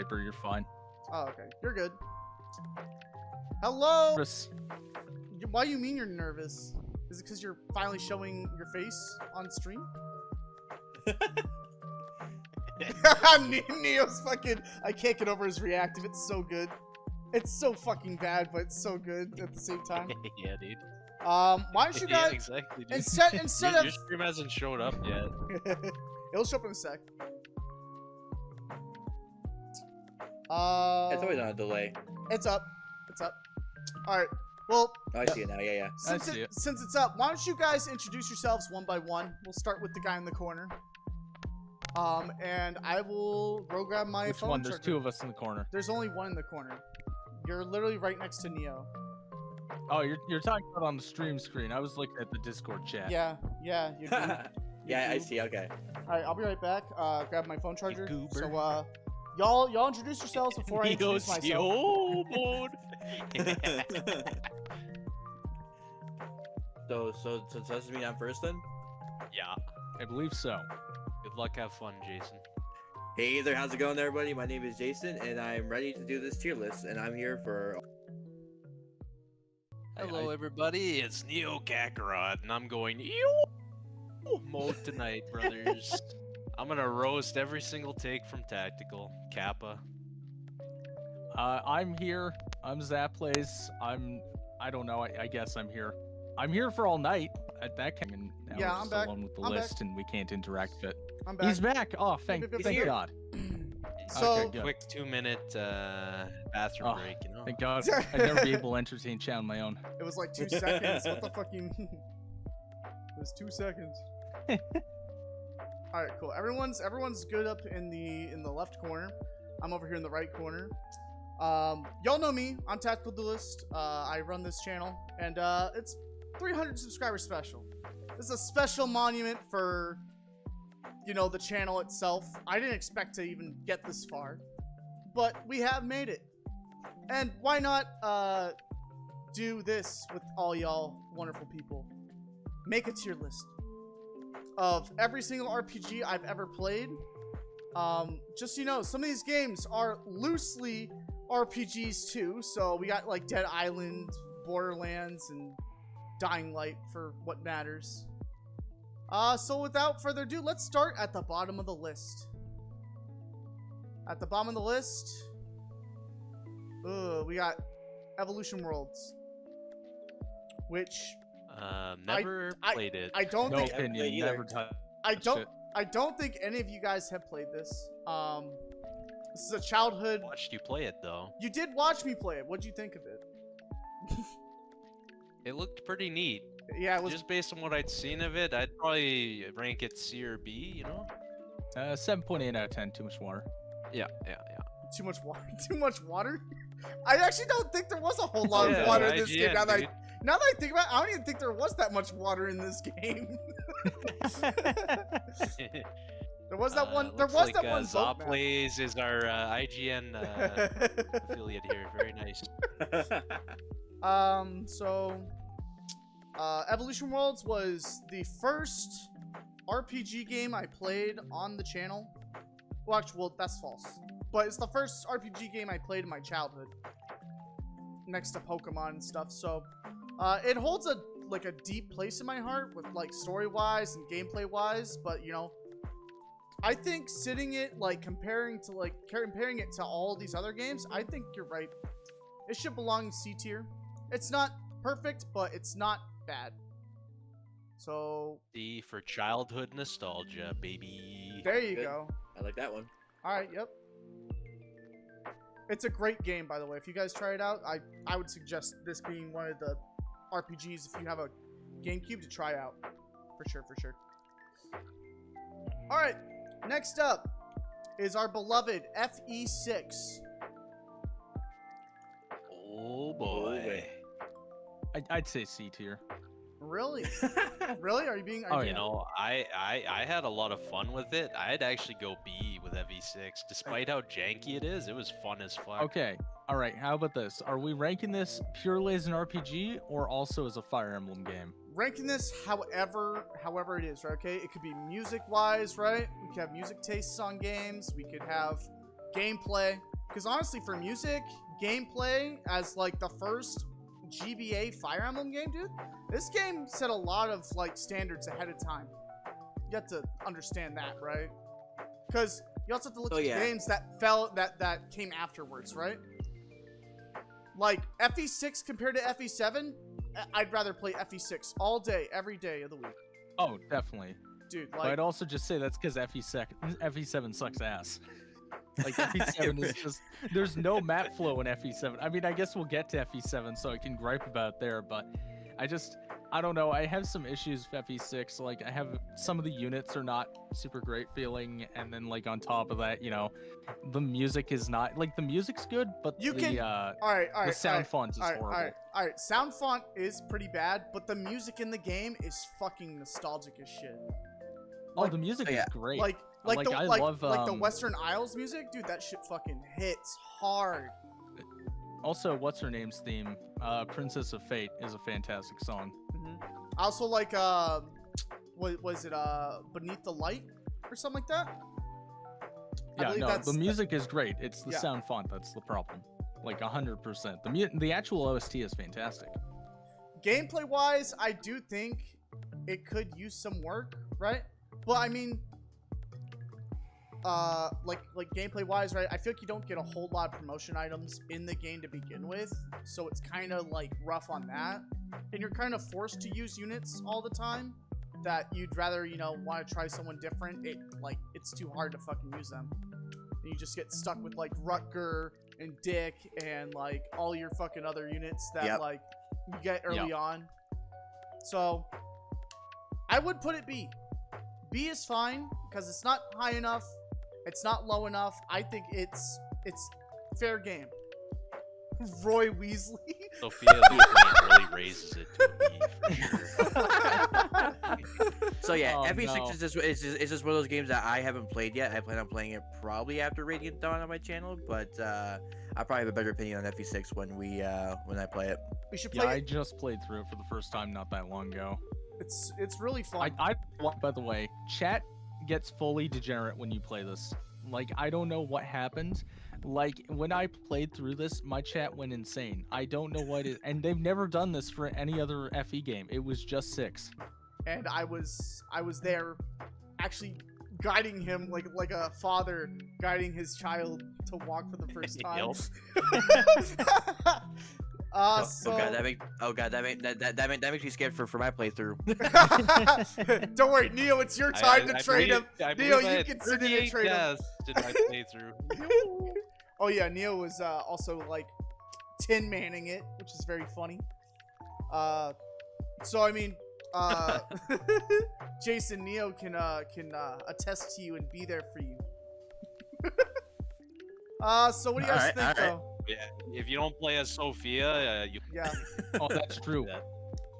Hyper, you're fine. Oh, okay. You're good. Hello. Chris, Why do you mean you're nervous? Is it because you're finally showing your face on stream? Neo's fucking. I can't get over his reactive. It's so good. It's so fucking bad, but it's so good at the same time. Yeah, dude. Why don't you guys Yeah, exactly, dude. instead your of stream hasn't showed up yet. it'll show up in a sec. It's always on a delay. It's up. It's up. All right. Well, Oh, I see it now. Yeah, yeah. since see it. since it's up, why don't you guys introduce yourselves one by one? We'll start with the guy in the corner. And I will go grab my which phone one? There's charger. two of us in the corner. There's only one in the corner. You're literally right next to Neo. Oh, you're talking about on the stream screen. I was looking at the Discord chat. Yeah, yeah. You do. Yeah, I see. Okay. All right, I'll be right back. Grab my phone charger. goober. So, y'all introduce yourselves before I introduce myself. Yo, mode. So does me on first then? Yeah. I believe so. Good luck. Have fun, Jason. Hey there, how's it going, everybody? My name is Jason, and I'm ready to do this tier list, and I'm here for. Hello, everybody. It's Neo Kakarot, and I'm going yo mode tonight, brothers. I'm gonna roast every single take from Tactical Kappa. I'm here. I'm Zaplays. I don't know. I guess I'm here. I'm here for all night. That came in. Now Yeah, we're I'm just back. alone with the I'm list, and we can't interact with it. I'm back. He's back. Oh, thank He's thank here. God. So- Okay, good. Quick 2-minute bathroom Oh, break, you know. Thank God. I'd never be able to entertain chat on my own. It was like 2 seconds. What the fuck you mean? It was 2 seconds. All right, cool. Everyone's good up in the left corner. I'm over here in the right corner. Y'all know me. I'm Tactical Duelist. I run this channel, and it's 300 subscriber special. This is a special monument for, you know, the channel itself. I didn't expect to even get this far, but we have made it. And why not do this with all y'all wonderful people? Make a tier list of every single RPG I've ever played. Just so you know, some of these games are loosely RPGs too. So we got like Dead Island, Borderlands, and Dying Light for what matters. So without further ado, let's start at the bottom of the list. At the bottom of the list, we got Evolution Worlds, which Never played it. I don't No think haven't played opinion. either. Never touched it. I don't think any of you guys have played this. This is a childhood. Watched you play it though. You did watch me play it. What'd you think of it? It looked pretty neat. Yeah, it was Just based on what I'd seen of it, I'd probably rank it C or B. You know? 7.8 out of 10. Too much water. Yeah. too much water. Too much water. I actually don't think there was a whole lot Yeah, of water in this game. IGN, Now that dude. I think about it, I don't even think there was that much water in this game. There was that one. There Looks was like, that one. boat map. Zoplays is our IGN affiliate here. Very nice. So, Evolution Worlds was the first RPG game I played on the channel. Well, actually, well, that's false. But it's the first RPG game I played in my childhood, next to Pokemon and stuff. So, it holds a deep place in my heart, with like story-wise and gameplay-wise. But you know, I think sitting it comparing it to all these other games, I think you're right. It should belong in C tier. It's not perfect, but it's not bad. So D for childhood nostalgia, baby. there you Good. go. I like that one. All right, yep. It's a great game, by the way. If you guys try it out, I would suggest this being one of the RPGs if you have a GameCube to try out. For sure. All right, next up is our beloved FE6. Oh boy. I'd say C tier. Really? Really? Are you being? Oh, Are you, You know, I had a lot of fun with it. I'd actually go B with FE6. Despite how janky it is, it was fun as fuck. Okay. All right. How about this? Are we ranking this purely as an RPG or also as a Fire Emblem game? ranking this however it is, right? Okay, it could be music wise, right? We could have music tastes on games, we could have gameplay, Because honestly, for music, gameplay, as like the first GBA Fire Emblem game, dude, this game set a lot of like standards ahead of time. You have to understand that, right? Because you also have to look at games that came afterwards, right? Like FE6 compared to FE7, I'd rather play FE6 all day, every day of the week. Oh, definitely. Dude, But like, I'd also just say that's because FE7 sucks ass. Like FE7 is just, there's no map flow in FE7. I mean, I guess we'll get to FE7, so I can gripe about there, but I don't know. I have some issues with FE6. Like, I have some of the units are not super great feeling, and then like on top of that, you know, the music is not like the music's good, but you the can. All right. the sound font is horrible. All right. Sound font is pretty bad, but the music in the game is fucking nostalgic as shit. Oh, the music is great. Like I love the Western Isles music, dude. That shit fucking hits hard. Also, what's her name's theme? Princess of Fate is a fantastic song. I also like what was it? Beneath the Light or something like that. Yeah, no, the music is great. It's the sound font that's the problem. Like 100%. The actual OST is fantastic. Gameplay wise, I do think it could use some work, right? But I mean, like gameplay wise, right? I feel like you don't get a whole lot of promotion items in the game to begin with, so it's kind of like rough on that. And you're kind of forced to use units all the time that you'd rather, you know, want to try someone different. It's too hard to fucking use them. And you just get stuck with like Rutger and Dick and like all your fucking other units that like you get early on. So I would put it B. B is fine because it's not high enough. It's not low enough. I think it's fair game. Roy Weasley. Sophia Lucas really raises it to a B for sure. So yeah, Oh, FE6 no. is just one of those games that I haven't played yet. I plan on playing it probably after Radiant Dawn on my channel, but I'll probably have a better opinion on FE6 when I play it. We should Yeah, play I it. just played through it for the first time not that long ago. It's really fun. By the way, chat gets fully degenerate when you play this. Like, I don't know what happened. Like, when I played through this, my chat went insane. I don't know what it, and they've never done this for any other FE game. It was just 6. And I was there actually guiding him like a father guiding his child to walk for the first time. So... Oh god, that makes me scared for my playthrough. Don't worry, Neo, it's your time to trade him. Neo, you can sit in and trade him. Did my playthrough. Oh yeah, Neo was also like tin manning it, which is very funny. So I mean, Jason, Neo can attest to you and be there for you. So what do you guys think though? Yeah, if you don't play as Sophia, you. Yeah. Oh, that's true. Yeah.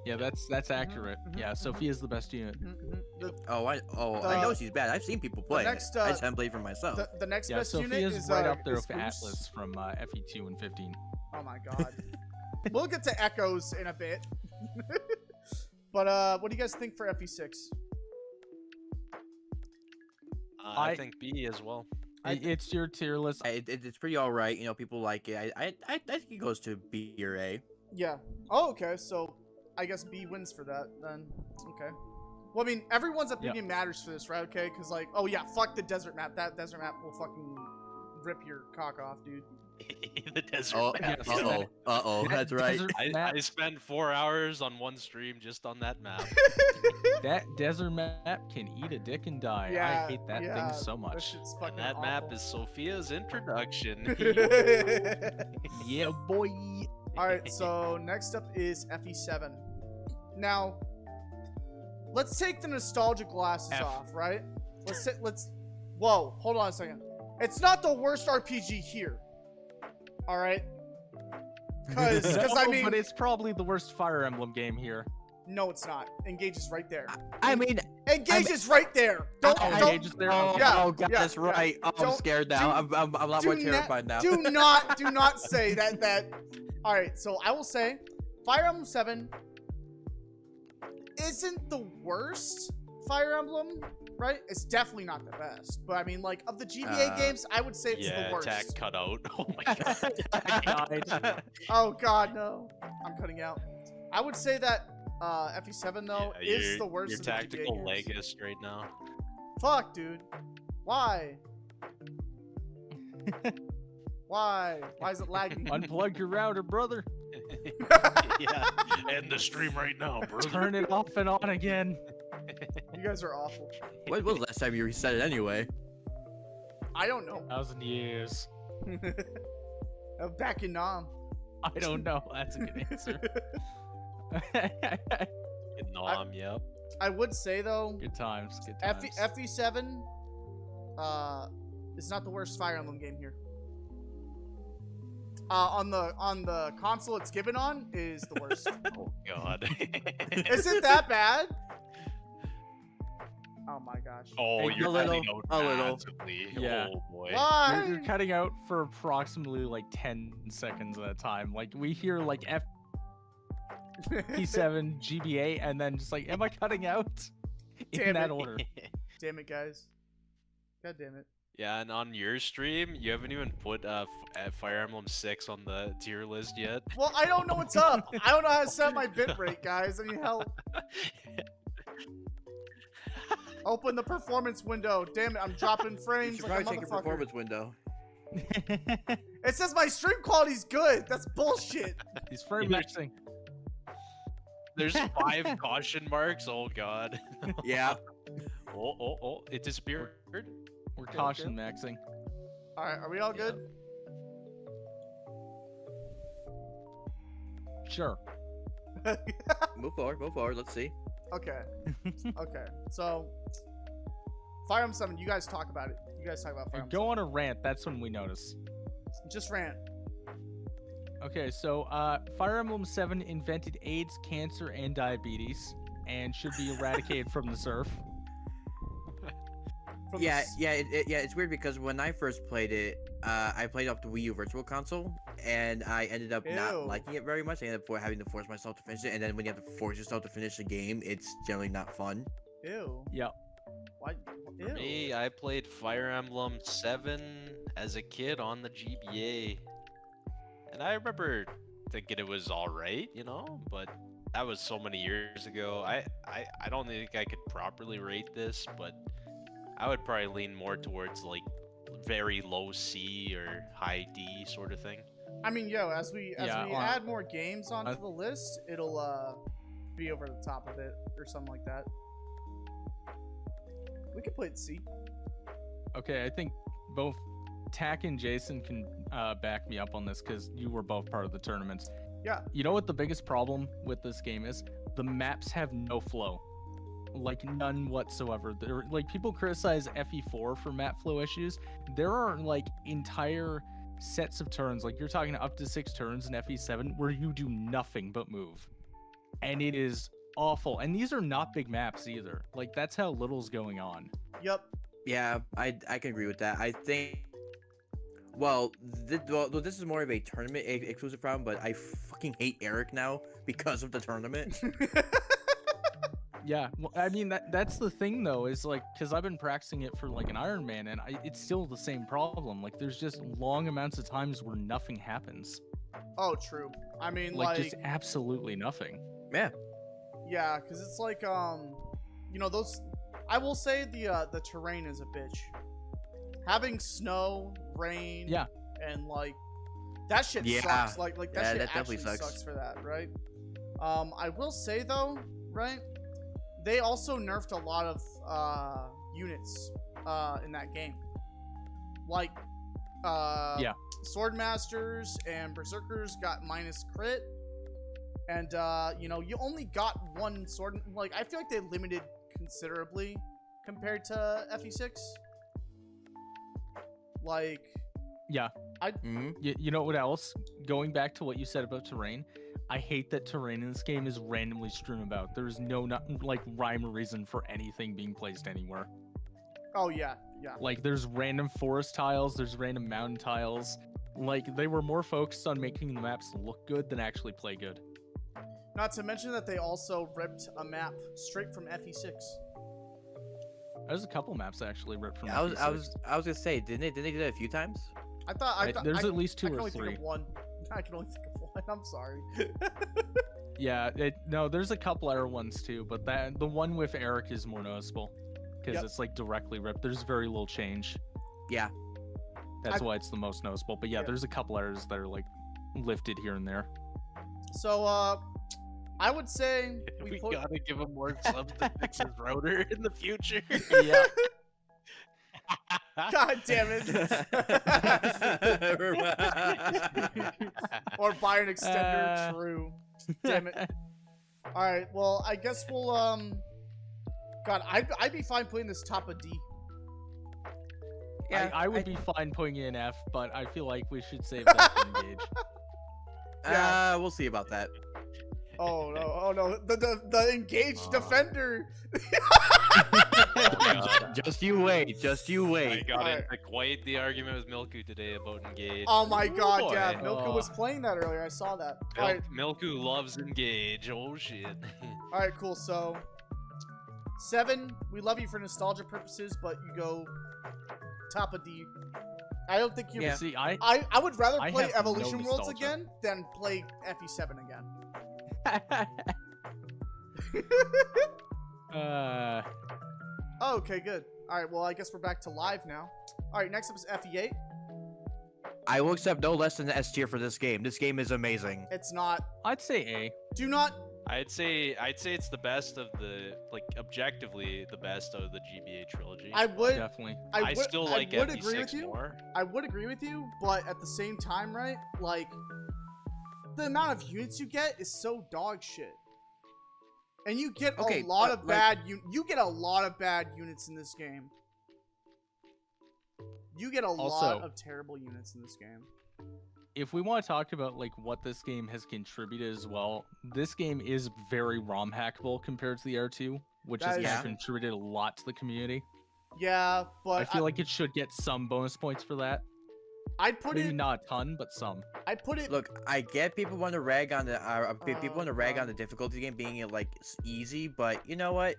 Yeah, that's accurate. Yeah, Sophia's the best unit. I know she's bad. I've seen people play. I just haven't played for myself. The next Yeah, best unit Sophia's is right up there is with Bruce. Atlas from FE2 and 15. Oh my god. We'll get to Echoes in a bit. But what do you guys think for FE6? I think B as well. It's your tier list. It's pretty all right. You know, people like it. I think it goes to B or A. Yeah. Oh, okay. So I guess B wins for that then. Okay. Well, I mean, everyone's opinion matters for this, right? Okay, because like, oh yeah, fuck the desert map. That desert map will fucking rip your cock off, dude. The desert Oh, map. yes. That's right. Desert map, I spent 4 hours on one stream just on that map. that desert map can eat a dick and die. Yeah, I hate that yeah, thing so That much. shit's And fucking that map awful. is Sophia's introduction. Yeah, boy. All right, so next up is FE7. Now, let's take the nostalgia glasses F. off, right? Whoa, hold on a second. It's not the worst RPG here. All right? Because I mean, but it's probably the worst Fire Emblem game here. no, it's not. Engage is right there. I mean, Engage is right there. Don't. Engage is there. Oh, Yeah, oh god, yeah, that's right. Oh, I'm Don't- scared now. I'm a lot more terrified now. Do not say that. All right, so I will say, Fire Emblem 7 isn't the worst Fire Emblem, right? It's definitely not the best, but I mean, like of the GBA games, I would say it's Yeah, the worst. attack cut out. Oh my god. Oh god, no! I'm cutting out. I would say that FE7 though Yeah, is the worst. Your of the GBA tactical games. legist right now. Fuck, dude. Why? Why? Why is it lagging? Unplug your router, brother. Yeah. End the stream right now, brother. Turn it off and on again. You guys are awful. When was the last time you reset it anyway? I don't know. 1,000 years. Back in Nam. I don't know. That's a good answer. Nom, yep. I would say though, Good times. Good times. FE7 is not the worst Fire Emblem game here. On the console it's given on is the worst. Oh god. Is it that bad? Oh my gosh. Oh, Hey, you're a little, cutting out a little. massively. Yeah. Oh boy. Why? You're cutting out for approximately like 10 seconds at a time. Like we hear like FP7 GBA and then just like, am I cutting out? In Damn that it. order. Damn it, guys. God damn it. Yeah, and on your stream, you haven't even put Fire Emblem 6 on the tier list yet. Well, I don't know what's up. I don't know how to set my bitrate, guys. I need help. Open the performance window. Damn it, I'm dropping You frames should like a probably check your motherfucker. performance window. It says my stream quality's good. That's bullshit. He's frame maxing. There's 5 caution marks. Oh god. Yeah. Oh, it disappeared. We're caution maxing. All right, are we all good? Sure. Move forward. Let's see. Okay. Okay. So, Fire Emblem 7, you guys talk about it. You guys talk about Fire Emblem Go on a rant. That's when we notice. 7. Just rant. Okay, so Fire Emblem 7 invented AIDS, cancer, and diabetes, and should be eradicated from the surf. From Yeah, the s- yeah, it's weird because when I first played it, I played off the Wii U Virtual Console, and I ended up Ew. not liking it very much. I ended up having to force myself to finish it, and then when you have to force yourself to finish the game, it's generally not fun. Ew. Yep. Why? Ew. For me, I played Fire Emblem 7 as a kid on the GBA. And I remember thinking it was alright, you know, but that was so many years ago. I don't think I could properly rate this, but I would probably lean more towards like very low C or high D sort of thing. I mean, yo, as we Yeah, add more games onto the list, it'll be over the top of it or something like that. We could play it C. Okay, I think both Tack and Jason can back me up on this because you were both part of the tournaments. Yeah. You know what the biggest problem with this game is? The maps have no flow. Like none whatsoever. There, like people criticize FE4 for map flow issues. There are like entire sets of turns, like you're talking up to 6 turns in FE7 where you do nothing but move. And it is awful. And these are not big maps either. Like that's how little's going on. Yep. Yeah, I can agree with that. I think. Well, this is more of a tournament exclusive problem, but I fucking hate Eric now because of the tournament. Yeah, well, I mean that's the thing though, is like because I've been practicing it for like an Iron Man, and it's still the same problem. Like there's just long amounts of times where nothing happens. Oh, true. I mean, Like just absolutely nothing. Yeah. yeah, because it's like you know those. I will say the terrain is a bitch. Having snow, rain, Yeah. and like that shit Yeah. sucks. Like that Yeah, shit that definitely actually sucks. for that, right? I will say though, right? They also nerfed a lot of units in that game. Like Yeah. Swordmasters and Berserkers got minus crit. And you know, you only got one sword. Like I feel like they limited considerably compared to FE6. Like Yeah. Mm-hmm. You know what else? Going back to what you said about terrain, I hate that terrain in this game is randomly strewn about. There's no like rhyme or reason for anything being placed anywhere. oh yeah, yeah. Like there's random forest tiles, there's random mountain tiles. Like they were more focused on making the maps look good than actually play good. Not to mention that they also ripped a map straight from FE6. There's a couple maps actually ripped from. I was FE6. gonna say, didn't they do that a few times? I thought There's at least I 2 can or only think 3. of one. I can only think of one. I'm sorry. Yeah, no, there's a couple other ones too, but the one with Eric is more noticeable because Yep. it's like directly ripped. There's very little change. Yeah. That's why it's the most noticeable. But yeah, Yeah. there's a couple others that are like lifted here and there. So I would say We put- gotta give him more subs to fix his router in the future. Yeah. God damn it. Or buy an extender. True. Damn it. All right. Well, I guess we'll God, I'd be fine putting this top of D. Yeah, I would be fine putting in F, but I feel like we should save that for Engage. We'll see about that. Oh no! Oh no! The engaged defender. Just you wait. Just you I wait. got Alright. into quite the argument with Milku today about Engage. Oh my God! Yeah, boy. Milka was playing that earlier. I saw that. All right. Milku loves Engage. Oh shit. All right. Cool. So 7. We love you for nostalgia purposes, but you go top of D. I don't think you're. Yeah. See, I would rather I play have no Evolution Worlds nostalgia. again than play FE7 again. Oh, okay, good. All right, well, I guess we're back to live now. All right, next up is FE8. I will accept no less than S tier for this game. This game is amazing. It's not. I'd say A. Do not. I'd say it's the best of the, like, objectively the best of the GBA trilogy. I would. Definitely. I still like I would agree with FE6 you. more. I would agree with you, but at the same time, right? Like, the amount of units you get is so dog shit. And you get Okay, a lot but, of like- bad you get a lot of bad units in this game. You get a lot Also- of terrible units in this game. If we want to talk about like what this game has contributed as well, this game is very ROM hackable compared to the R2, which has That kind is- of contributed a lot to the community. Yeah, but I feel like it should get some bonus points for that. I'd put Maybe it. not a ton, but some. I'd put it. Look, I get people want to rag on the people want to rag on the difficulty game being like easy, but you know what?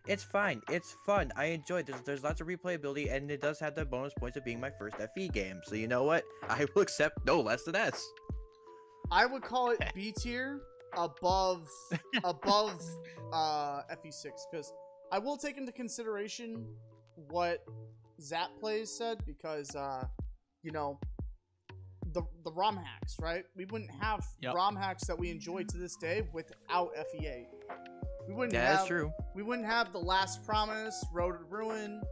It's fine. It's fun. I enjoy it. There's lots of replayability, and it does have the bonus points of being my first FE game. So you know what? I will accept no less than S. I would call it B tier above FE6 because I will take into consideration what Zap Plays said because you know the ROM hacks, right? We wouldn't have Yep. ROM hacks that we enjoy to this day without FE8. We wouldn't Yeah, have that's true. we wouldn't have The Last Promise, Road to Ruin,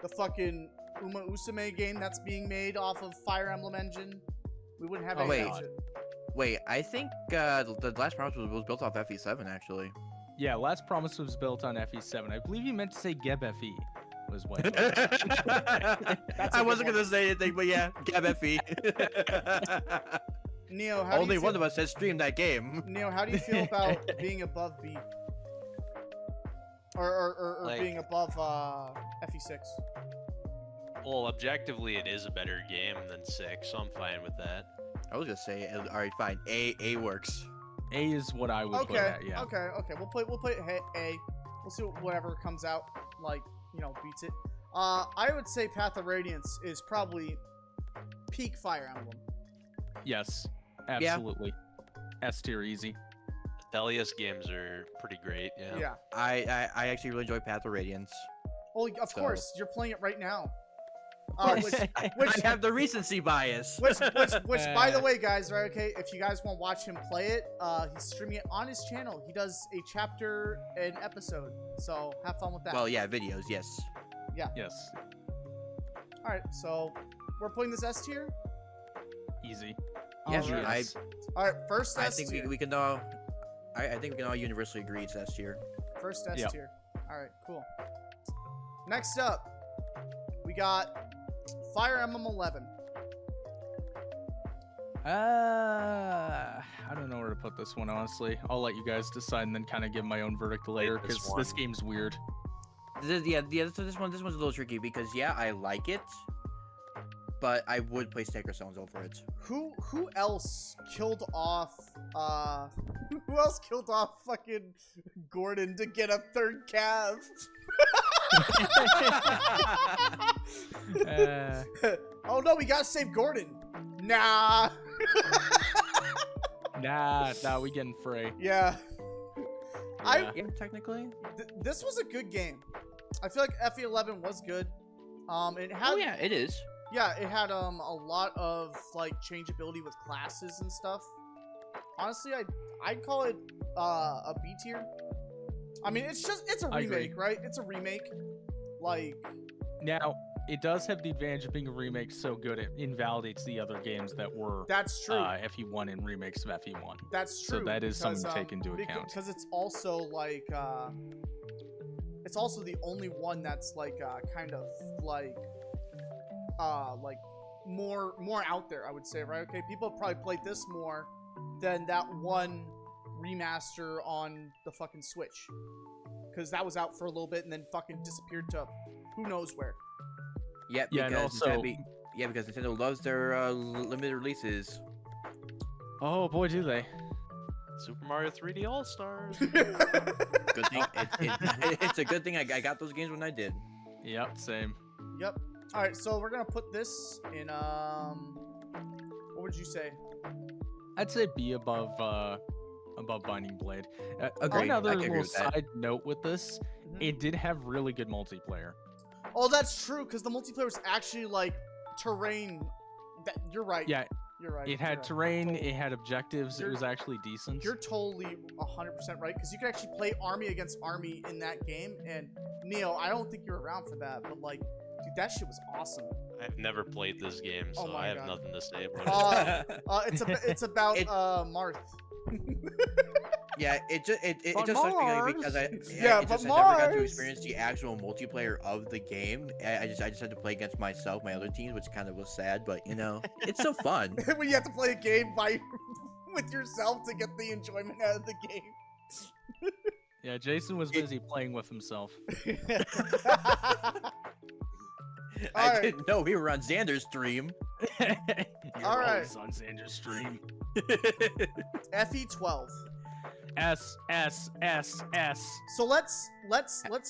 the fucking Uma Usame game that's being made off of Fire Emblem Engine. We wouldn't have Oh, any of that wait. shit. Wait, I think the Last Promise was built off FE7 actually. Yeah, Last Promise was built on FE7. I believe you meant to say Geb FE was what. That's a I good wasn't one. gonna say anything, but yeah, Gab FE. Neo, how do Only you one feel, of us has streamed that game. Neo, how do you feel about being above B? Or Like- being above FE6? Well, objectively, it is a better game than 6, so I'm fine with that. I was gonna say, all right, fine. A works. A is what I would put Okay, at, yeah. okay. We'll play A. We'll see whatever comes out, like, you know, beats it. I would say Path of Radiance is probably peak Fire Emblem. Yes, absolutely. S tier easy. Thelia's games are pretty great, yeah. Yeah. I actually really enjoy Path of Radiance. Well, of So- course, you're playing it right now. Which, I which, have the recency bias. which, by the way, guys, right? Okay, if you guys want to watch him play it, he's streaming it on his channel. He does a chapter an episode, so have fun with that. Well, yeah, videos, yes. Yes, All right, so we're putting this S tier. easy. Yeah, All sure. right. All right, first I S think tier. we can all. I think we can all universally agree it's S tier. First S Yep. tier. All right, cool. Next up, we got Fire Emblem 11. I don't know where to put this one, honestly. I'll let you guys decide and then kind of give my own verdict later this because this one. game's weird. So this one's a little tricky because yeah, I like it, but I would play Sacred Stones over it. Who else killed off who else killed off fucking Gordon to get a third calf? Oh no, we gotta save Gordon. Nah. Nah, we getting Frey. Yeah. Yeah. Yeah, technically. This was a good game. I feel like FE11 was good. It had Oh yeah, it is. yeah, it had a lot of like changeability with classes and stuff. Honestly, I'd call it a B tier. I mean, it's a I agree. remake, right? It's a remake. Like Now, it does have the advantage of being a remake so good it invalidates the other games that were that's true. FE1 and remakes of FE1. That's true. So that is something to because, take into account. Because it's also like it's also the only one that's like kind of like more out there, I would say, right? Okay, people have probably played this more than that one remaster on the fucking Switch. Because that was out for a little bit and then fucking disappeared to who knows where. Yep. Yeah, and because also- yeah, because Nintendo loves their limited releases. Oh boy, do they. Super Mario 3D All Stars. Good thing. It's a good thing I got those games when I did. Yep, same. Yep. All right, so we're gonna put this in what would you say? I'd say be above Binding Blade. Agreed. One other I can agree little with that. side note with this, Mhm. it did have really good multiplayer. Oh, that's true, because the multiplayer was actually like terrain. You're right. Yeah, You're right. it had you're right. terrain, it had objectives, it You're- was actually decent. You're totally 100% right, because you could actually play army against army in that game. And Neo, I don't think you're around for that, but like, dude, that shit was awesome. I've never played this game, Oh so my I have God. nothing to say about it. It's about It- Marth. Yeah, it just But sucks Mars! because I Yeah, it but just, I never got to Mars! experience the actual multiplayer of the game. I just had to play against myself, my other teams, which kind of was sad. But you know, it's so fun. When you have to play a game by with yourself to get the enjoyment out of the game. Yeah, Jason was busy playing with himself. I Alright. didn't know we were on Xander's stream. You're All right. always on Xander's stream. FE12. S. So let's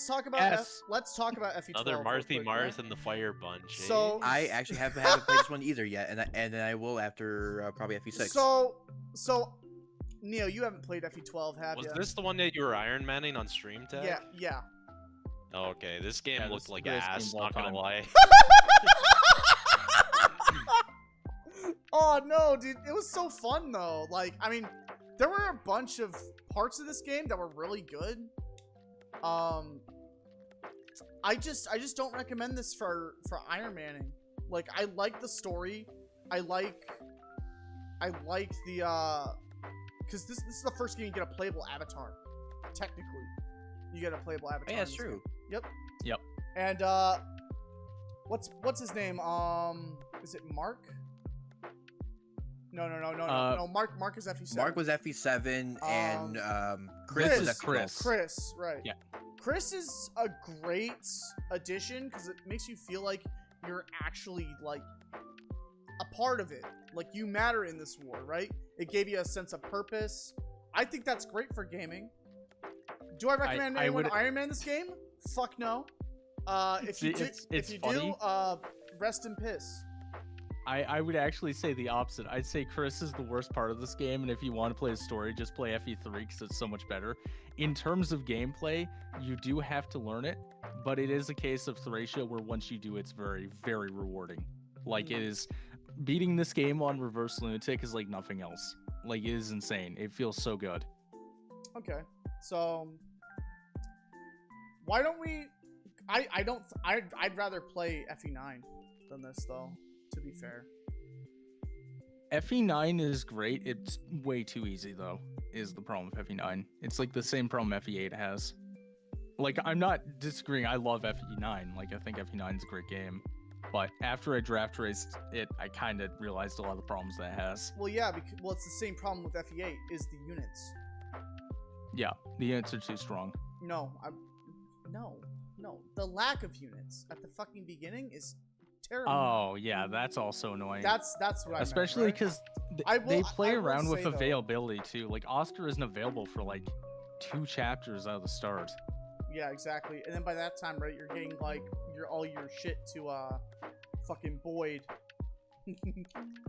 talk about S. let's talk about FE12. Another real Marthy quick, right? Marth and the Fire Bunch. eh? So I actually haven't played this one either yet, and then I will after probably FE6. So Neo, you haven't played FE12, have was you? this the one that you were Iron Manning on stream tag? Yeah. Oh, okay, this game Yeah, looked this like is the best ass. game of all Not gonna time. lie. Oh no, dude, it was so fun though. Like, I mean, there were a bunch of parts of this game that were really good. I just don't recommend this for Iron Manning. Like, I like the story. I like the because this is the first game you get a playable avatar. Technically, you get a playable avatar. yeah, in it's this true. game. Yep. And what's his name? Is it Mark? No. Mark is FE7. Mark was FE7, and Chris Chris was is FE12. Chris, right? Yeah. Chris is a great addition because it makes you feel like you're actually like a part of it. Like you matter in this war, right? It gave you a sense of purpose. I think that's great for gaming. Do I recommend I anyone would- Iron Man this game? Fuck no. If you do, It's if you funny. do, rest in piss. I would actually say the opposite. I'd say Chris is the worst part of this game, and if you want to play a story, just play FE3 because it's so much better. In terms of gameplay, you do have to learn it, but it is a case of Thracia where once you do, it's very, very rewarding. Like, it is... Beating this game on Reverse Lunatic is like nothing else. Like, it is insane. It feels so good. Okay, so why don't we? I'd rather play FE9 than this though. To be fair, FE9 is great. It's way too easy, though, is the problem with FE9. It's like the same problem FE8 has. Like, I'm not disagreeing. I love FE9. Like, I think FE9 is a great game. But after I draft raced it, I kind of realized a lot of the problems that it has. well, yeah, because it's the same problem with FE8 is the units. Yeah, the units are too strong. No, no, the lack of units at the fucking beginning is terrible. Oh, yeah, that's also annoying. That's what I Especially meant, right? because I will- they play I will around with say, though- availability, too. Like, Oscar isn't available for, like, 2 chapters out of the start. Yeah, exactly. And then by that time, right, you're getting like all your shit to fucking Boyd.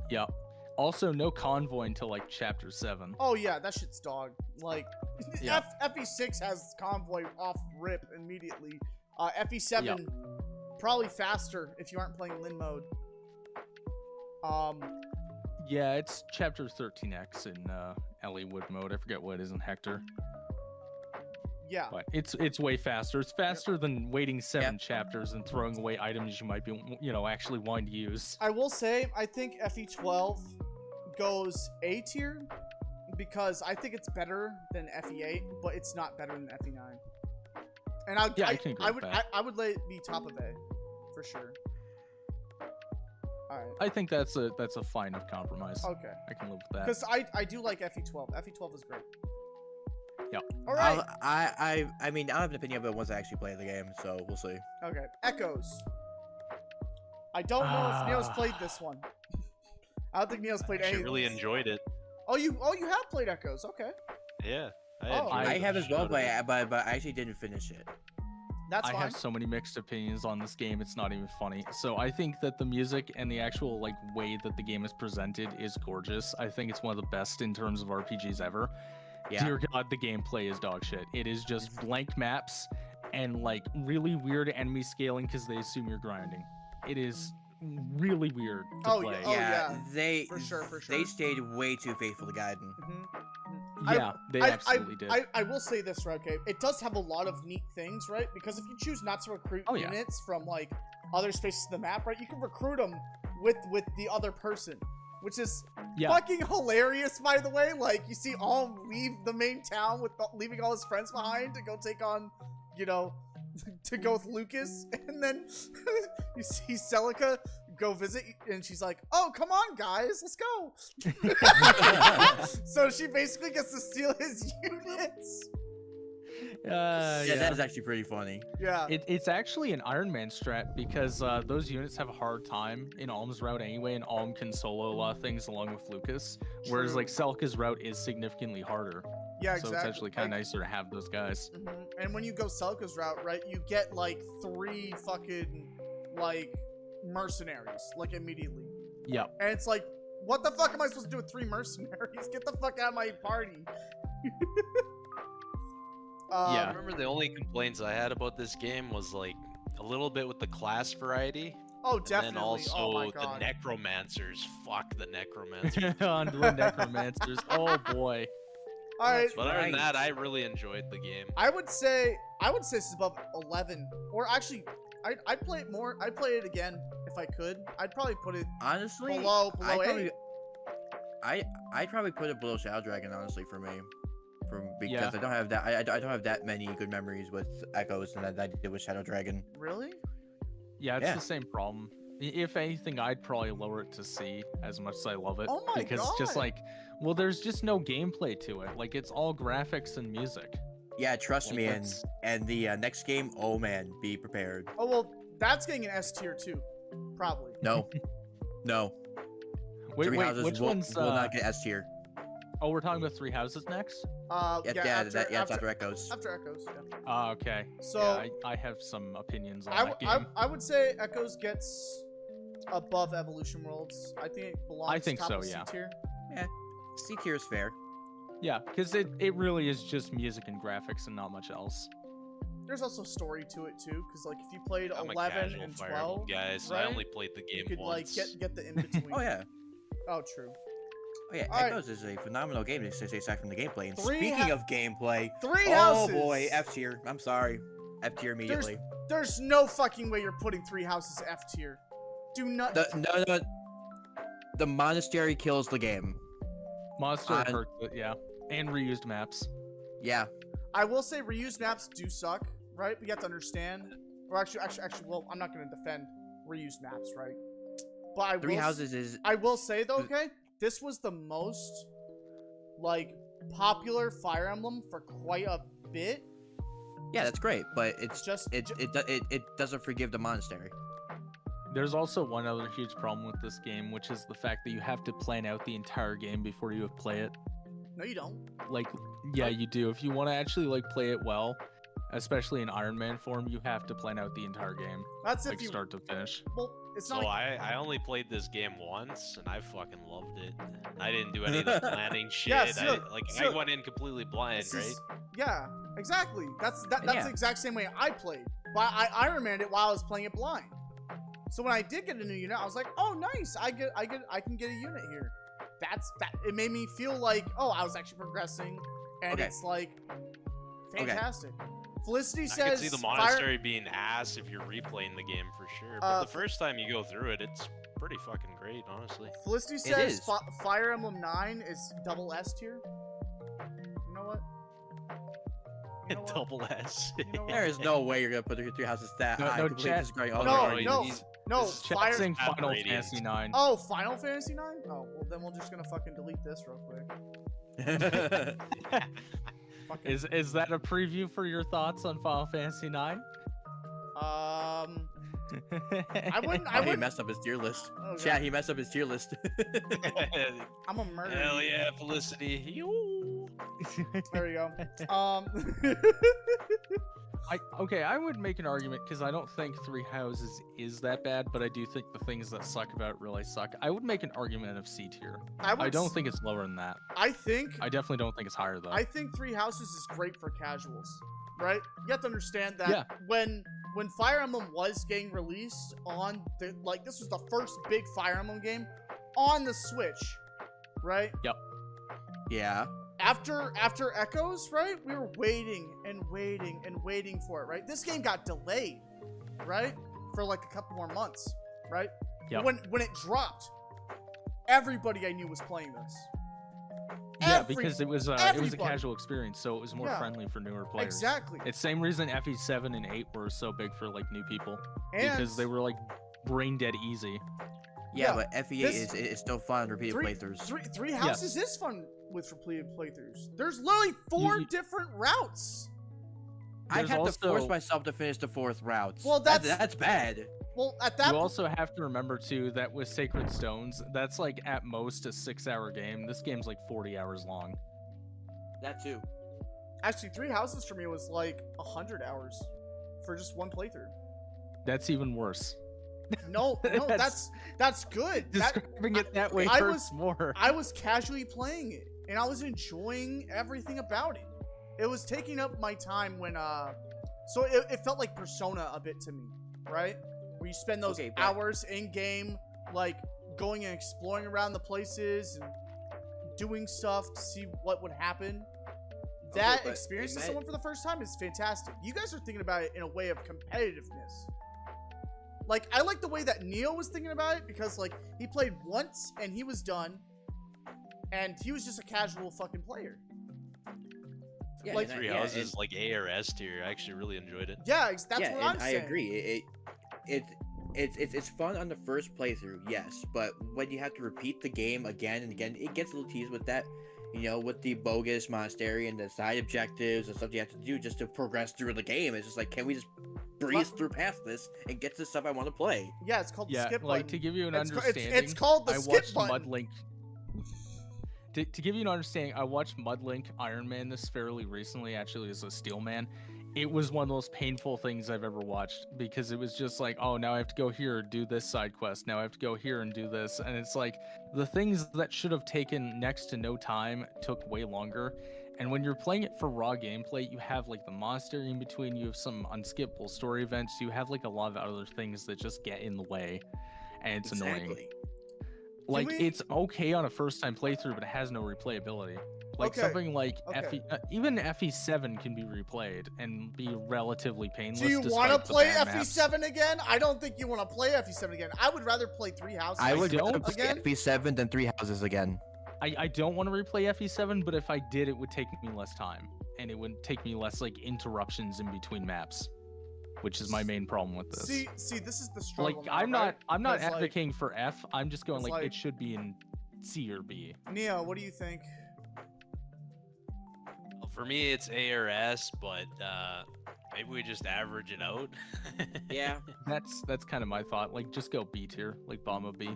Yeah. Also, no convoy until like chapter 7. Oh yeah, that shit's dog. Like, Yeah. FE6 has convoy off rip immediately. FE7 probably faster if you aren't playing Lin mode. Yeah, it's chapter 13x in Ellie Wood mode. I forget what it is in Hector, Yeah. but it's way faster. It's faster than waiting 7 chapters and throwing away items you might be, actually wanting to use. I will say, I think FE12 goes A tier because I think it's better than FE8, but it's not better than FE9. And I can agree with that. I would lay it be top of A for sure. All right. I think that's a fine of compromise. Okay. I can live with that. Because I do like FE12. FE12 is great. Yep. All right. I mean, I'll have an opinion of it once I actually play the game, so we'll see. Okay. Echoes. I don't know if Neo's played this one. I don't think Neo's played any. I really of these. enjoyed it. Oh, you have played Echoes. Okay. Yeah. Oh, I have as well, but but I actually didn't finish it. That's I fine. have so many mixed opinions on this game, it's not even funny. So I think that the music and the actual way that the game is presented is gorgeous. I think it's one of the best in terms of RPGs ever. Yeah. Dear God, the gameplay is dog shit. It is just blank maps and really weird enemy scaling because they assume you're grinding. It is really weird to Oh, play. yeah. Oh, yeah. They For sure. they stayed way too faithful to Gaiden. Yeah, they absolutely did. I will say this, right? Okay, it does have a lot of neat things, right? Because if you choose not to recruit Oh, yeah. units from like other spaces of the map, right, you can recruit them with the other person, which is Yeah. fucking hilarious, by the way. Like you see Alm leave the main town with leaving all his friends behind to go take on, to go with Lucas, and then you see Celica go visit, and she's like, "Oh, come on, guys, let's go." So she basically gets to steal his units. Yeah, that is actually pretty funny. Yeah. It's actually an Iron Man strat because those units have a hard time in Alm's route anyway, and Alm can solo a lot of things along with Lucas. Whereas True. Celica's route is significantly harder. Yeah, So exactly. it's actually kind of nicer to have those guys. And when you go Celica's route, right, you get like 3 fucking mercenaries immediately. Yep. And it's like, what the fuck am I supposed to do with 3 mercenaries? Get the fuck out of my party. I Yeah. remember the only complaints I had about this game was a little bit with the class variety. Oh, And definitely. then also Oh my the god. necromancers. Fuck the necromancers. On the necromancers. Oh boy. All right. But other than Right. that, I really enjoyed the game. I would say this is above 11, or actually, I'd play it more. I'd play it again if I could. I'd probably put it Honestly, below I'd 8. probably, I'd probably put it below Shadow Dragon. Honestly, for me, because Yeah. I don't have that. I don't have that many good memories with Echoes and that I did with Shadow Dragon. Really? Yeah, it's Yeah. the same problem. If anything, I'd probably lower it to C as much as I love it. Oh my because it's just God. there's just no gameplay to it. It's all graphics and music. Yeah, trust Like, me. that's- And the next game, oh man, be prepared. Oh well, that's getting an S tier too, probably. No, no. Wait, Three Houses which will, one's? will not get S tier. Oh, we're talking about Three Houses next. It's after Echoes. After Echoes. Yeah. Oh, okay. So yeah, I have some opinions on that game. I would say Echoes gets above Evolution Worlds. I think it belongs. I think top so, of C yeah. tier. C tier is fair. Yeah, because it really is just music and graphics and not much else. There's also story to it too, because if you played I'm a 11 casual and Fire 12, Emblem guy, so right? I only played the you game could once. get the in between. Oh yeah. Oh, true. Oh yeah, All right. Echoes is a phenomenal game aside from the gameplay. And Three speaking of gameplay, 3 oh houses. boy, F tier. I'm sorry, F tier immediately. There's no fucking way you're putting 3 houses F tier. Do not. No. The monastery kills the game. Monster I- hurt, yeah, and reused maps. Yeah. I will say reused maps do suck, right? But you have to understand. Or actually, well, I'm not going to defend reused maps, right? But I Three will Houses is I will say though, okay, this was the most popular Fire Emblem for quite a bit. yeah, that's great, but it's Just it doesn't forgive the monastery. There's also one other huge problem with this game, which is the fact that you have to plan out the entire game before you play it. No, you don't. Yeah, you do. If you want to actually play it well, especially in Iron Man form, you have to plan out the entire game, That's if like you. start to finish. Well, it's So not. Like, I only played this game once, and I fucking loved it. I didn't do any of the planning shit. Yeah, see, look, I went in completely blind, this right? is- yeah, exactly. That's Yeah. the exact same way I played. But I Iron Manned it while I was playing it blind. So when I did get a new unit, I was like, oh nice, I can get a unit here. That it made me feel like, oh, I was actually progressing, and Okay. it's like fantastic. Felicity I says could see the Fire- monastery being ass if you're replaying the game for sure. But Uh, the first time you go through it, it's pretty fucking great, honestly. Felicity says is. Fire Emblem 9 is double S tier. You know what? You know what? Double S. You know what? There is no way you're gonna put the 3 houses that No, high. no, Completely chat- disagreeing. Oh, No, sorry. no, he's- no. this is Chat Fire. saying Add Final radiance. Fantasy 9. Oh, Final Fantasy 9? Oh, well then we're just gonna fucking delete this real quick. Fucking, Is that a preview for your thoughts on Final Fantasy 9? I wouldn't. Oh, he messed up his tier list. Oh, God. Chat, he messed up his tier list. I'm a murderer. Hell yeah, Felicity. Yoo. There you go. I would make an argument because I don't think Three Houses is that bad, but I do think the things that suck about it really suck. I would make an argument of C tier. I don't think it's lower than that. I think. I definitely don't think it's higher though. I think Three Houses is great for casuals, right? You have to understand that Yeah. when Fire Emblem was getting released on the this was the first big Fire Emblem game on the Switch, right? Yeah. After Echoes, right? We were waiting and waiting and waiting for it, right? This game got delayed, right? For like a couple more months, right? Yep. When it dropped, everybody I knew was playing this. Yeah, because it was a everybody. casual experience, so it was more Yeah. friendly for newer players. Exactly. It's same reason FE7 and 8 were so big for like new people And because they were like brain dead easy. Yeah, Yeah, but FE8 this- is still fun on repeated Three- playthroughs. Three Houses is fun with repeated playthroughs. There's literally four You- different routes. I There's had to force also- myself to finish the 4th route. Well, that's bad. Well, at that You also have to remember too that with Sacred Stones, that's like at most a 6-hour game. This game's like 40 hours long. That too. actually, Three Houses for me was like 100 hours for just one playthrough. That's even worse. No, That's- that's good. Describing it that way I hurts more. I was casually playing it, and I was enjoying everything about it. It was taking up my time when so it felt like Persona a bit to me, right? Where you spend those Okay, but- hours in game, like going and exploring around the places and doing stuff to see what would happen. That but experience to ima- someone for the first time is fantastic. You guys are thinking about it in a way of competitiveness. Like, I like the way that Neo was thinking about it because, like, he played once and he was done, and he was just a casual fucking player. Yeah, Like- and Three yeah, Houses and- like A or S tier. I actually really enjoyed it. Yeah, that's yeah, what and I'm I saying. agree. It's fun on the first playthrough, yes, but when you have to repeat the game again and again, it gets a little tedious with that. You know, with the bogus monastery and the side objectives and stuff you have to do just to progress through the game. It's just like, can we just breeze through past this and get to the stuff I want to play? Yeah, it's called the Yeah, skip like button. to give you an It's understanding. called the I skip watched button. Mudlink. To give you an understanding, I watched Mudlink Iron Man this fairly recently, actually, as a Steel Man. It was one of the most painful things I've ever watched because it was just like, oh, now I have to go here, do this side quest. Now I have to go here and do this. And it's like the things that should have taken next to no time took way longer. And when you're playing it for raw gameplay, you have like the monastery in between, you have some unskippable story events, you have like a lot of other things that just get in the way. And it's annoying. Like, we- it's okay on a first time playthrough, but it has no replayability. Like Okay, something like okay. even FE7 can be replayed and be relatively painless. Do you want to play FE7 again? I don't think you want to play FE7 again. I would rather play Three Houses. I would again. rather play FE7 than Three Houses again. I don't want to replay FE7, but if I did, it would take me less time, and it would take me less like interruptions in between maps, which is my main problem with this. See, this is the struggle. Like now, I'm right? not Because, like, advocating for F. I'm just going it's like like- it should be in C or B. Neo, what do you think? Well, for me, it's A or S, but maybe we just average it out. Yeah, That's kind of my thought. Like just go B tier, like Bomba B.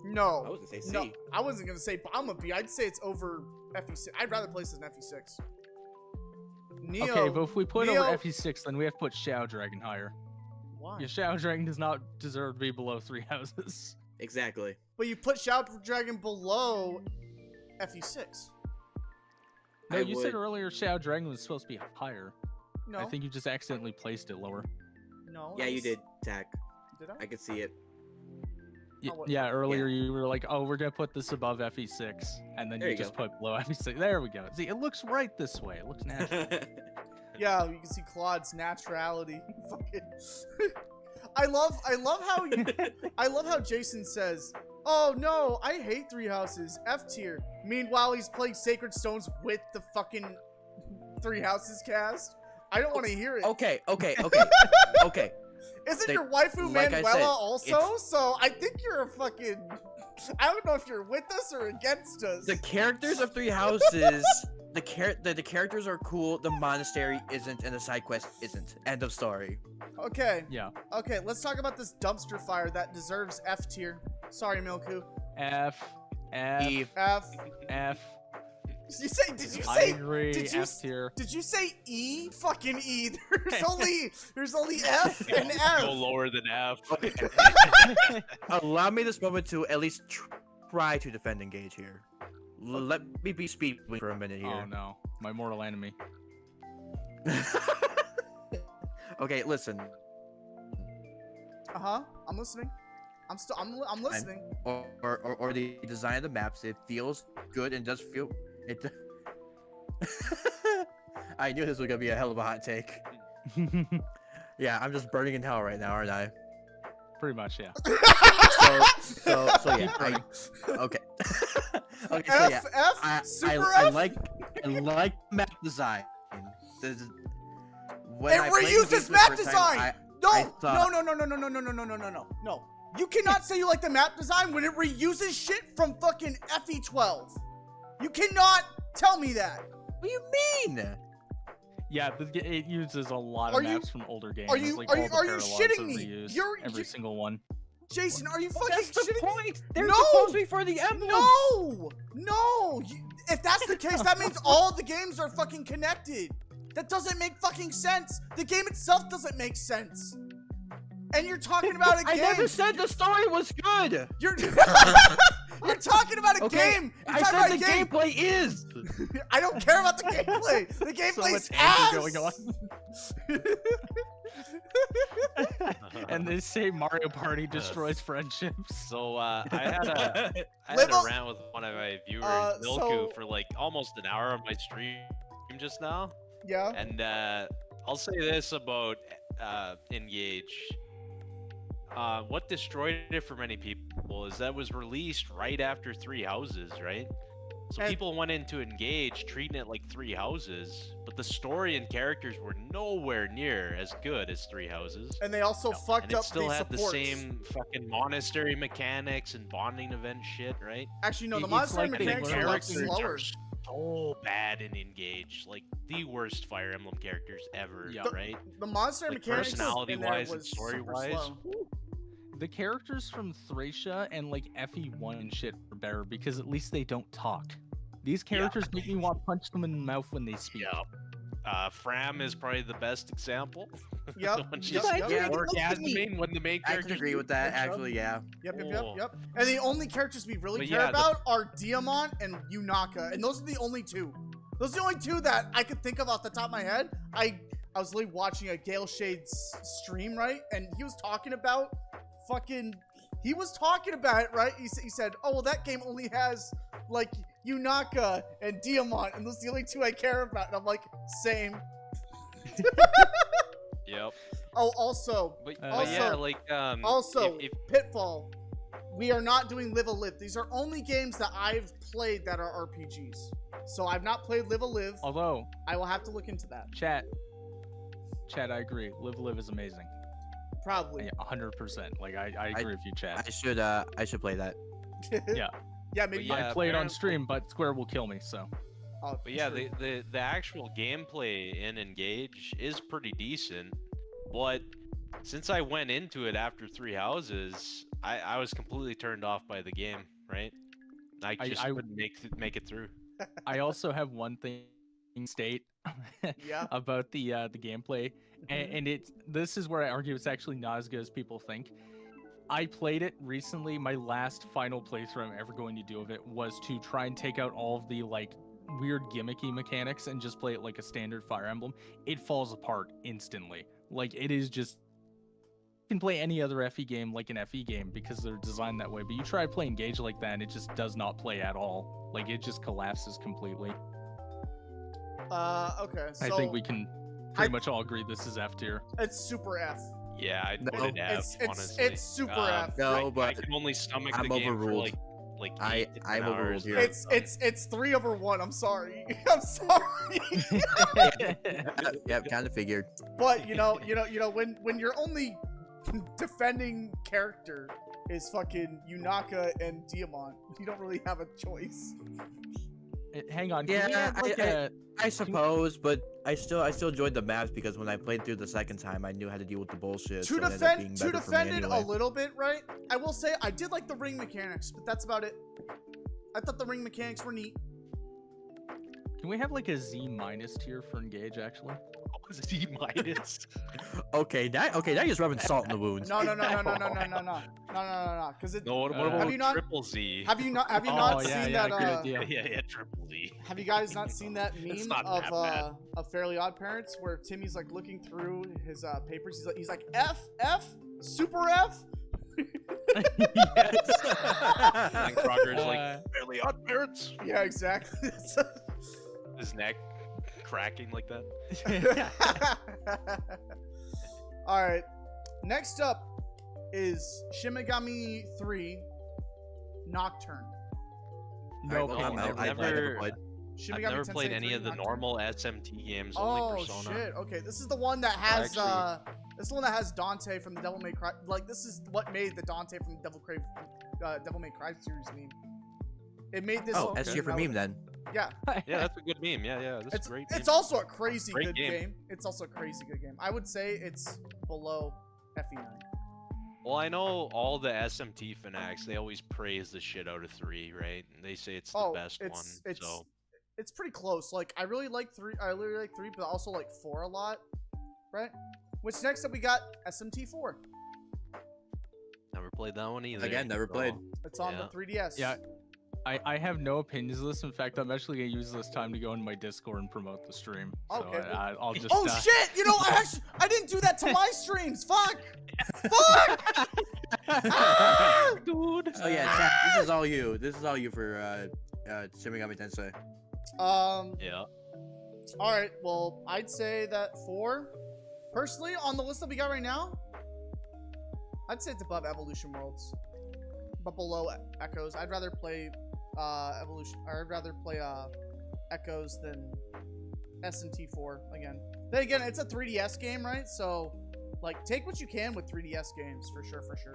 No. I was gonna say C. No, I wasn't gonna say Bomba B. I'd say it's over FE6. I'd rather play this as an FE6. Neo. Okay, but if we put Neo, over FE6, then we have to put Shadow Dragon higher. Why? Your Shadow Dragon does not deserve to be below 3 houses. Exactly. But you put Shadow Dragon below FE6. No, I you said would- earlier Shadow Dragon was supposed to be higher. No. I think you just accidentally placed it lower. No. Yeah, it you was- did, Tack. Did I? I could see it. Y- Oh, what- yeah, earlier you were like, oh, we're gonna put this above FE6, and then There you you just go. put below FE6. There we go. See, it looks right this way. It looks natural. Yeah, you can see Claude's naturality. Fucking. I love how I love how Jason says, "Oh no, I hate Three Houses, F tier." Meanwhile, he's playing Sacred Stones with the fucking Three Houses cast. I don't want to hear it. Okay. Okay. Isn't they- your waifu like I Manuela said, also? So I think you're a fucking. I don't know if you're with us or against us. The characters of Three Houses, the characters are cool. The monastery isn't, and the side quest isn't. End of story. Okay, Yeah. okay, let's talk about this dumpster fire that deserves F tier. Sorry, Milku. F, F, Eve. F. F. Did you I say agree. did you F tier. Did you say E? Fucking E. There's only F and F. Go lower than F. Allow me this moment to at least try to defend Engage here. Let me be speaking for a minute Oh here. no, my mortal enemy. Okay, listen. Uh-huh. I'm listening. I'm listening. Or the design of the maps, it feels good and does feel it. I knew this was gonna be a hell of a hot take. Yeah, I'm just burning in hell right now, aren't I? Pretty much, yeah. So yeah. Okay. Okay. So yeah. F, Super I F. like map design. When It I played the reuses game for the map first time, design! I No, thought- no. You cannot say you like the map design when it reuses shit from fucking FE12. You cannot tell me that. What do you mean? Yeah, it uses a lot Are of you- maps from older games. are you- like are all you- the are you paralogs shitting are me? reused, You're- every you- single one. Jason, are you fucking That's the shitting me? point. They're No! supposed to be for the emblems. No. If that's the case, that means all the games are fucking connected. That doesn't make fucking sense. The game itself doesn't make sense. And you're talking about a I game. never said the story was good. You're you're talking about a Okay, game. You're I talking said about the a game. gameplay is. I don't care about the gameplay. The So gameplay's much anger ass. going on. And they say Mario Party destroys friendships. So I had a Live rant with one of my viewers, Milku, so- for like almost an hour on my stream just now. Yeah. And I'll say this about Engage. What destroyed it for many people is that it was released right after Three Houses, right? So And- people went into Engage treating it like Three Houses, but the story and characters were nowhere near as good as Three Houses. And they also And fucked it up still the had supports. the same fucking monastery mechanics and bonding event shit, right? Actually, no. The It's monster like they mechanics are a lot learned- slower. are so bad in Engage, like the worst Fire Emblem characters ever, Yeah. right? The monster Like mechanics in there personality-wise and was super story-wise. slow. The characters from Thracia and like FE1 and shit are better because at least they don't talk. These characters make me want to punch them in the mouth when they speak. Fram is probably the best example. Yep. When she's Yep. Yep. Yep. orgasming when the main I character. can agree with that. Actually, yeah. Oh. Yep. And the only characters we really But care yeah, about are Diamant and Yunaka, and those are the only two. Those are the only two that I could think of off the top of my head. I was literally watching a Gale Shades stream, right? And he was talking about he was talking about it, right? He said, oh, well, that game only has, like, Yunaka and Diamant, and those are the only two I care about. And I'm like, same. Yep. Oh, also, But Also- yeah, like also, if Pitfall. We are not doing Live a Live. These are only games that I've played that are RPGs. So I've not played Live a Live. Although, I will have to look into that. chat, I agree. Live is amazing. Probably. Yeah, 100%. Like I agree with you, chat. I should play that. Yeah. Yeah, maybe. But yeah, I played on apparently- stream, but Square will kill me. So Oh, But yeah, true. the actual gameplay in Engage is pretty decent, but since I went into it after Three Houses, I was completely turned off by the game, right? I just I- couldn't make it through. I also have one thing state Yeah. about the gameplay, and this is where I argue it's actually not as good as people think. I played it recently. My last final playthrough I'm ever going to do of it was to try and take out all of the like weird gimmicky mechanics and just play it like a standard Fire Emblem. It falls apart instantly. Like it is just, you can play any other FE game like an FE game because they're designed that way. But you try playing Engage like that and it just does not play at all. Like it just collapses completely. Okay. So I think we can pretty much all agree this is F tier. it's super F. Yeah, I'd No, put it F, honestly. It's super F. No, I but can only stomach I'm the game overruled. for like I'm 8 to 10 overruled hours. here. and I'm done. It's 3/1. I'm sorry. I'm sorry. yep, kind of figured. But you know, when your only defending character is fucking Yunaka and Diamant, you don't really have a choice. Hang on. Yeah, Can we have, like, I suppose, but I still enjoyed the maps because when I played through the second time, I knew how to deal with the bullshit. To so it ended up being defend better for me it anyway. a little bit, right? I will say I did like the ring mechanics, but that's about it. I thought the ring mechanics were neat. Can we have like a Z minus tier for Engage actually? What is D minus? Okay, now you're just rubbing salt in the wounds. No. Because it. No, what Have about you not- triple Z? Have you not Oh, seen yeah, that? good idea. Yeah, triple Z. Have you guys not seen that It's meme not of that bad. Fairly Odd Parents where Timmy's like looking through his papers? He's like F, super F. And Crocker's like fairly odd parents. Yeah, exactly. His neck cracking like that. All right. Next up is Shin Megami 3 Nocturne. No, well, opinion I've there. never- played. Shin I've Megami never Tensei played any 3 of the Nocturne. normal SMT games, Oh only Persona. shit! Okay, this is the one that has Actually- this is the one that has Dante from the Devil May Cry. Like this is what made the Dante from the Devil May Cry series meme. It made this. Oh, S tier for meme then. Yeah, Yeah, that's a good meme. Yeah, that's it's a great. it's meme. also a crazy Great good game. game. It's also a crazy good game. I would say it's below FE9. Well, I know all the SMT fanatics. They always praise the shit out of 3, right? And they say it's the Oh, best one. So it's pretty close. Like I really like 3. I really like 3, but also like 4 a lot, right? Which next up we got SMT4. never played that one either. Again, never so- played. It's on the Yeah. 3DS. Yeah. I have no opinions of this. In fact, I'm actually gonna use this time to go into my Discord and promote the stream. So Okay, well- I'll just. Oh shit! You know, I didn't do that to my streams. Fuck! Fuck! Ah! Dude. So yeah, Chad, this is all you. This is all you for Shin Megami Tensei. Yeah. All right. Well, I'd say that 4. Personally, on the list that we got right now, I'd say it's above Evolution Worlds, but below Echoes. I'd rather play Evolution, or I'd rather play Echoes than SMT4 again. Then again, it's a 3DS game, right? So, like, take what you can with 3DS games for sure, for sure.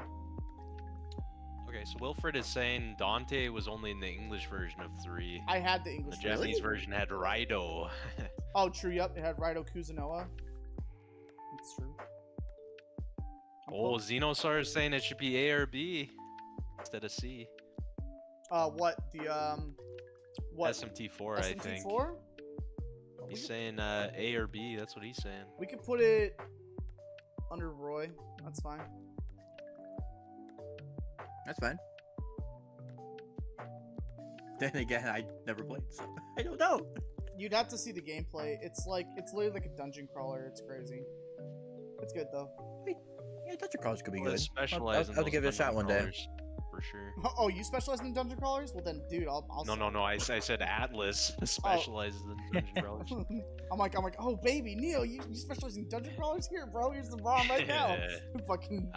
Okay, so Wilfred is saying Dante was only in the English version of 3. I had the The English Japanese version. version had Raido. Oh, true. Yep, it had Raito Kuzunoa. It's true. Oh, Xenosaur is saying it should be A or B instead of C. What the what SMT4, I think. SMT4? He's saying A or B. That's what he's saying. We could put it under Roy. That's fine. That's fine. Then again, I never played, so I don't know. You'd have to see the gameplay. It's literally like a dungeon crawler. It's crazy. It's good though. Yeah, Dungeon Crawlers could be Well, good. specialize in I'll those give it a shot dungeon one day. crawlers, for sure. Oh, you specialize in dungeon crawlers? Well then, dude, I'll No. I said Atlas specializes in dungeon crawlers. I'm like, oh baby, Neil, you specialize in dungeon crawlers? Here, bro, here's the ROM right now. Fucking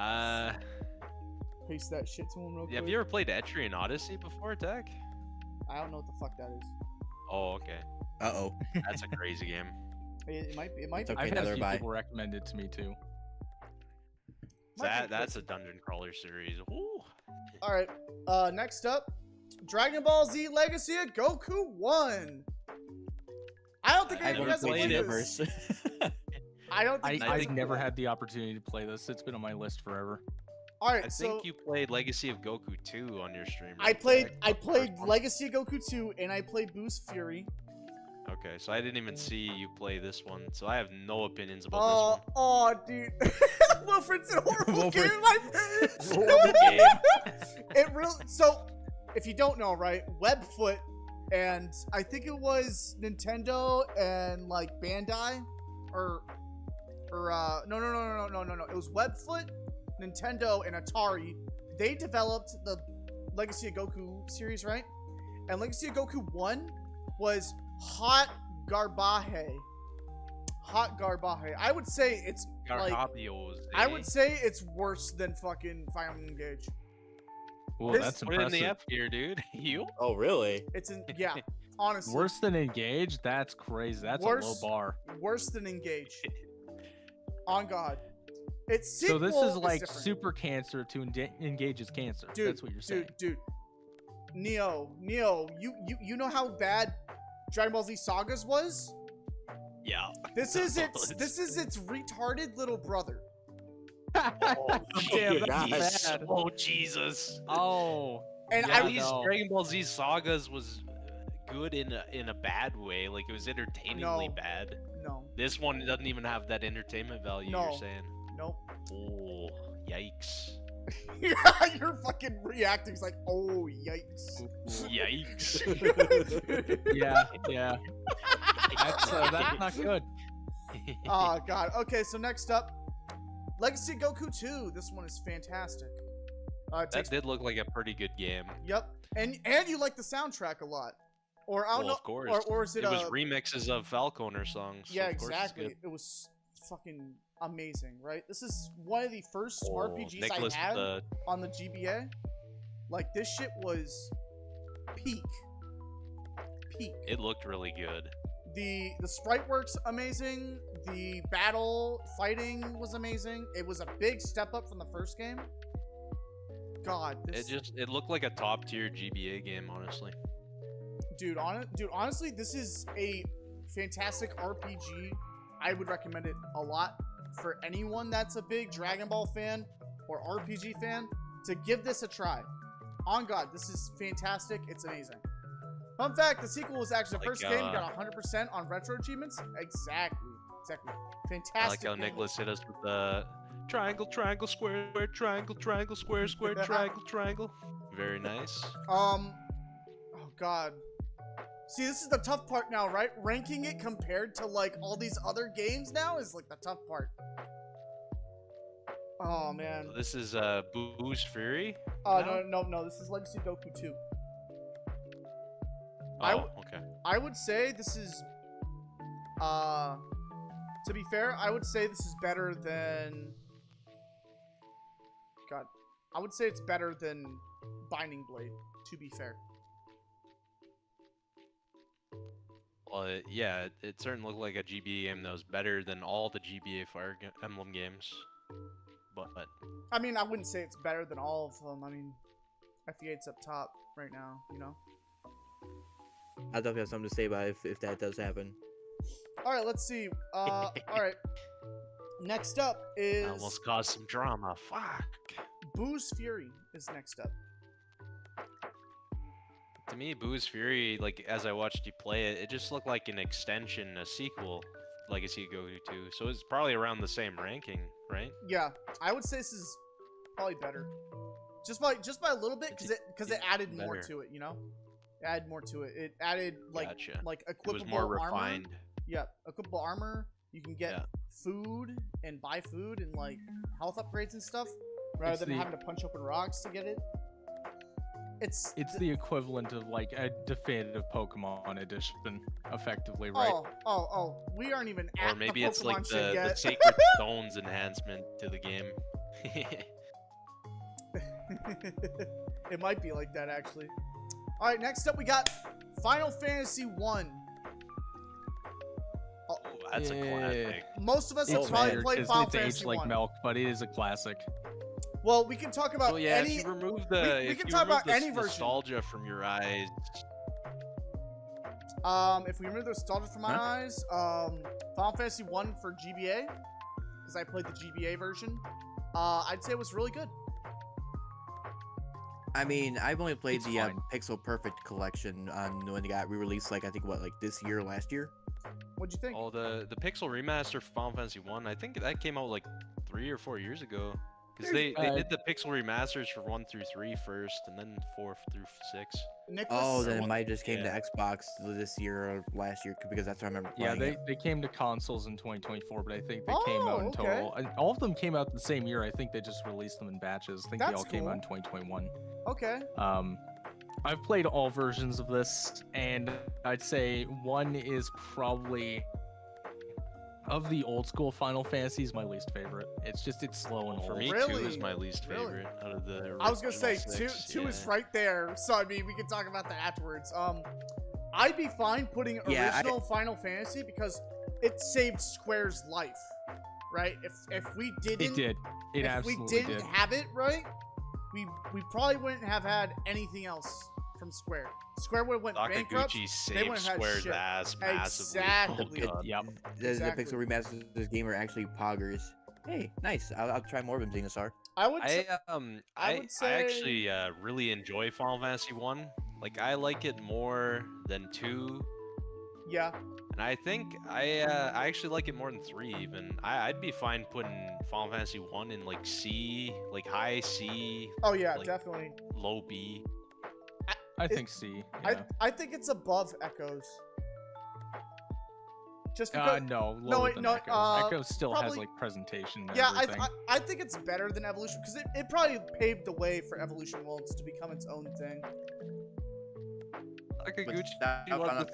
paste that shit to him real quick. Have you ever played Etrian Odyssey before, Tech? I don't know what the fuck that is. Oh, okay. Uh-oh. That's a crazy game. It might be. It might It's be. okay, I've had a another few buy. people recommend it to me too. Might be That's a dungeon crawler series. Ooh. All right. Next up, Dragon Ball Z Legacy of Goku 1. I don't think I've any of you never guys have played played it. this. I don't think. you guys I've have never played had the opportunity to play this. It's been on my list forever. it. All right, I so think you played Legacy of Goku 2 on your stream. I right, played Tech? I played First one. Legacy of Goku 2 and I played Boost Fury. Okay, so I didn't even see you play this one, so I have no opinions about this one. Oh, dude. Wilfred's a horrible Wilfred. game, my friend. Horrible game. It really. So, if you don't know, right, Webfoot, and I think it was Nintendo and like Bandai, or no. It was Webfoot, Nintendo, and Atari. They developed the Legacy of Goku series, right? And Legacy of Goku 1 was hot garbage. Hot garbage. I would say it's like, Garbabios, I eh? would say it's worse than fucking Fire Emblem Engage. Well, This- that's Put it in impressive. the F here, dude. You? Oh, really? It's in, yeah, honestly. Worse than Engage? That's crazy. That's a low Worse- bar. Worse than Engage. On God. It's So this is like different. super cancer to Engage's cancer. Dude, That's what you're saying. Dude. Neo, you know how bad Dragon Ball Z Sagas was? Yeah. This is its It's- this is its retarded little brother. Oh, Damn, that's gosh. bad. Oh, Jesus. Oh. And Yeah, At I least no. Dragon Ball Z Sagas was good in a bad way. Like, it was entertainingly No. bad. no, This one doesn't even have that entertainment value No. you're saying. nope. Oh, yikes. You're fucking reacting. It's like, oh yikes. Yikes. Yeah. That's not good. Oh God. Okay, so next up, Legacy of Goku 2. This one is fantastic. It That takes, did look like a pretty good game. yep, and you like the soundtrack a lot, or I don't Well, know, of course. or is it, It was remixes of Falconer songs. so yeah, of course it's exactly. good. It was fucking amazing, right? This is one of the first Oh, RPGs Nicholas I had the on the GBA. Like this shit was peak. it looked really good. The sprite works amazing. The battle fighting was amazing. It was a big step up from the first game. God, this It looked like a top tier GBA game, honestly. dude, honestly, this is a fantastic RPG. I would recommend it a lot for anyone that's a big Dragon Ball fan or RPG fan to give this a try. On God, this is fantastic. It's amazing. Fun fact, the sequel was actually the Like, first game got 100% on retro achievements. Exactly. Fantastic. I like how game. Nicholas hit us with the triangle, triangle, square, square, triangle, triangle, square, square, triangle, triangle. Very nice. Oh God. See, this is the tough part now, right? Ranking it compared to like all these other games now is like the tough part. Oh man. So this is Boo's Fury. No. This is Legacy of Goku 2. I Oh, okay. I would say this is, to be fair, I would say this is better than, God, I would say it's better than Binding Blade, to be fair. Well, it certainly looked like a GBA game that was better than all the GBA Fire Emblem games. But I mean, I wouldn't say it's better than all of them. I mean, FE8's up top right now, you know? I definitely have something to say about it if that does happen. Alright, let's see. Alright. Next up I is almost caused some drama. Fuck. Boo's Fury is next up. To me, Boo's Fury, like as I watched you play it, it just looked like an extension, a sequel, Legacy of Goku 2. So it's probably around the same ranking, right? Yeah, I would say this is probably better. Just by a little bit, because it added more better. to it, you know? It added more to it. It added like Gotcha. like It equipable was more armor. refined. Yeah, equipable armor. You can get Yeah. food and buy food and like health upgrades and stuff, rather It's than the- having to punch open rocks to get it. It's the equivalent of like a definitive Pokemon edition, effectively, right? Oh, we aren't even at Or maybe the it's like Pokemon shit the yet. Sacred Stones enhancement to the game. It might be like that, actually. All right, next up we got Final Fantasy 1. Oh, that's a Yeah. classic. Most of us have It's probably better played 'cause Final it's Fantasy aged like 1. milk, but it is a classic. Well, we can talk about So yeah, any. if you remove the, we if can you talk remove about the any version. nostalgia from your eyes, If we remove the nostalgia from my eyes, Final Fantasy 1 for GBA, because I played the GBA version. I'd say it was really good. I mean, I've only played It's the fine. Pixel Perfect collection on when it got re-released. Like I think what, like this year, last year. What'd you think? Oh, the Pixel remaster for Final Fantasy 1, I think that came out like 3 or 4 years ago. Because they There's, did the Pixel remasters for 1 through 3 first, and then 4 through 6. Nicholas? Oh, then it one- might just came yeah. to Xbox this year or last year because that's what I remember Yeah, playing. they came to consoles in 2024, but I think they came Oh, out in okay. total. And all of them came out the same year. I think they just released them in batches. I think they That's all came out in cool. 2021. Okay. I've played all versions of this, and I'd say 1 is probably of the old school Final Fantasies my least favorite. It's slow and For old. me, 2 Really? is my least Really? favorite out of the I was gonna say original 2 6, is right there. So I mean, we can talk about that afterwards. I'd be fine putting Yeah, original Final Fantasy because it saved Square's life, right? If we didn't, It did. It if we absolutely didn't did. have it right, we probably wouldn't have had anything else from Square. Square would have went bankrupt. Sakaguchi they saved wouldn't have Square's shit. ass massively. Exactly. Oh, God. Yep. The Exactly. Pixel remasters of this game are actually poggers. Hey, nice. I'll try more of them, Xenosaur. I would. Say, I would say- actually really enjoy Final Fantasy 1. Like I like it more than 2, yeah. and I think I actually like it more than 3 even. I'd be fine putting Final Fantasy 1 in like C, like high C, Oh yeah, like- definitely. low B. I It- think C. Yeah. I think it's above Echoes. Just because. No, no, lower wait, than no, Echoes. Echoes still has probably- like presentation and Yeah, everything. I think it's better than Evolution because it probably paved the way for Evolution Worlds to become its own thing. Sakaguchi Without was Final the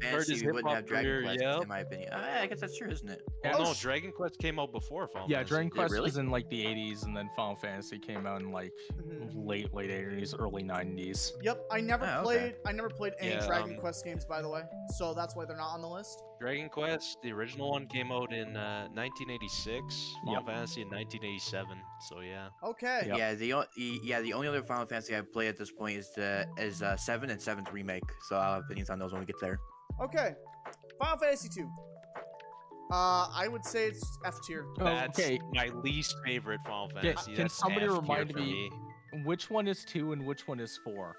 Fantasy, his we wouldn't have hip-hop Dragon career, Quest, yep. in my opinion. I guess that's true, isn't it? Yeah, Oh, no, Dragon Quest came out before Final Yeah, Fantasy. Dragon Quest really? was in like the 80s, and then Final Fantasy came out in like Mhm. late 80s, early 90s. Yep, I never Oh, okay. played. I never played any Yeah, Dragon Quest games, by the way. So that's why they're not on the list. Dragon Quest, the original one came out in 1986. Final Yep. Fantasy in 1987. So yeah. Okay. Yep. Yeah, the only other Final Fantasy I've played at this point is 7 and 7's remake. So I'll have opinions on those when we get there. Okay. Final Fantasy 2. I would say it's F tier. Oh, That's okay, my least favorite Final Can- Fantasy. can That's somebody F tier remind for me- which one is 2 and which one is 4?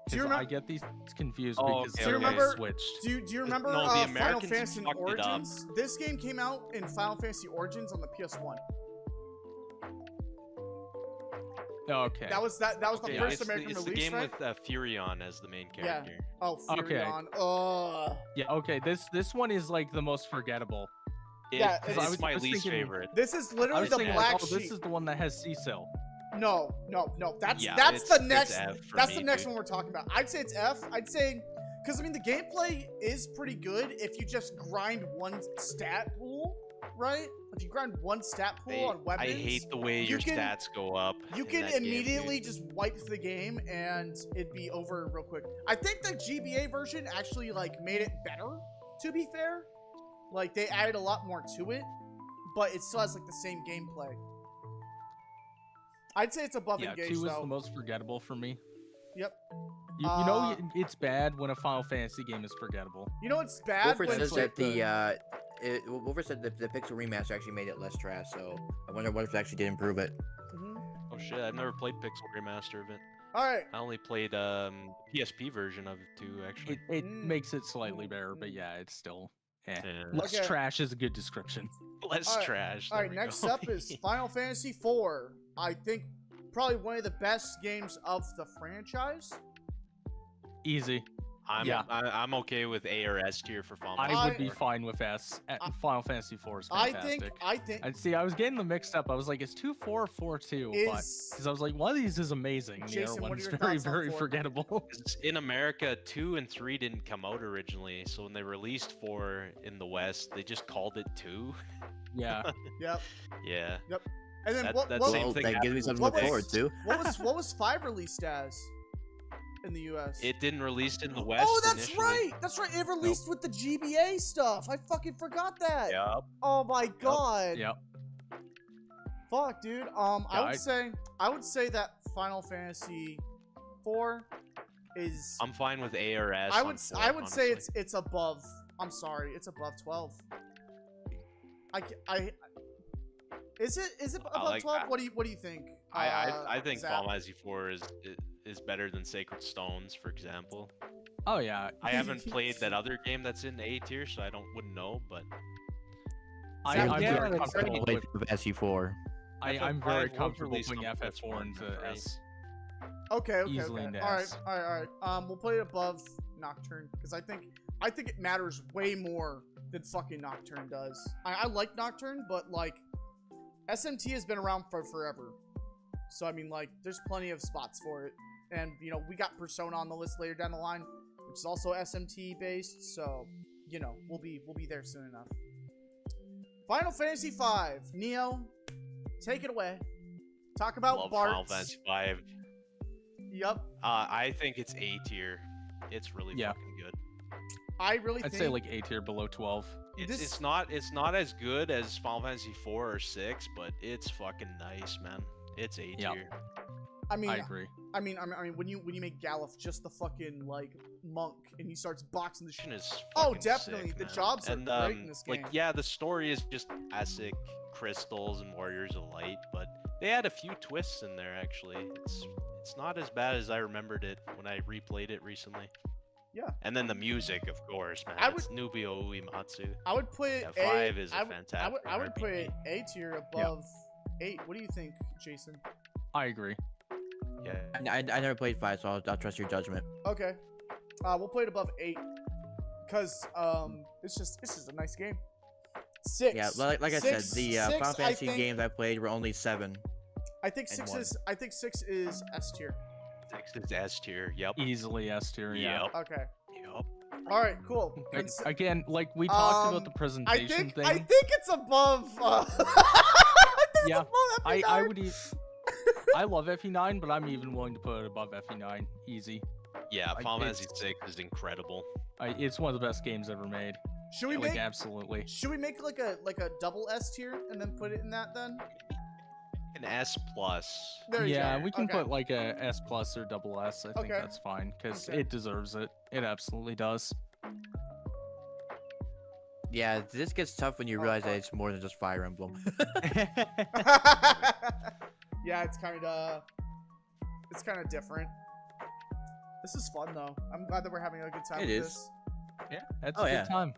Do you 'Cause remem- I get these confused Oh, because okay, Do you they remember- switched. Do you remember No, the Final Americans Fantasy fucked it up. Origins? This game came out in Final Fantasy Origins on the PS1. Okay. That was the Okay, first it's American the release, game right? with Furion as the main Yeah. character. Oh, Okay. Furion. Yeah. Okay. This one is like the most forgettable. Yeah, It's it's- I was- my I was least thinking- favorite. This is I literally was the thinking, black like, oh, sheep. this is the one that has Cecil. No. That's Yeah, that's it's- the it's next. F for That's me, the next dude. one we're talking about. I'd say it's F. I'd say because I mean the gameplay is pretty good if you just grind one stat pool, right? If you grind one stat pool on weapons, I hate the way you your can- stats go up. you in can that game, dude. immediately just wipe the game and it'd be over real quick. I think the GBA version actually like made it better. To be fair, like they added a lot more to it, but it still has like the same gameplay. I'd say it's above Yeah, Engage 2 is though. the most forgettable for me. Yep. You know it's bad when a Final Fantasy game is forgettable. You know it's bad Wolford when says it's like that Wolford said that the Pixel remaster actually made it less trash. So I wonder what if it actually did improve it. Mhm. Oh shit! I've never played Pixel Remaster of it. All right. I only played PSP version of it too, actually. It Mm. makes it slightly better, but yeah, it's still. Yeah. Less Okay. trash is a good description. Less Alright, trash. All there right. we Next go. up is Final Fantasy IV. I think probably one of the best games of the franchise. Easy. I'm yeah. I'm okay with A or S tier for Final I Fantasy. would be fine with S. Final Fantasy 4 is I fantastic. think I'd see. I was getting them mixed up. I was like, "It's 2-4 or 4-2?" But is because I was like, "One of these is amazing." The Jason, other what are one's your very, thoughts on very 4? forgettable. 'Cause in America, 2 and 3 didn't come out originally, so when they released 4 in the West, they just called it 2. yeah. yep. Yeah. And then That- what that's what, same Well, thing that gives me something to what look was- forward to. what was 5 released as in the US? It didn't release in the West. Oh, that's initially. right. That's right. It released with the GBA stuff. I fucking forgot that. Yep. Oh my god. Yep. Fuck, dude. I would say that Final Fantasy 4 is. I'm fine with A or S. I on would 4, I would say honestly. it's above. I'm sorry, it's above 12. Is it above like 12? that. What do you think? I think Zap? Final Fantasy 4 is better than Sacred Stones, for example. Oh yeah, I haven't played that other game that's in A tier, so wouldn't know. But I'm Yeah, very like, comfortable Played with. with SE4. I'm FF5 very was comfortable released putting on FF4 PS1 into for free. S. Okay. Easily Okay. into All right. S. All right. All right. We'll put it above Nocturne because I think it matters way more than fucking Nocturne does. I like Nocturne, but like SMT has been around for forever. So I mean, like, there's plenty of spots for it, and you know, we got Persona on the list later down the line, which is also SMT based. So you know, we'll be there soon enough. Final Fantasy V, Neo, take it away. Talk about love Bart. Final Fantasy 5. Yep. I think it's A tier. It's really Yeah. fucking good. I really I'd think say like A tier below 12. It's This- it's not as good as Final Fantasy 4 or 6, but it's fucking nice, man. It's A Yeah. tier. I mean, I agree. I mean, when you make Galuf just the fucking like monk and he starts boxing the shit. Action is Oh, fucking definitely. sick, The man. jobs are and, great in this game. Like, yeah, the story is just classic crystals and warriors of light, but they had a few twists in there. Actually, it's not as bad as I remembered it when I replayed it recently. Yeah. And then the music, of course, man. I It's Nubio Uematsu. I would put it Yeah, 5 is a I would- fantastic I would put it RPG. A tier above 8. What do you think, Jason? I agree. Yeah. I never played 5, so I'll trust your judgment. Okay. We'll put it above 8 because it's just a nice game. 6. Yeah, like I said, Six- the six, Final Fantasy I think, games I played were only 7. I think and 6 one. is S tier. 6 is S tier. Yep. Easily S tier. Yeah. Yep. Okay. Yep. All right. Cool. Again, like we talked about the I presentation think thing. it's above. I think Yeah, it's above I FE9. would. I love FE9, but I'm even willing to put it above FE9. Easy. Yeah, Like, Final Fantasy it's- 6 is incredible. It's one of the best games ever made. Should we Like make absolutely. like a double S tier and then put it in that then? An S plus. There you Yeah, go. we can Okay. put like a S plus or double S. I think Okay. that's fine because Okay. it deserves it. It absolutely does. Yeah, this gets tough when you Oh, realize that fuck. it's more than just Fire Emblem. Yeah, it's kind of different. This is fun though. I'm glad that we're having a good time It with is. this. Yeah, that's Oh, a good yeah. time.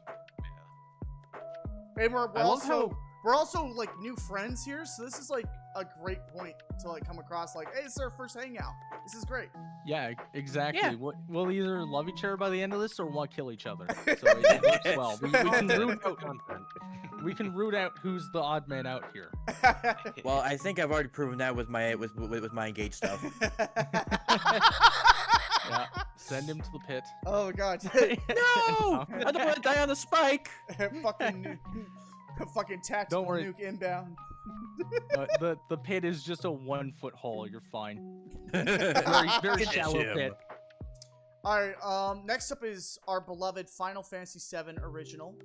And we're I love also how- we're also like new friends here, so this is like a great point to like come across. Like, hey, this is our first hangout. This is great. Yeah, exactly. Yeah. We'll either love each other by the end of this or want to kill each other. So it works well. We can root out who's the odd man out here. Well, I think I've already proven that with my engaged stuff. Yeah, send him to the pit. Oh god. No! I don't want to die on the spike. fucking tactical Don't worry. nuke inbound. The pit is just a 1 foot hole. You're fine. Very shallow Jim. pit. All right. Next up is our beloved Final Fantasy VII original.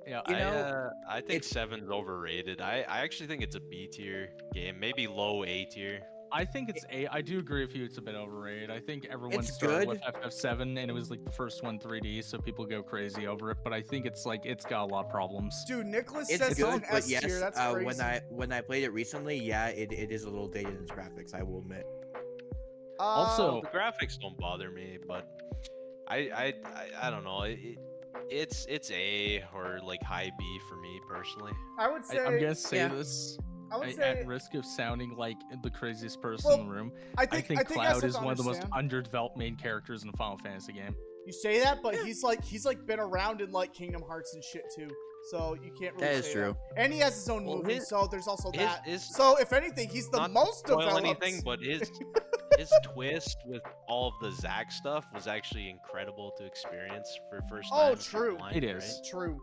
Yeah, You know, I think it's- 7's overrated. I actually think it's a B tier game, maybe low A tier. I think it's A. I do agree with you. It's a bit overrated. I think everyone It's started good. with FF7, and it was like the first one 3D, so people go crazy over it. But I think it's got a lot of problems. Dude, Nicholas It's says good, it's an but S yes, tier. That's crazy. when I played it recently, yeah, it is a little dated in its graphics. I will admit. Also- The graphics don't bother me, but I don't know. It's A or like high B for me personally. I would say I'm gonna say yeah. this I would at say risk of sounding like the craziest person Well, in the room. I I think think I Cloud still is one of the most understand. underdeveloped main characters in a Final Fantasy game. You say that, but he's like been around in like Kingdom Hearts and shit too. So you can't really That is say true. that. And he has his own Well, movie, his- so there's also that. His So if anything, he's the not to most spoil developed. anything, but his twist with all of the Zack stuff was actually incredible to experience for first Oh, time. true. online, It right? is. True.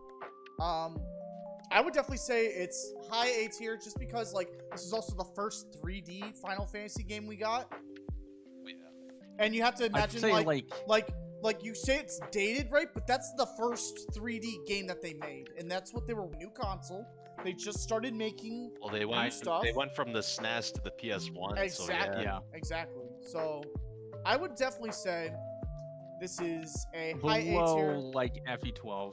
I would definitely say it's high A tier just because like this is also the first 3D Final Fantasy game we got, Yeah. and you have to I'd imagine say like you say it's dated, right? But that's the first 3D game that they made, and that's what they were new console. They just started making Well, they went stuff. from the SNES to the PS1. So exactly, yeah. exactly. So I would definitely say this is a high A below tier. like FE12.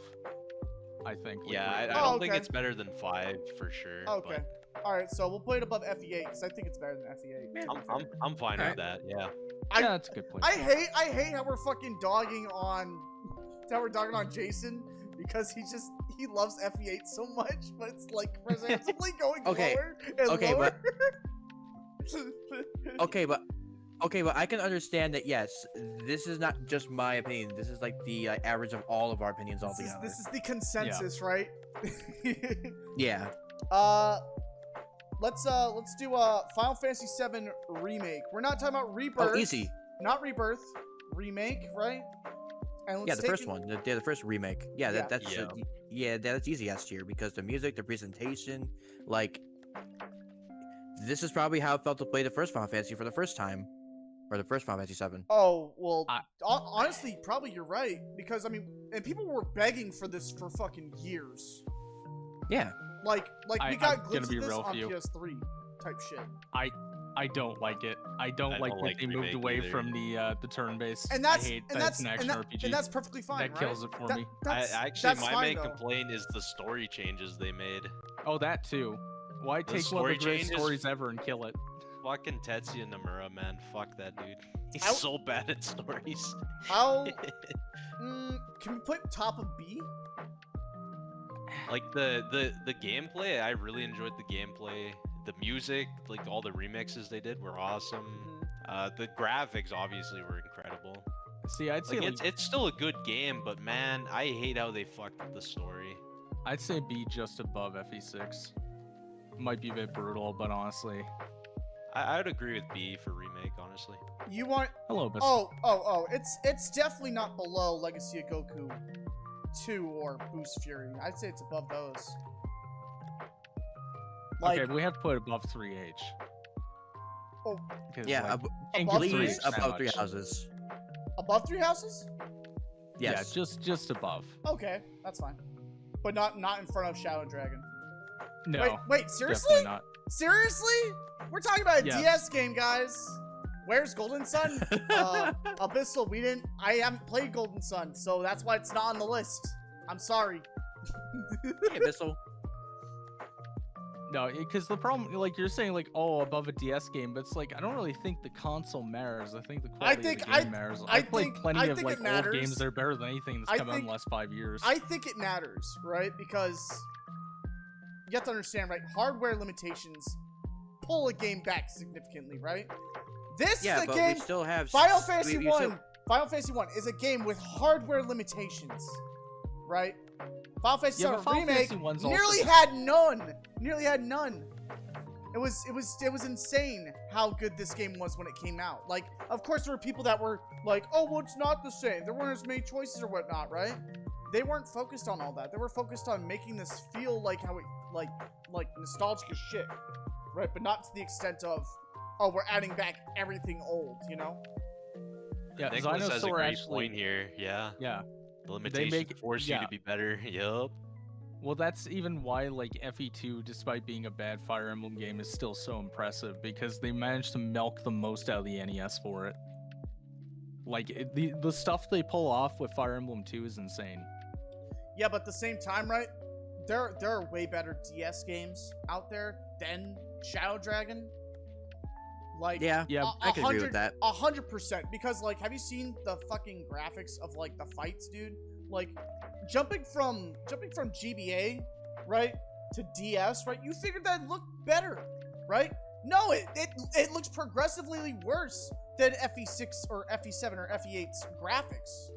I think. would Yeah, I be- don't think okay. it's better than 5 for sure. Okay. All right, so we'll play it above FE8 because I think it's better than FE8. I'm fine Alright. with that. Yeah. I- Yeah, that's a good point. I hate how we're fucking dogging on Jason because he loves FE8 so much, but it's like progressively going Okay, lower and okay, lower. Okay, but I can understand that. Yes, this is not just my opinion. This is like the average of all of our opinions altogether. This is the consensus, right? Yeah. Let's do Final Fantasy VII remake. We're not talking about Rebirth. Oh, easy. Not Rebirth. Remake, right? And let's Yeah, the take first it- one. The first remake. Yeah, Yeah. that's easy S tier because the music, the presentation, like this is probably how it felt to play the first Final Fantasy for the first time, or the first Final Fantasy VII. Oh well, I- honestly, probably you're right because I mean, and people were begging for this for fucking years. Yeah. Like we I'm got gonna glimpses be of this real on with you. PS3 type shit. I don't like it. I don't I like don't that like they moved remake away either. from the turn-based. And that's I hate and that that's it's an and, action that, RPG. and that's perfectly fine. That right? kills it for me. That's, Actually, that's my fine, main though. complaint is the story changes they made. Oh, that too. Why The take one of story the greatest changes- stories ever and kill it? Fucking Tetsuya Nomura, man. Fuck that dude. He's I- so bad at stories. How can we put top of B? Like the gameplay, I really enjoyed the gameplay. The music, like all the remixes they did were awesome. The graphics obviously were incredible. See, I'd say Like like, it's still a good game, but man, I hate how they fucked up the story. I'd say B just above FE6. Might be a bit brutal, but honestly, I would agree with B for remake, honestly. You want? hello, Bis. Oh! It's definitely not below Legacy of Goku 2 or Boost Fury. I'd say it's above those. Like, Okay, but we have to put it above 3H. Oh. Because, Yeah. like, can't above give three Please, H? that above three much. houses. above 3 houses? Yes. Yeah, just above. Okay, that's fine. But not in front of Shadow Dragon. No, Wait, seriously? definitely not. Seriously? We're talking about a Yes. DS game, guys. Where's Golden Sun? Abyssal, I haven't played Golden Sun, so that's why it's not on the list. I'm sorry. Hey, Abyssal. No, because the problem, like you're saying, like above a DS game, but it's like I don't really think the console matters. I think the quality of the game matters. I I played think- plenty I of think like it old matters. games that are better than anything that's I come out in think- the last 5 years. I think it matters, right? Because you have to understand, right? Hardware limitations pull a game back significantly, right? This Yeah, is a but game. we still have Final we- Fantasy we still- 1. Final Fantasy 1 is a game with hardware limitations, right? Final Fantasy Yeah, 7 but Final remake Fantasy 1's also nearly just- had none. Nearly had none. It was insane how good this game was when it came out. Like, of course, there were people that were like, "Oh, well, it's not the same. There weren't as many choices or whatnot," right? They weren't focused on all that. They were focused on making this feel like how it like nostalgic as shit, right? But not to the extent of, "Oh, we're adding back everything old," you know? yeah, Nicholas has a Xynosaur great actually. point here. Yeah, Yeah, the limitations make- force you yeah. to be better. Yup. well, that's even why like FE2, despite being a bad Fire Emblem game, is still so impressive because they managed to milk the most out of the NES for it. Like the stuff they pull off with Fire Emblem 2 is insane. Yeah, but at the same time, right? There are way better DS games out there than Shadow Dragon. Like, Yeah, Yeah, I can agree with that. 100%. Because, like, have you seen the fucking graphics of like the fights, dude? Like, jumping from GBA, right, to DS, right? You figured that'd look better, right? No, it looks progressively worse than FE6 or FE7 or FE8's graphics.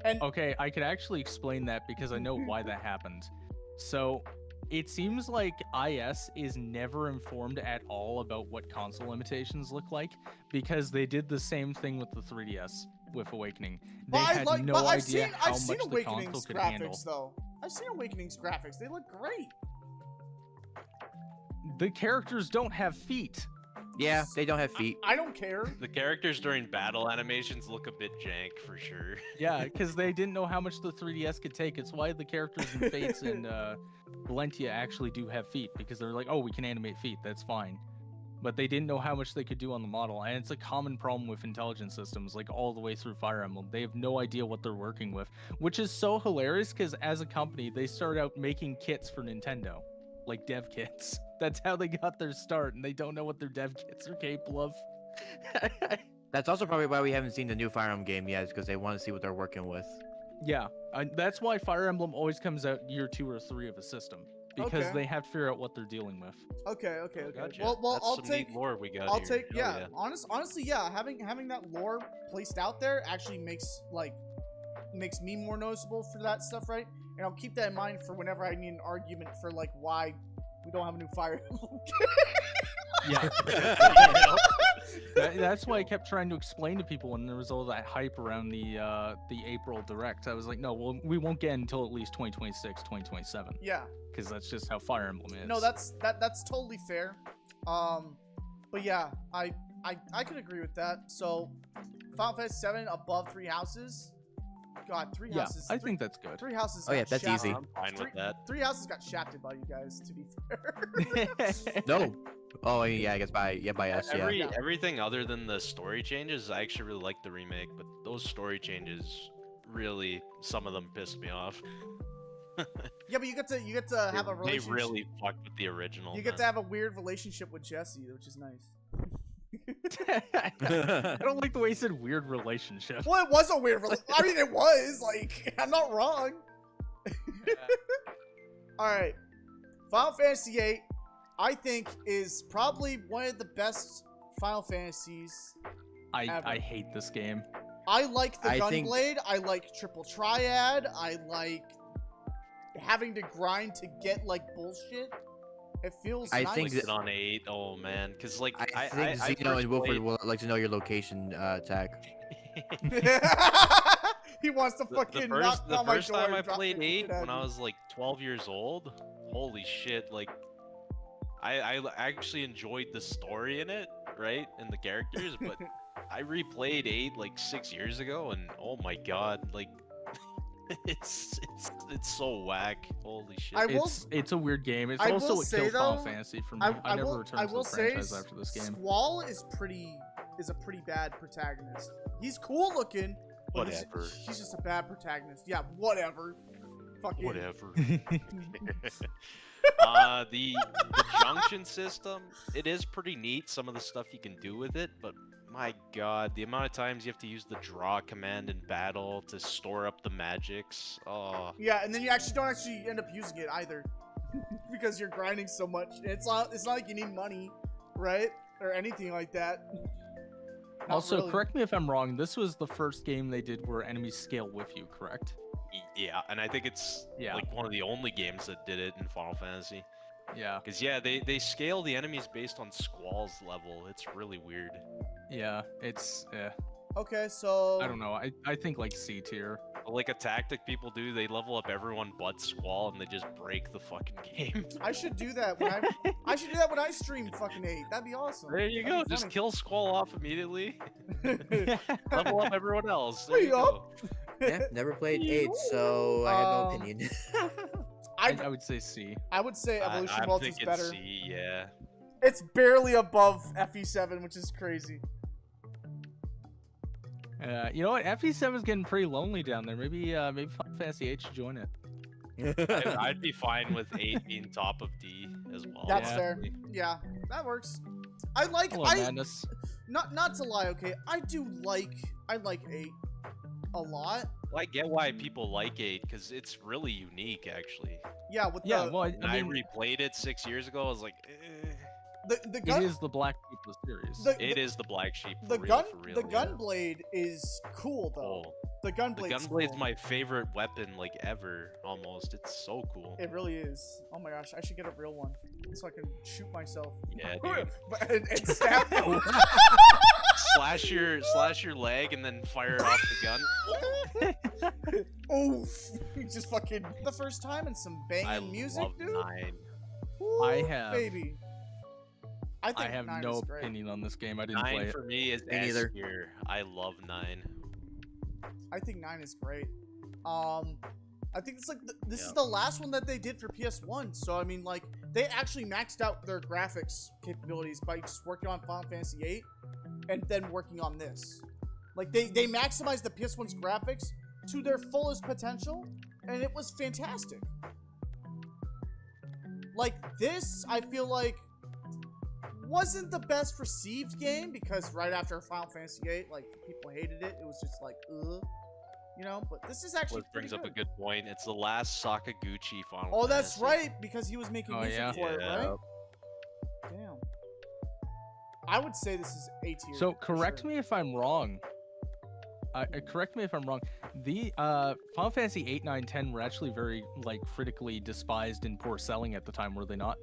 And Okay, I could actually explain that because I know why that happened. So, it seems like IS is never informed at all about what console limitations look like because they did the same thing with the 3DS with Awakening. They had no but idea how I've seen much the Awakening's console could graphics handle. though. I've seen Awakening's graphics. They look great. The characters don't have feet. Yeah, they don't have feet. I don't care. The characters during battle animations look a bit jank for sure. Yeah, because they didn't know how much the 3DS could take. It's why the characters in Fates and Valentia actually do have feet because they're like, oh, we can animate feet. That's fine. But they didn't know how much they could do on the model. And it's a common problem with intelligence systems, like all the way through Fire Emblem. They have no idea what they're working with, which is so hilarious because as a company, they started out making kits for Nintendo. like dev kits. That's how they got their start, and they don't know what their dev kits are capable of. That's also probably why we haven't seen the new Fire Emblem game yet, because they want to see what they're working with. Yeah, that's why Fire Emblem always comes out year 2 or 3 of a system, because Okay. they have to figure out what they're dealing with. Okay. Gotcha. Well, That's I'll some take. neat lore we got I'll here. take. Hell Yeah. Honestly, yeah. Having that lore placed out there actually makes me more noticeable for that stuff, right? And I'll keep that in mind for whenever I need an argument for like why we don't have a new Fire Emblem. Yeah. That's why I kept trying to explain to people when there was all that hype around the April Direct. I was like, no, we won't get until at least 2026, 2027, Yeah. because that's just how Fire Emblem is. No, that's totally fair. But yeah, I could agree with that. So, Final Fantasy VII above 3 houses. God, 3 yeah. houses. I think that's good. 3 houses. Oh, yeah, got that's shafted. easy. I'm fine with that. 3 houses got shafted by you guys. To be fair. No. Oh, yeah, I guess by us, yeah. Yeah. Everything other than the story changes, I actually really like the remake, but those story changes really, some of them pissed me off. Yeah, but you get to have a They relationship. really fucked with the original. You get man. to have a weird relationship with Jesse, which is nice. I don't like the way you said weird relationship. Well, it was a weird relationship. I mean, it was. Like, I'm not wrong. Alright. Final Fantasy VIII, I think, is probably one of the best Final Fantasies. I hate this game. I like the I think- Gunblade. I like Triple Triad. I like having to grind to get, like, bullshit. It feels I nice. think Sit on 8. Oh man, because like I think Xeno first and Wilfred played- would like to know your location, Tag. He wants to The fucking first, knock the on my first door time and I drop played the 8 shit at when I me. was like 12 years old, holy shit, like I actually enjoyed the story in it, right? And the characters, but I replayed 8 like 6 years ago and oh my god, like it's so whack. Holy shit. I will- It's a weird game. It's I also will what say, killed Final though, Fantasy for me. I never returned to the franchise after this game. Squall is a pretty bad protagonist. He's cool looking, but Whatever. he's just a bad protagonist. Yeah, whatever. Fucking Whatever. The junction system, it is pretty neat, some of the stuff you can do with it, but my god, the amount of times you have to use the draw command in battle to store up the magics. Oh, Yeah, and then you actually don't end up using it either. Because you're grinding so much. It's not like you need money, right? Or anything like that. Not Also, really. correct me if I'm wrong. This was the first game they did where enemies scale with you, correct? yeah, and I think it's Yeah. like one of the only games that did it in Final Fantasy. Yeah. Because yeah, they scale the enemies based on Squall's level. It's really weird. Yeah. It's. Okay, so I don't know. I think like C tier. Like a tactic people do, they level up everyone but Squall and they just break the fucking game. I should do that when I should do that when I stream fucking 8. That'd be awesome. There you That'd go. be Just funny. kill Squall off immediately. Level up everyone else. There Hey, you go. Yeah, never played 8, so I have no Um, opinion. I would say C. I would say Evolution I'm Vault is thinking better. C, yeah. It's barely above FE7, which is crazy. You know what? FE7 is getting pretty lonely down there. Maybe Final Fantasy 8 should join it. I'd be fine with 8 being top of D as well. That's yeah. fair. Yeah, that works. I like Hello, I Madness. not to lie, okay. I like 8 a lot. Well, I get why people like 8 because it's really unique, actually. Yeah, with Yeah, the well, When I I mean, replayed it 6 years ago, I was like, the it gun is the Black Sheep of the series. it is the black sheep. For the real, gun for real, the yeah. Gunblade is cool though. Oh, The the Gunblade's gunblade's cool. my favorite weapon, like ever, almost. It's so cool. It really is. Oh my gosh, I should get a real one so I can shoot myself. Yeah, dude. and stab them. slash your leg and then fire it off the gun. Oof! Just fucking the first time and some banging I music, love dude. 9. Woo, I have- baby. I I think have 9 no is great. opinion on this game. I didn't play 9 it. for me is Me S neither. tier. I love 9. I think 9 is great. I think it's like this is Yeah. the last one that they did for PS1. So I mean, like they actually maxed out their graphics capabilities by just working on Final Fantasy VIII and then working on this. Like they maximized the PS1's graphics to their fullest potential, and it was fantastic. like this, I feel like wasn't the best received game because right after Final Fantasy VIII, like people hated it. It was just like, you know. But this is actually Which brings pretty up a good point. It's the last Sakaguchi Final Oh, that's Fantasy. right, because he was making Oh, music yeah? for it, Yeah. right? Damn. I would say this is A tier. So for correct sure. me if I'm wrong. Correct me if I'm wrong. The Final Fantasy 8, 9, 10 were actually very like critically despised and poor selling at the time, were they not?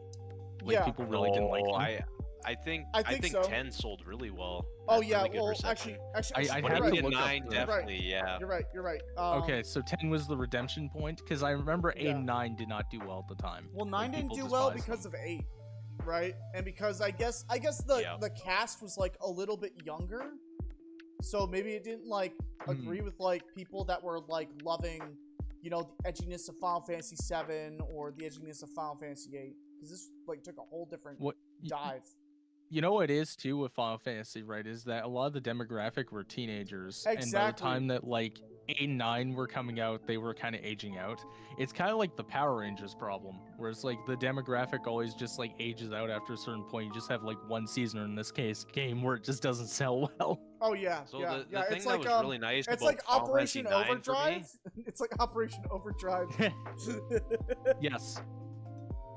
Like Yeah. people really didn't like No, them. I think I think so. 10 sold really well. Oh Had yeah, really good well reception. actually, I'd But have you're to right. look up 9 the- definitely, yeah. You're right. You're right. Okay, so 10 was the redemption point because I remember 8 Yeah. and 9 did not do well at the time. Well, Like, 9 didn't people do well despised because them. of 8, right? And because I guess the Yeah. the cast was like a little bit younger, so maybe it didn't like agree with like people that were like loving, you know, the edginess of Final Fantasy 7 or the edginess of Final Fantasy 8, because this like took a whole different What dive. you know what it is too with Final Fantasy, right? Is that a lot of the demographic were teenagers, and by the Exactly. time that like 8 and 9 were coming out, they were kind of aging out. It's kind of like the Power Rangers problem, where it's like the demographic always just like ages out after a certain point. You just have like one season, or in this case, game where it just doesn't sell well. Oh yeah, So yeah, the yeah. thing It's that like was really nice it's about like Final Operation Fantasy 9 for me- Overdrive. It's like Operation Overdrive. Yes.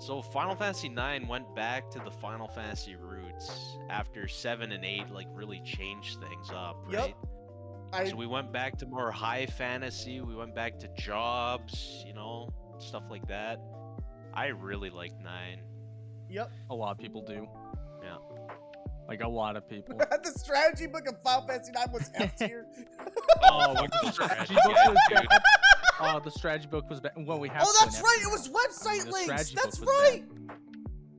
So Final Fantasy 9 went back to the Final Fantasy roots after 7 and 8 like really changed things up, Yep. right? I So we went back to more high fantasy, we went back to jobs, you know, stuff like that. I really like 9. yep. A lot of people do. Yeah. Like a lot of people. The strategy book of Final Fantasy 9 was F tier. Oh, when the strategy book was dude. bad. Oh, the strategy book was bad. Well, we have. Oh, to that's an right. It episode. was website The links. strategy That's book was right. bad.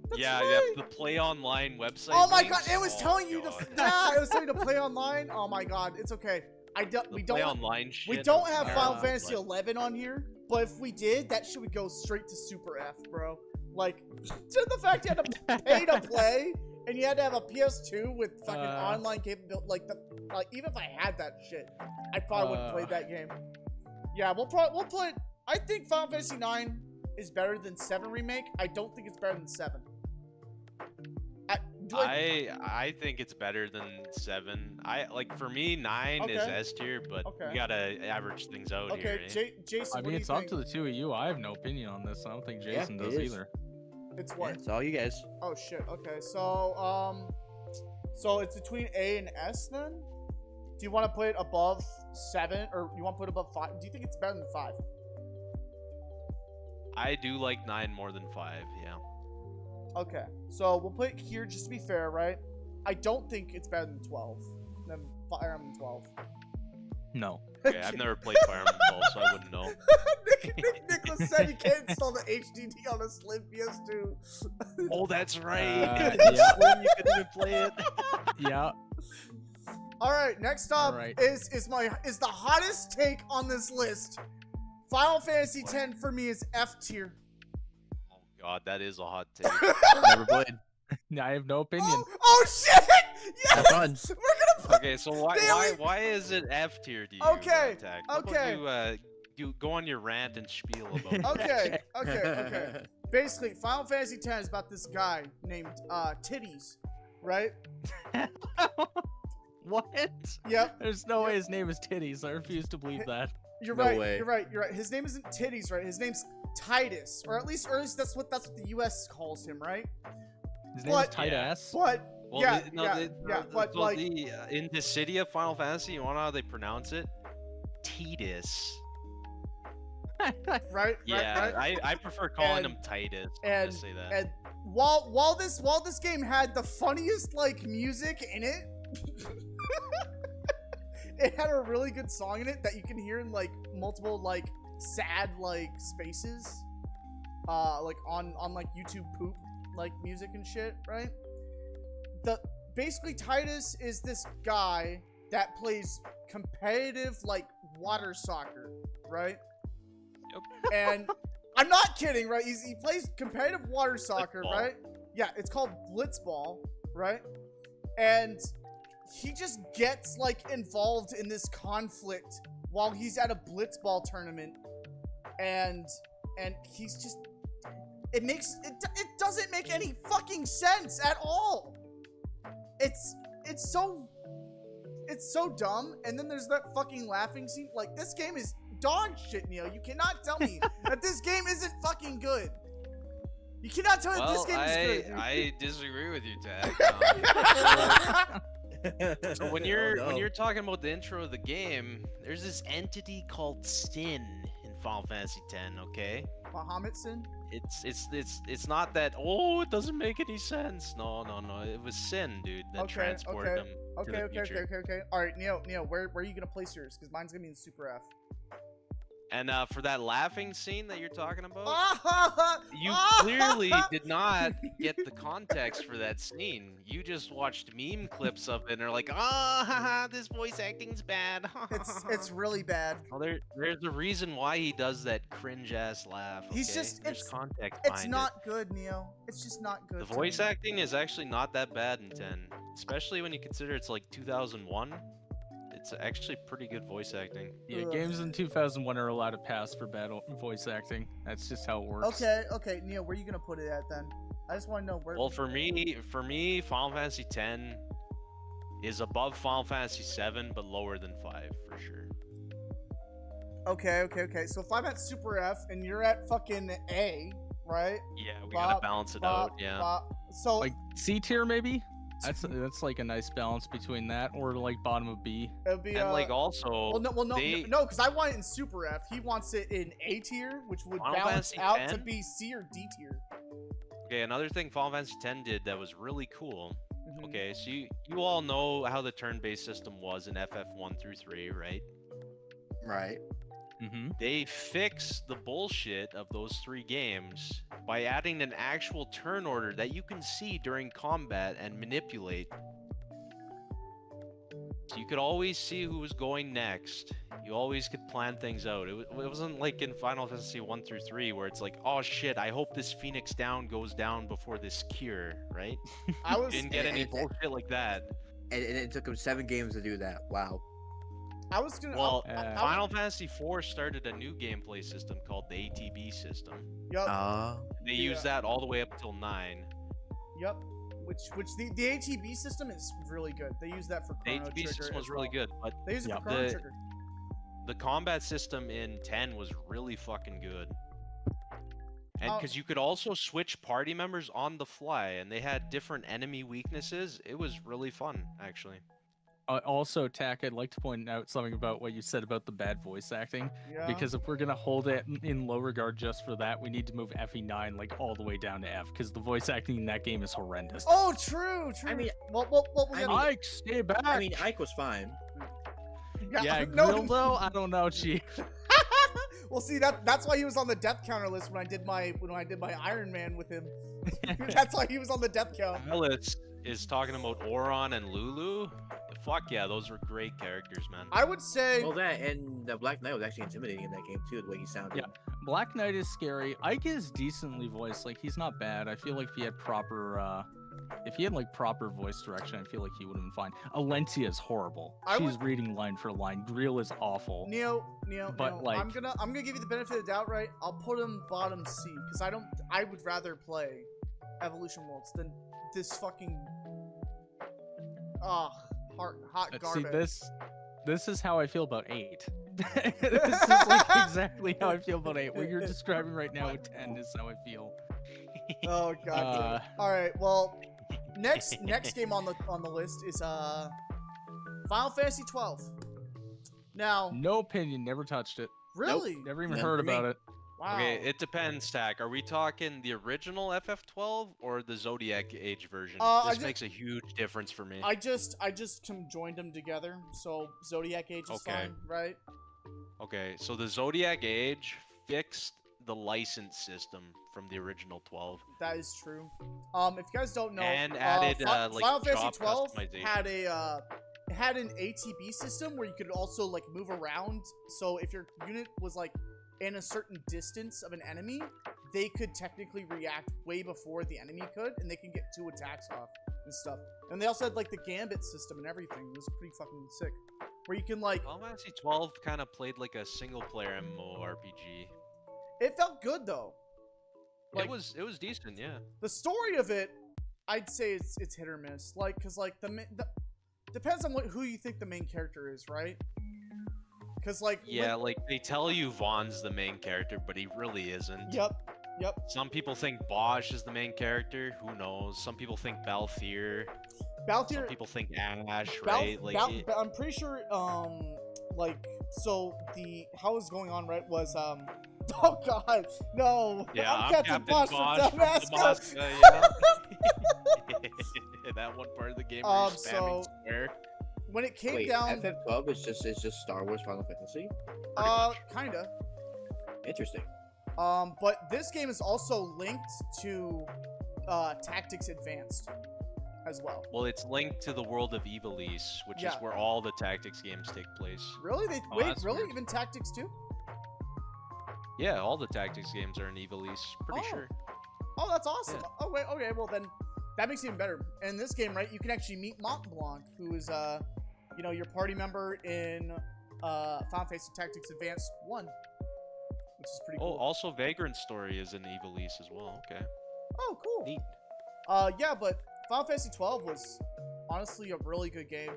That's Yeah, right. the play online website. Oh my links? god, it was Oh, telling you God. to. Yeah, it was telling you to play online. Oh my god, it's okay. The We play don't. online shit. We don't was have terrible, Final Fantasy but- 11 on here, but if we did, that shit would go straight to Super F, bro. Like, to the fact you had to pay to play, and you had to have a PS2 with fucking online capability. Like, even if I had that shit, I probably wouldn't play that game. Yeah, we'll play. I think Final Fantasy 9 is better than 7 remake. I don't think it's better than 7. I think it's better than 7. For me 9 is Okay. S tier, but Okay. we gotta average things out Okay, here. Jason, I what mean, do it's you up think? to the two of you. I have no opinion on this. I don't think Yeah, Jason it does is. either. It's Yeah, what? it's all you guys. Oh shit. Okay, so it's between A and S then. Do you want to put it above 7, or you want to put it above 5? Do you think it's better than 5? I do like 9 more than 5. Yeah. Okay, so we'll put it here just to be fair, right? I don't think it's better than 12. Than Fire Emblem 12. No. Okay, I've never played Fire Emblem 12, so I wouldn't know. Nicholas said he can't install the HDD on a Slim PS2. Oh, that's right. yeah. Slim, you couldn't even play it. Yeah. All right, next up Alright. is the hottest take on this list. Final Fantasy X for me is F tier. Oh god, that is a hot take. Never played. I have no opinion. Oh shit! Yes! Have fun. We're gonna play. Okay, so Damn why is it F tier to you? Okay, Tack? How about okay. you go on your rant and spiel about it. Okay. Basically, Final Fantasy X is about this guy named Titties, right? What? Yep. There's no way his name is Titties. I refuse to believe that. You're No right. way. You're right. You're right. His name isn't Titties, right? His name's Titus, or at least that's what the U.S. calls him, right? His name What? is Tight Yeah. Ass. But Well, yeah, no, yeah, but so like, in the city of Final Fantasy, you wanna know how they pronounce it? Titus. right, Yeah, right. I prefer calling And- him Titus. and- Just say that. And while this game had the funniest like music in it, it had a really good song in it that you can hear in like multiple like sad like spaces, like on like YouTube poop like music and shit, right? Basically Titus is this guy that plays competitive like water soccer, right? Yep. And I'm not kidding, right? He plays competitive water soccer, Blitzball. right? Yeah, it's called Blitzball, right? And he just gets like involved in this conflict while he's at a Blitzball tournament, and he's just it doesn't make any fucking sense at all. It's so dumb. And then there's that fucking laughing scene. Like, this game is dog shit, Neo. You cannot tell me that this game isn't fucking good. You cannot tell me that this game is good. I disagree with you, Tag. So when Oh, you're talking about the intro of the game, there's this entity called Sin in Final Fantasy X. Okay, Bahamut Sin? it's not that. Oh, it doesn't make any sense. No. It was Sin, dude, that transported him to the future. Okay. All right, Neo, where are you gonna place yours? Because mine's gonna be in Super F. And for that laughing scene that you're talking about, Ah, you clearly did not get the context for that scene. You just watched meme clips of it and are like, this voice acting's bad. it's really bad. Well, there's a reason why he does that cringe ass laugh. He's okay? just- There's it's- context It's behind not good, Neo. It's just not good. it. The to voice me. acting is actually not that bad in 10, especially when you consider it's like 2001. It's actually pretty good voice acting. Yeah, Ugh. games in 2001 are allowed to pass for bad voice acting. That's just how it works. Okay, Neo, where are you gonna put it at then? I just want to know where. Well, for me, Final Fantasy X is above Final Fantasy VII, but lower than 5 for sure. Okay. So if I'm at Super F and you're at fucking A, right? Yeah, we Bop, gotta balance it out. Yeah. So Like C tier maybe? That's like a nice balance between that or like bottom of B. it'll be And like also, well, no, they- no, because I want it in Super F. He wants it in A tier, which would Final balance Fantasy out to 10? be C or D tier. okay, another thing Final Fantasy X did that was really cool. Mhm. Okay, so you all know how the turn-based system was in FF1 through 3, right? Right. Mm-hmm. They fixed the bullshit of those 3 games by adding an actual turn order that you can see during combat and manipulate. So you could always see who was going next. You always could plan things out. It wasn't like in Final Fantasy 1 through 3 where it's like, oh shit, I hope this Phoenix Down goes down before this cure, right? I You was didn't get any and- bullshit like that. And it took him 7 games to do that. Wow. gonna. Well, I- Final Fantasy 4 started a new gameplay system called the ATB system. Yup. They used that all the way up till 9. Yup. Which the ATB system is really good. They use that for The Chrono ATB Trigger system was as really well. good, but They use it Yep. for Chrono The- Trigger. the combat system in 10 was really fucking good. And Oh. because you could also switch party members on the fly, and they had different enemy weaknesses, it was really fun, actually. Also, Tack, I'd like to point out something about what you said about the bad voice acting. Yeah. Because if we're gonna hold it in low regard just for that, we need to move FE9 like all the way down to F, because the voice acting in that game is horrendous. Oh, true. I mean, well, I yeah, mean- Ike, stay back! I mean, Ike was fine. yeah, no, Grildo, I don't know, Chief. well, see that's why he was on the death counter list when I did my Iron Man with him. That's why he was on the death count. Alice is talking about Oron and Lulu. Fuck yeah, those were great characters, man. I would say Well, that and the Black Knight was actually intimidating in that game too, the way he sounded. Yeah. Black Knight is scary. Ike is decently voiced. Like, he's not bad. I feel like if he had proper voice direction, I feel like he would have been fine. Alencia is horrible. I She's reading line for line. Grill is awful. Neo, But, like- I'm gonna give you the benefit of the doubt, right? I'll put him bottom C because I would rather play Evolution Worlds than this fucking hot See, garbage. this is how I feel about 8. This is like exactly how I feel about 8. What you're describing right now with 10 is how I feel. Oh god. All right. Well, next game on the list is Final Fantasy 12. Now, No opinion, never touched it. really? Never even None heard for me. about it. Wow. Okay, it depends, Tack. Are we talking the original FF12 or the Zodiac Age version? I This just- makes a huge difference for me. I just joined them together, so Zodiac Age is Okay. fine, right? Okay, so the Zodiac Age fixed the license system from the original 12. That is true. If you guys don't know, And added, like, Final Fantasy job 12 customization. had an ATB system where you could also like move around. So if your unit was like in a certain distance of an enemy, they could technically react way before the enemy could, and they can get 2 attacks off and stuff. And they also had like the Gambit system and everything. It was pretty fucking sick. Where you can like, Final Fantasy 12 kind of played like a single-player MMORPG. it felt good though. Like, it was decent, yeah. the story of it, I'd say it's hit or miss. Like, cause like the depends on who you think the main character is, right? Cause like Yeah, like they tell you Vaughn's the main character, but he really isn't. Yep. Some people think Bosch is the main character. Who knows? Some people think Balthier. Some Balthier. people think Ash, right? I'm pretty sure. Like, so how it was going on, right? Was Oh God, no! Yeah, I'm Captain Bosch from Damascus. Damascus, yeah. That one part of the game where you're spamming square. When it came Wait, down, FF12 is just Star Wars Final Fantasy? kinda. Interesting. But this game is also linked to Tactics Advanced as well. Well, it's linked to the world of Ivalice, which is where all the tactics games take place. Really? Oh, Wait, that's really? weird. Even Tactics too? Yeah, all the tactics games are in Ivalice. Pretty sure. Oh, that's awesome. Yeah. Oh wait, okay, well then that makes it even better. In this game, right, you can actually meet Mont Blanc, who is you know, your party member in Final Fantasy Tactics Advanced 1. Which is pretty Oh, cool. also Vagrant Story is in Ivalice as well. Okay. Oh, cool. Neat. Yeah, but Final Fantasy 12 was honestly a really good game.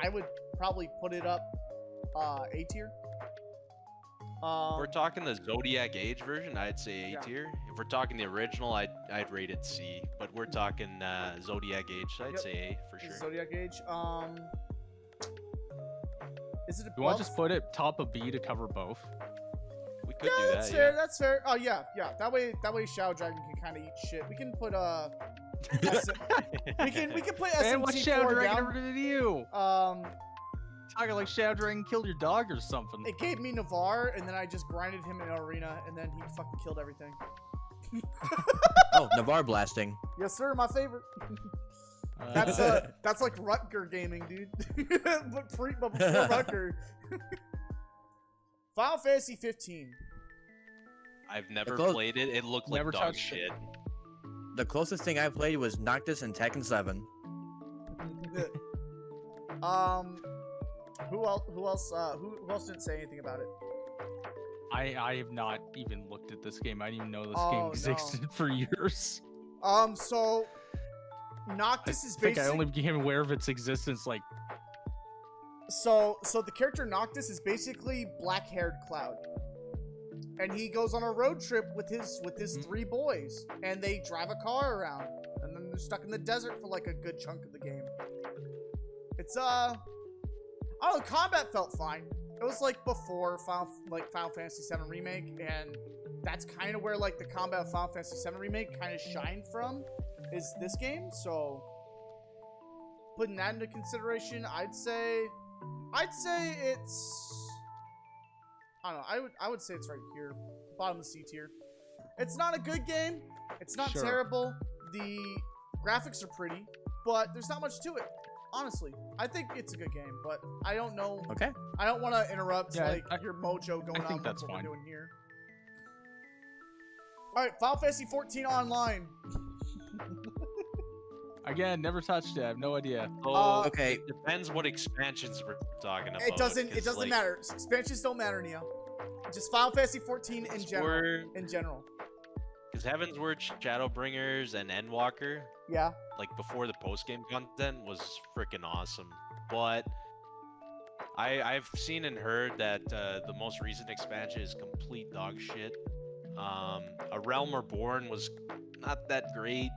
I would probably put it up A tier. If we're talking the Zodiac Age version, I'd say A Yeah. tier. If we're talking the original, I'd rate it C. But we're talking Zodiac Age, so I'd Yep. say A for sure. Zodiac Age. Is it You want above? to just put it top of B to cover both? We could Yeah, do that's that. fair. Yeah. That's fair. Oh yeah. That way Shadow Dragon can kind of eat shit. We can put we can put Man, what Shadow SMT4 Dragon down. ever did to you? Talking like Shadow Dragon killed your dog or something. It gave me Navarre, and then I just grinded him in an arena, and then he fucking killed everything. Oh, Navarre blasting. Yes, sir. My favorite. That's like Rutger gaming, dude. but before Rutger. Final Fantasy 15. I've never close- played it. It looked like Never dog touched it. shit. The closest thing I played was Noctis and Tekken 7. Who else didn't say anything about it? I have not even looked at this game. I didn't even know this Oh, game no. existed for years. So Noctis is I think I basically only became aware of its existence like so the character Noctis is basically black-haired Cloud. And he goes on a road trip with his three boys, and they drive a car around, and then they're stuck in the desert for like a good chunk of the game. It's I don't know, combat felt fine. It was like before Final Fantasy VII Remake, and that's kind of where like the combat of Final Fantasy VII Remake kind of shined from, is this game. So putting that into consideration, I'd say it's, I don't know, I would say it's right here, bottom of the C tier. It's not a good game. It's not Sure. terrible. The graphics are pretty, but there's not much to it. Honestly, I think it's a good game, but I don't know. Okay. I don't want to interrupt Yeah, your mojo going think on that's with what fine. we're doing here. All right, Final Fantasy 14 Online. again, never touched it. I have no idea. Oh, Okay. it depends what expansions we're talking about. It doesn't 'cause, like, matter. Expansions don't matter, Neo. Just Final Fantasy 14 in general. In general. Because Heaven's Word, Shadowbringers, and Endwalker, Yeah. like before the post-game content, was freaking awesome. But I've seen and heard that the most recent expansion is complete dog shit. A Realm Reborn was not that great.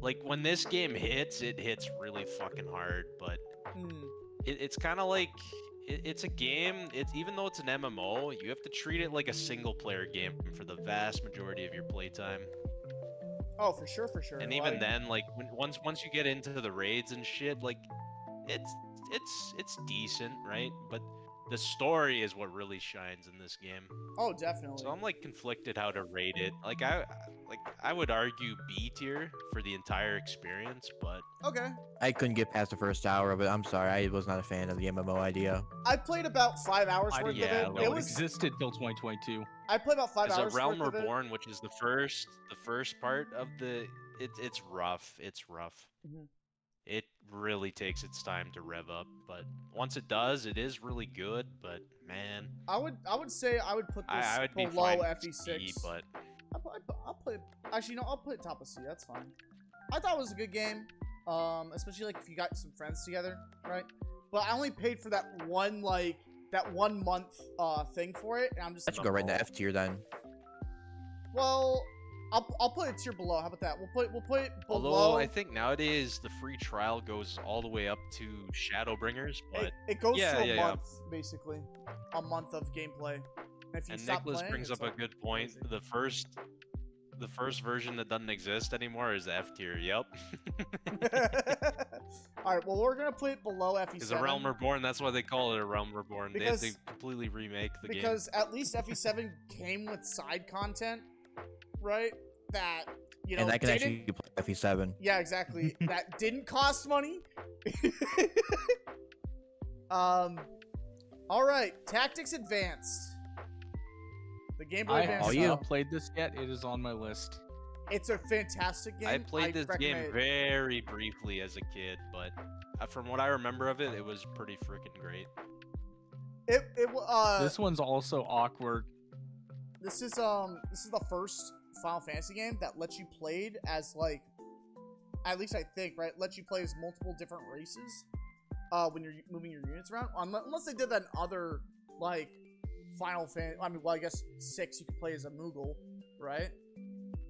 Like when this game hits, it hits really fucking hard. But Hmm. it's kind of like it's a game. It's even though it's an MMO, you have to treat it like a single-player game for the vast majority of your playtime. Oh, for sure, for sure. And even Like, then, like once you get into the raids and shit, like it's decent, right? But the story is what really shines in this game. oh, definitely. So I'm like conflicted how to rate it. Like I would argue B tier for the entire experience, but Okay. I couldn't get past the first hour of it. I'm sorry. I was not a fan of the MMO idea. I played about 5 hours I worth didn't yeah, of it. well, It know was. it existed till 2022. I played about 5 there's a hours Realm worth of it. Reborn, which is the first part of the. It's rough. It's rough. Mhm. It really takes its time to rev up, but once it does, it is really good. But man, I would say I would put this I would be below fine with FE6. C, but I'll put it. Actually, no, I'll put it top of C. That's fine. I thought it was a good game. Especially like if you got some friends together, right? But I only paid for that one that 1 month thing for it, and I'm just. That should go right in the F tier then. Well, I'll put it tier below. How about that? We'll put it below. Although I think nowadays the free trial goes all the way up to Shadowbringers, but it goes yeah, to a yeah. month basically, a month of gameplay. And if you and stop Nicholas playing, brings it's up a like good point. crazy. The first version that doesn't exist anymore is F tier. Yep. All right, well we're gonna put it below FE7. Because a Realm Reborn, that's why they call it a Realm Reborn. They had to Because- completely remake the game. Because at least FE7 came with side content, right? That you know And I can didn't. actually play FE7. Yeah, exactly. That didn't cost money. All right, Tactics Advanced. The Game Boy I Advance. have you. not played this yet. It is on my list. It's a fantastic game. I played this game recommend it. very briefly as a kid, but from what I remember of it, it was pretty freaking great. This one's also awkward. This is the first Final Fantasy game that lets you play as like, at least I think, right, lets you play as multiple different races when you're moving your units around. Unless they did that in other like Final Fantasy. I mean, well, I guess 6 you could play as a Moogle, right?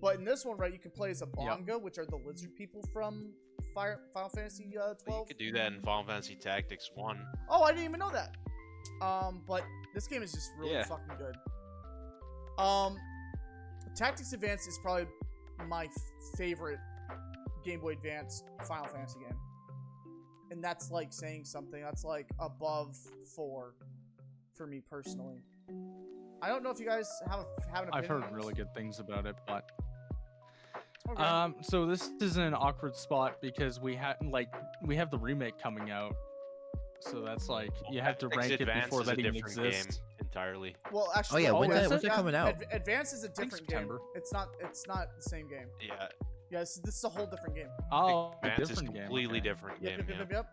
But in this one, right, you can play as a Bonga, which are the lizard people from Final Fantasy 12. But you could do that in Final Fantasy Tactics 1. Oh, I didn't even know that. But this game is just really Yeah. fucking good. Tactics Advance is probably my favorite Game Boy Advance Final Fantasy game. And that's like saying something. That's like above 4 for me personally. I don't know if you guys have an opinion. I've heard on this. really good things about it, but Okay. so this is an awkward spot because we have the remake coming out, so that's like you have to Tactics rank it Advance before is a that even different exists. game entirely. Well, actually, yeah, when's Advance- that coming out? Advance is a think different game. September. It's not the same game. Yeah, Yeah, this is a whole different game. Oh, a Advance is different game. completely okay. different Yep, game. yep, yeah. yep.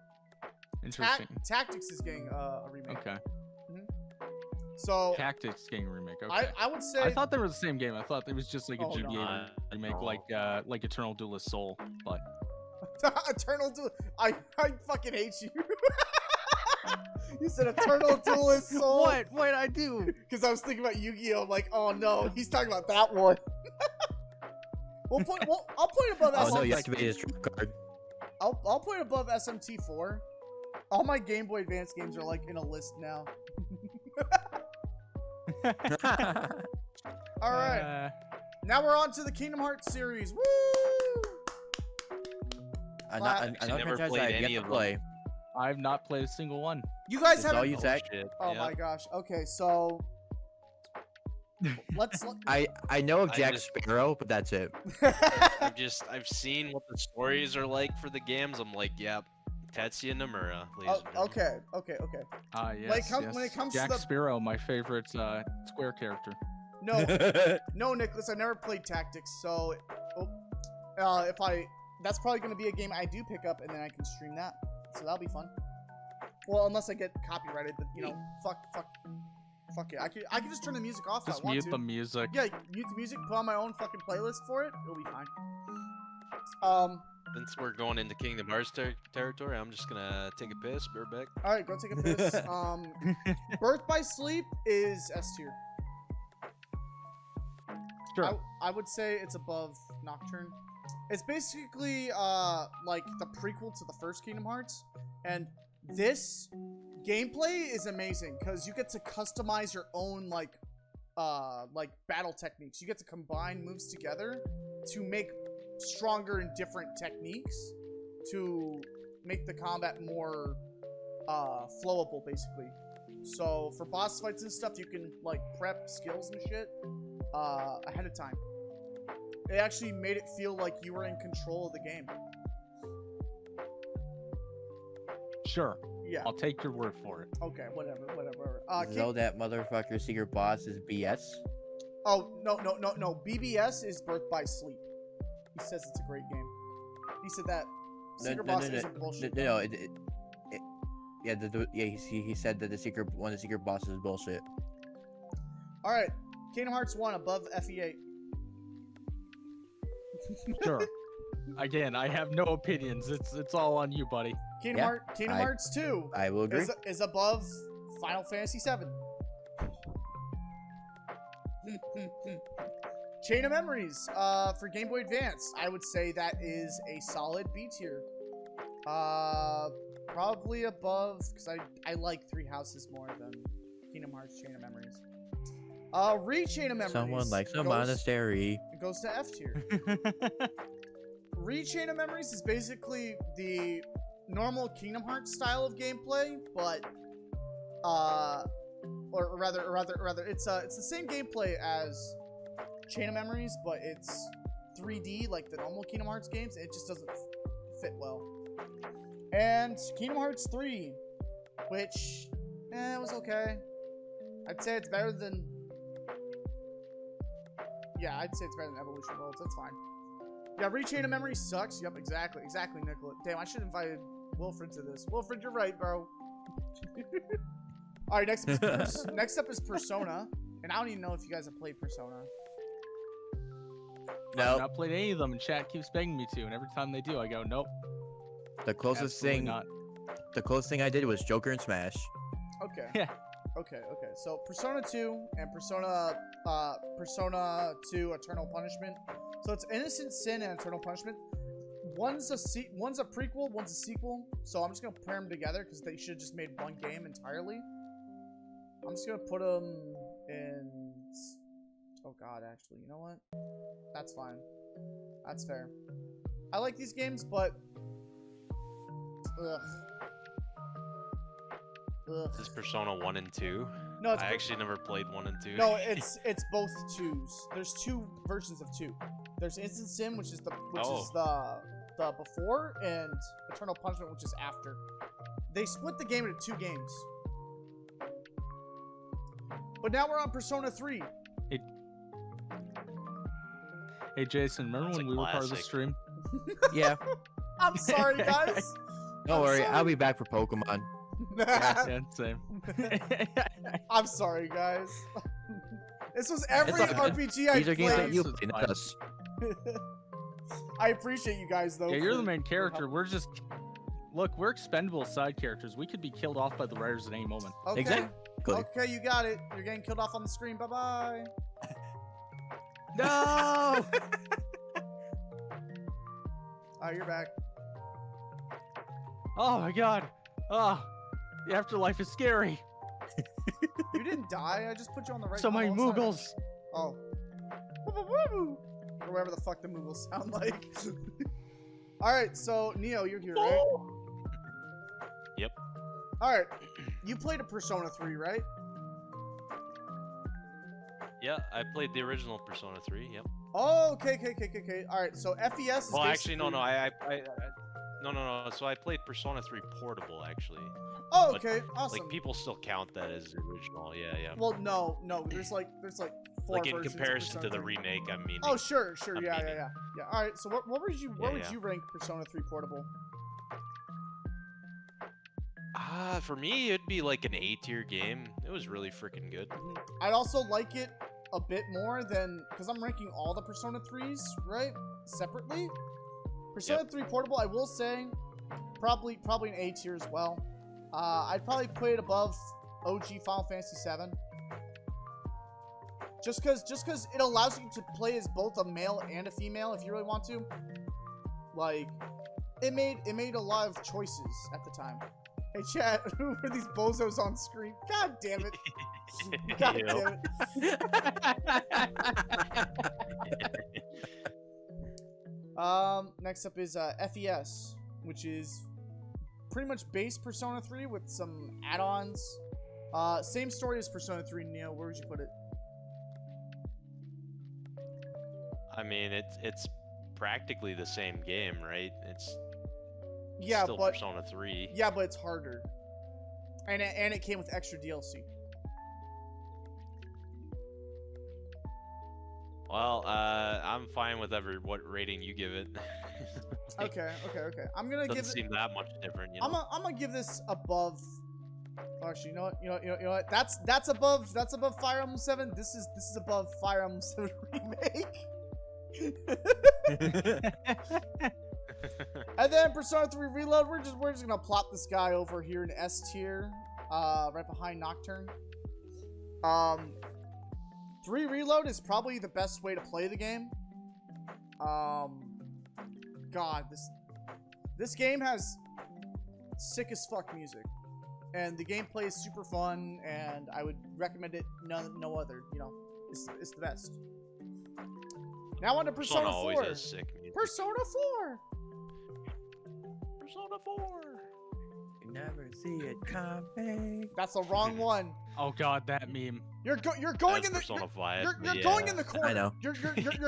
Interesting. Tactics is getting a remake. Okay. So Tactics getting remake. Okay. I would say I thought they were the same game. I thought it was just like a Oh, no. GBA remake, No. like Eternal Duelist Soul. But Eternal Duel. I fucking hate you. You said Eternal Duelist Soul. What I do? Because I was thinking about Yu-Gi-Oh. I'm like, oh no, he's talking about that one. I'll put it above Oh no, SMT. you activated his trip card. I'll put it above SMT4. All my Game Boy Advance games are like in a list now. All right, now we're on to the Kingdom Hearts series. Woo! Another never franchise played I have any yet of to them. play. I've not played a single one. You guys It's haven't. all you Zach. Shit. Oh yeah. my gosh. Okay, so let's. I know of I Jack just- Sparrow, but that's it. I've seen what the stories are like for the games. I'm like, yep, Tetsuya Nomura. ladies and gentlemen. okay. Yes, when it comes to Jack the- Sparrow, my favorite Square character. No, Nicholas, I never played Tactics, so that's probably gonna be a game I do pick up, and then I can stream that, so that'll be fun. Well, unless I get copyrighted, but you know, fuck it. I can just turn the music off if Just I want mute to. the music. Yeah, mute the music, put on my own fucking playlist for it. It'll be fine. Since we're going into Kingdom Hearts territory, I'm just gonna take a piss. Be right back. All right, go take a piss. Birth by Sleep is S tier. Sure. I would say it's above Nocturne. It's basically like the prequel to the first Kingdom Hearts, and this gameplay is amazing because you get to customize your own like battle techniques. You get to combine moves together to make stronger and different techniques to make the combat more flowable, basically. So for boss fights and stuff, you can like prep skills and shit ahead of time. It actually made it feel like you were in control of the game. Sure. Yeah. I'll take your word for it. Okay. Whatever. Know that motherfucker secret boss is BS. Oh no. BBS is Birth by Sleep. He says it's a great game. He said that Secret Boss isn't bullshit. No, he said that one of the secret bosses is bullshit. All right. Kingdom Hearts 1 above FE8. Sure. Again, I have no opinions. It's all on you, buddy. Kingdom I- Hearts 2 I will agree. is above Final Fantasy 7. Chain of Memories for Game Boy Advance. I would say that is a solid B tier. Probably above, because I like Three Houses more than Kingdom Hearts Chain of Memories. Chain of Memories. Someone likes a goes- monastery. It goes to F tier. Chain of Memories is basically the normal Kingdom Hearts style of gameplay, but or rather, it's the same gameplay as Chain of Memories, but it's 3D like the normal Kingdom Hearts games. It just doesn't fit well. And Kingdom Hearts 3, which it was okay. I'd say it's better than. Yeah, I'd say it's better than Evolution Worlds. That's fine. Yeah, Chain of Memories sucks. Yep, exactly, Nicola. Damn, I should have invited Wilfred to this. Wilfred, you're right, bro. All right, next up is Persona, and I don't even know if you guys have played Persona. I've No, not played any of them, and chat keeps begging me to, and every time they do, I go, nope. the closest Absolutely thing, not. the closest thing I did was Joker and Smash. Okay. Yeah. Okay. So Persona 2 and Persona 2 Eternal Punishment. So it's Innocent Sin and Eternal Punishment. One's a prequel, one's a sequel. So I'm just gonna pair them together because they should have just made one game entirely. I'm just gonna put them in. Oh God, actually, you know what? That's fine. That's fair. I like these games, but ugh. This is Persona 1 and 2. No, it's I actually never played 1 and 2. No, it's both twos. There's two versions of 2. There's Instant Sin, which is the before, and Eternal Punishment, which is after. They split the game into 2 games. But now we're on Persona 3. Hey, Jason, remember That's when a we were part of the classic. stream? Yeah, I'm sorry, guys. don't I'm worry, sorry. I'll be back for Pokemon. Yeah, same. I'm sorry, guys. This was every It's all good. RPG I These are games that played. you It's play, not fine. us. I appreciate you guys, though. Yeah, you're the for- main for character. helping. We're just look. We're expendable side characters. We could be killed off by the writers at any moment. Okay. Exactly. Okay, you got it. You're getting killed off on the screen. Bye bye. No. Alright, you're back. Oh my God. Oh, the afterlife is scary. You didn't die. I just put you on the right. So one many all the time. Moogles. Oh. Woo-woo-woo. Or whatever the fuck the Moogles sound like. Alright, so Neo, you're here, right? Yep. Alright. You played a Persona 3, right? Yeah, I played the original Persona 3. Yep. Oh, okay. Alright, so FES is Well, actually, no. basically- No. So I played Persona 3 Portable, actually. Oh, but, okay, awesome. Like people still count that as the original. Yeah. Well, no. There's like 4 Like in versions of comparison to Persona the 3. remake, I mean. Oh, sure. I'm Yeah. meaning. Yeah. All right. So what would you Yeah. rank Persona 3 Portable? For me, it'd be like an A tier game. It was really freaking good. I'd also like it a bit more than because I'm ranking all the Persona 3s right separately. Persona 3 Portable, I will say, probably an A tier as well. I'd probably put it above OG Final Fantasy 7. Just because it allows you to play as both a male and a female if you really want to. Like, it made a lot of choices at the time. Hey chat, who are these bozos on screen? God damn it! God Yep. damn it! Next up is FES, which is pretty much base Persona 3 with some add-ons. Same story as Persona 3. Neo, where would you put it? I mean, it's practically the same game, right? It's Yeah, still but Persona 3. yeah, but it's harder, and it came with extra DLC. Well, I'm fine with what rating you give it. Like, Okay. I'm gonna doesn't give it. seem that much different, you know? I'm gonna give this above. Oh, actually, you know what? That's above Fire Emblem 7. This is above Fire Emblem 7 remake. And then Persona 3 Reload, we're just gonna plop this guy over here in S tier, right behind Nocturne. 3 Reload is probably the best way to play the game. God, this game has sick as fuck music, and the gameplay is super fun, and I would recommend it no other. You know, it's the best. Now on to Persona 4. always has sick music. Persona 4. Persona 4. You never see it coming. That's the wrong one. Oh god, that meme. You're going That's in the Persona 5. you're yeah. going in the corner. I know. You're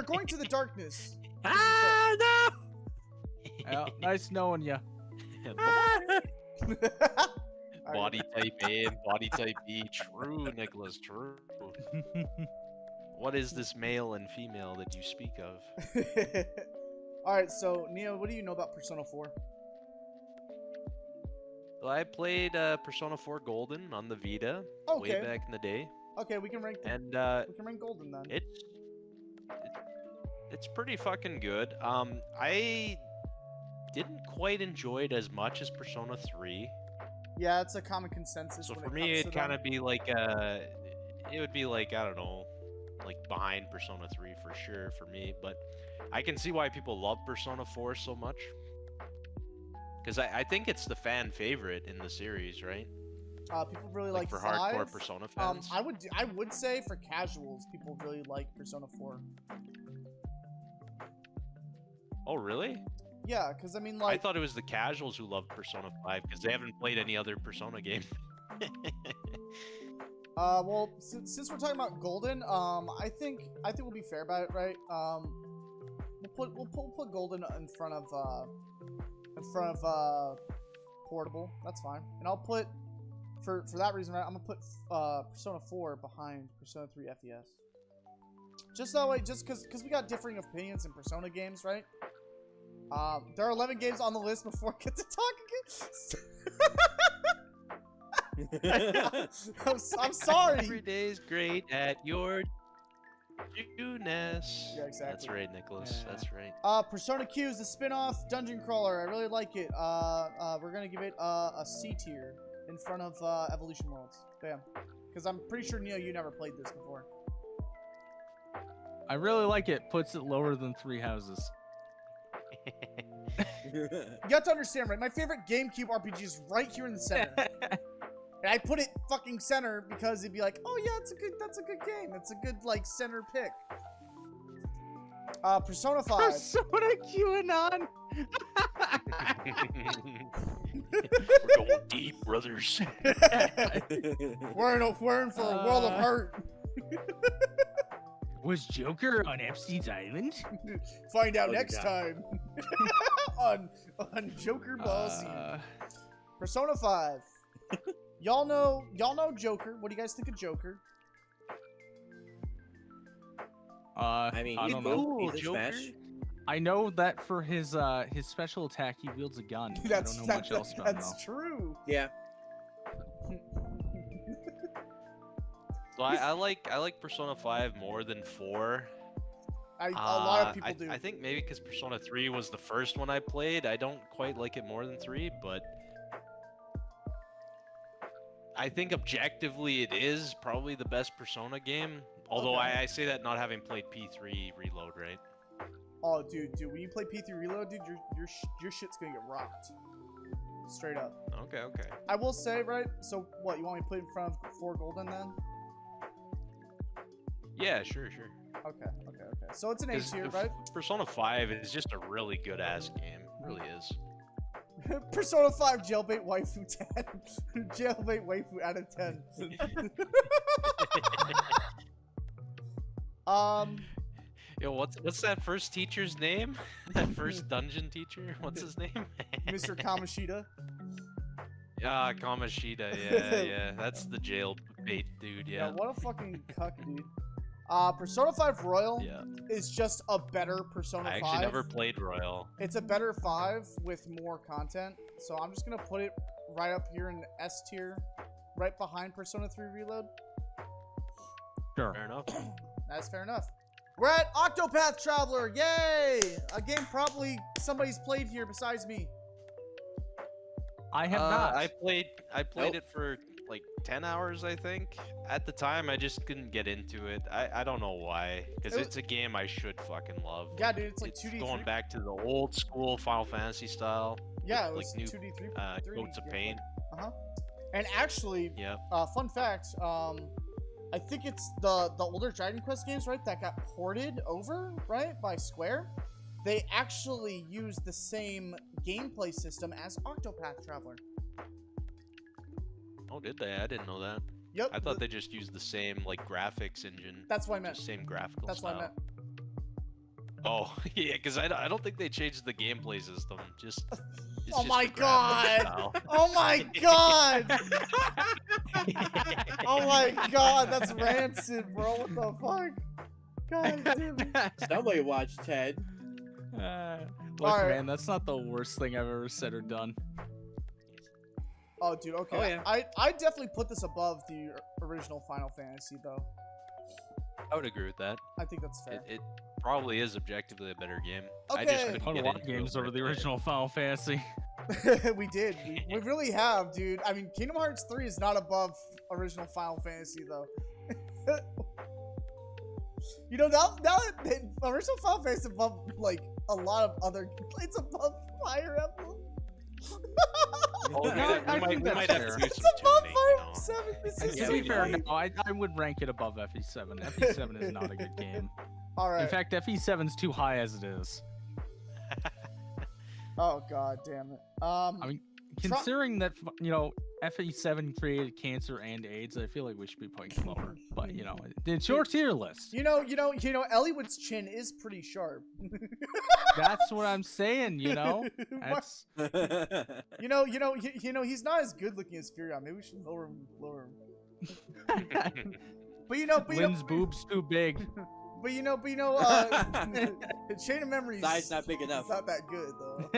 going to the darkness. Ah, no! Well, nice knowing you. Body type A and body type B. True, Nicholas. True. What is this male and female that you speak of? All right, so Neo, what do you know about Persona 4? Well, I played Persona 4 Golden on the Vita way Okay. back in the day, Okay, we can rank and we can rank Golden then. it's pretty fucking good. I didn't quite enjoy it as much as Persona 3. Yeah, it's a common consensus. So when for it me, comes to it'd kind them. of be like it would be like, I don't know, like behind Persona 3 for sure for me. But I can see why people love Persona 4 so much, because I think it's the fan favorite in the series, right? People really like for 5. hardcore Persona fans. I would say for casuals, people really like Persona 4. Oh, really? Yeah, because I mean, I like, thought it was the casuals who loved Persona 5 because they haven't played any other Persona game. well, since we're talking about Golden, I think we'll be fair about it, right? We'll put Golden in front of Portable. That's fine, and I'll put for that reason, right? I'm gonna put Persona 4 behind Persona 3 FES. Just that way, just because we got differing opinions in Persona games, right? There are 11 games on the list before I get to talk again. I'm sorry. Every day's great at your Junes. Yeah, exactly. That's right, Nicholas. Yeah. That's right. Persona Q is the spin-off dungeon crawler. I really like it. We're gonna give it a C tier in front of Evolution Worlds. Bam. Because I'm pretty sure, Neo, you never played this before. I really like it. Puts it lower than Three Houses. You have to understand, right? My favorite GameCube RPG is right here in the center. And I put it fucking center because it'd be like, oh yeah, that's a good game. It's a good, like, center pick. Persona 5. Persona QAnon. We're going deep, brothers. we're in for a world of hurt. Was Joker on Epstein's Island? Find out Oh, next God. time on Joker Ball Z. Persona 5. Y'all know Joker. What do you guys think of Joker? I mean, I he's don't cool. know. Cool, He's a Joker. Smash. I know that for his special attack, he wields a gun. I don't know much else about him, that's true. Yeah. So I like Persona 5 more than 4. A lot of people I, do. I think maybe because Persona 3 was the first one I played, I don't quite like it more than 3, but I think objectively it is probably the best Persona game. Although Okay. I say that not having played P3 Reload, right? Oh, dude, when you play P3 Reload, dude, your shit's gonna get rocked. Straight up. Okay, okay. I will say, right? So, what, you want me to put it in front of 4 Golden then? Yeah, sure. Okay. So it's an A 'Cause tier, if right? Persona 5 is just a really good ass game. It really is. Persona 5 jailbait waifu 10. Jailbait waifu out of 10. Yo, what's that first teacher's name? That first dungeon teacher? What's his name? Mr. Kamoshida. Ah, Kamoshida. Yeah. That's the jailbait dude. Yeah, Yeah. what a fucking cuck, dude. Persona 5 Royal Yeah. is just a better Persona I 5. actually never played Royal. It's a better 5 with more content. So I'm just gonna put it right up here in S tier, right behind Persona 3 Reload. Sure. Fair enough. That's fair enough. We're at Octopath Traveler. Yay! A game probably somebody's played here besides me. I have not. I played it for like 10 hours, I think. At the time, I just couldn't get into it. I don't know why, because it's a game I should fucking love. Yeah, dude, it's like 2D. Going back to the old school Final Fantasy style. Yeah, it with, was like, new 2D, 3D. coats of paint. And actually, Yeah. fun fact, I think it's the older Dragon Quest games, right, that got ported over, right, by Square. They actually use the same gameplay system as Octopath Traveler. Oh, did they? I didn't know that. Yep. I thought they just used the same like graphics engine. That's what I meant. Just same graphical That's style. what I meant. Oh, yeah, because I don't think they changed the gameplay system. Just. It's Oh just my the graphical god! style. Oh my god! Oh my god, that's rancid, bro. What the fuck? God damn it. Somebody watch Ted. Look, Alright. man, that's not the worst thing I've ever said or done. Oh, dude, okay. Oh, yeah. I definitely put this above the original Final Fantasy, though. I would agree with that. I think that's fair. It probably is objectively a better game. I Okay. just couldn't Won a get lot of into it games over right the away. original Final Fantasy. We did. We really have, dude. I mean, Kingdom Hearts 3 is not above original Final Fantasy, though. You know, now that original Final Fantasy is above, like, a lot of other... It's above Fire Emblem. Oh, No, I we think might that's have to fair. do It's some above tuning, you know. Fire 7. This And is to Yeah, be we fair, might. no, I would rank it above FE7. FE7 is not a good game. Alright. In fact, FE7's too high as it is. Oh, god damn it. I mean, considering that, you know, FE7 created cancer and AIDS, I feel like we should be putting it lower. But, you know, it's your tier list. You know, Eliwood's chin is pretty sharp. That's what I'm saying, you know? That's... You know, he's not as good looking as Furion. Maybe we should lower him. But you know, Lynn's boobs too big. Chain of Memories. Size not big enough. It's not that good though.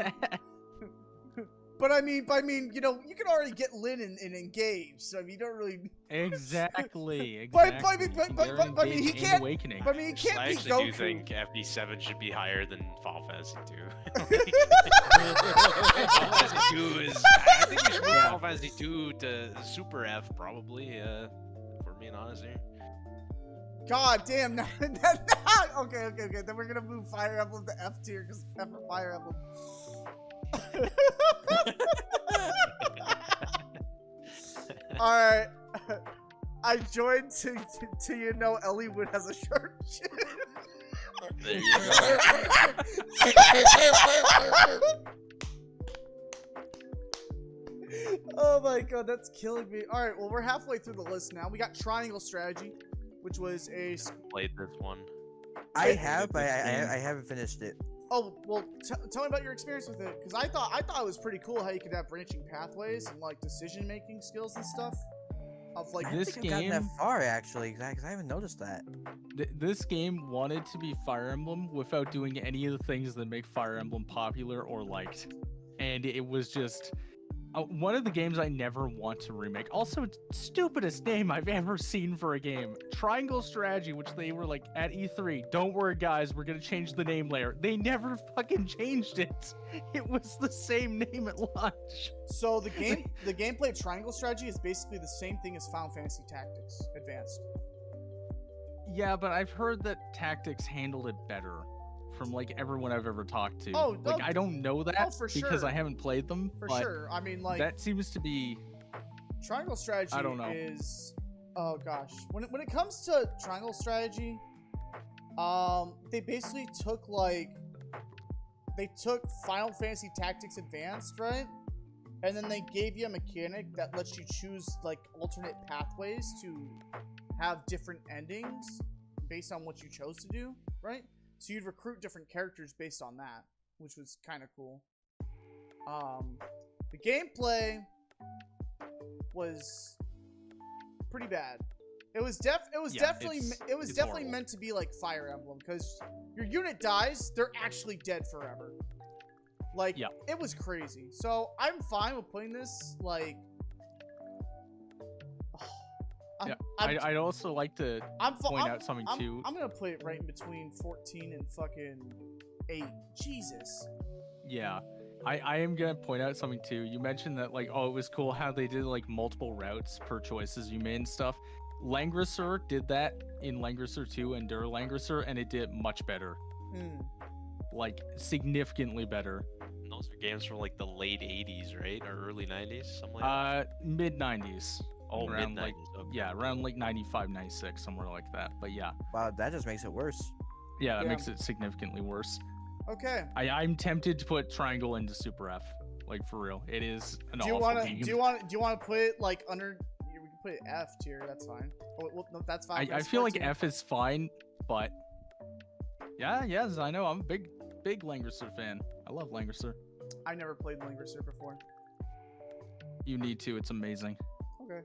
But I mean, you know, you can already get Lynn and engaged, so I mean, you don't really. Exactly. But I mean, he can't. Awakening. But I mean, he can't I be actually Goku. do think FE7 should be higher than Final Fantasy 2. Final Fantasy 2 is. I think we should move Final Fantasy 2 to Super F, probably. For being honest here. God damn! Okay. Then we're gonna move Fire Emblem to F tier because F for Fire Emblem. Alright. I joined to you know Eliwood has a sharp chin. There you go. Oh my god, that's killing me. Alright, well, we're halfway through the list now. We got Triangle Strategy, which was a... Played this one. I have, but I haven't finished it. Oh, well, tell me about your experience with it, because I thought it was pretty cool how you could have branching pathways and, like, decision-making skills and stuff. Of, like, I don't This think I've gotten that game- far actually, because I haven't noticed that. This game wanted to be Fire Emblem without doing any of the things that make Fire Emblem popular or liked. And it was just one of the games I never want to remake. Also, stupidest name I've ever seen for a game. Triangle Strategy, which they were like at E3. Don't worry, guys, we're gonna change the name later. They never fucking changed it. It was the same name at launch. So the gameplay of Triangle Strategy is basically the same thing as Final Fantasy Tactics Advanced. Yeah, but I've heard that Tactics handled it better from like everyone I've ever talked to. Oh, like no- I don't know that oh, for because sure. I haven't played them. For but sure. I mean, like, that seems to be Triangle Strategy I don't know. is... Oh, gosh. When it comes to Triangle Strategy, they basically took, like... They took Final Fantasy Tactics Advanced, right? And then they gave you a mechanic that lets you choose, like, alternate pathways to have different endings based on what you chose to do, right? So you'd recruit different characters based on that, which was kind of cool. The gameplay was pretty bad. It was definitely it's horrible. meant to be like Fire Emblem, because your unit dies, they're actually dead forever. Like, Yeah. it was crazy. So I'm fine with putting this, like... I'd also like to point out something too. I'm gonna put it right in between 14 and fucking 8. Jesus. Yeah. I am gonna point out something too. You mentioned that like, oh, it was cool how they did like multiple routes per choices you made and stuff. Langrisser did that in Langrisser 2 and Duralangrisser, and it did much better. Like significantly better. And those are games from like the late 80s, right? Or early 90s, something like that. Mid 90s. Oh, mid around 90s. like yeah, around like 95, 96, somewhere like that. But yeah, Wow, that just makes it worse. yeah, that Yeah. makes it significantly worse. Okay. I'm tempted to put Triangle into Super F, like for real. It is an Do you awful want to game. do you want to put it like under? We can put it F tier. That's fine. Oh, well, no, that's fine. I feel like F is fine, but yes, I know I'm a big Langrisser fan. I love Langrisser. I never played Langrisser before. You need to. It's amazing. Okay.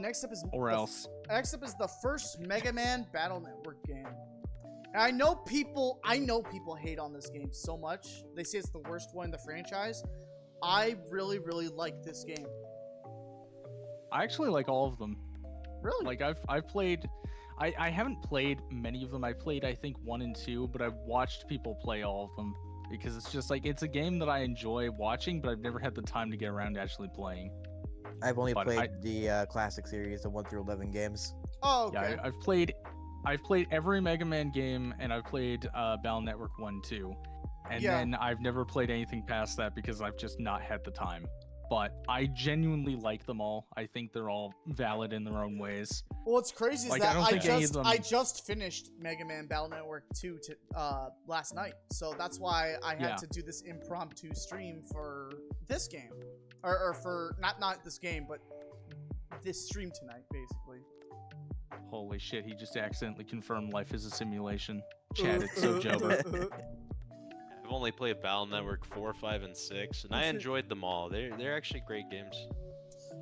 Next up is Or else. Next up is the first Mega Man Battle Network game. And I know people hate on this game so much. They say it's the worst one in the franchise. I really like this game. I actually like all of them. Really? Like I've played. I haven't played many of them. I played I think 1 and 2, but I've watched people play all of them because it's just like it's a game that I enjoy watching, but I've never had the time to get around to actually playing. I've only But played the classic series, the 1 through 11 games. Oh, okay. Yeah, I've played every Mega Man game, and I've played Battle Network 1, 2, and Yeah. then I've never played anything past that because I've just not had the time. But I genuinely like them all. I think they're all valid in their own ways. Well, what's crazy is Like, that I don't think any of I them- just finished Mega Man Battle Network 2 last night. So that's why I had Yeah. to do this impromptu stream for this game. Or for not this game, but this stream tonight, basically. Holy shit, he just accidentally confirmed life is a simulation. Chad, it's so Joba. I've only played Battle Network 4, 5, and 6, and I enjoyed them all. They're actually great games.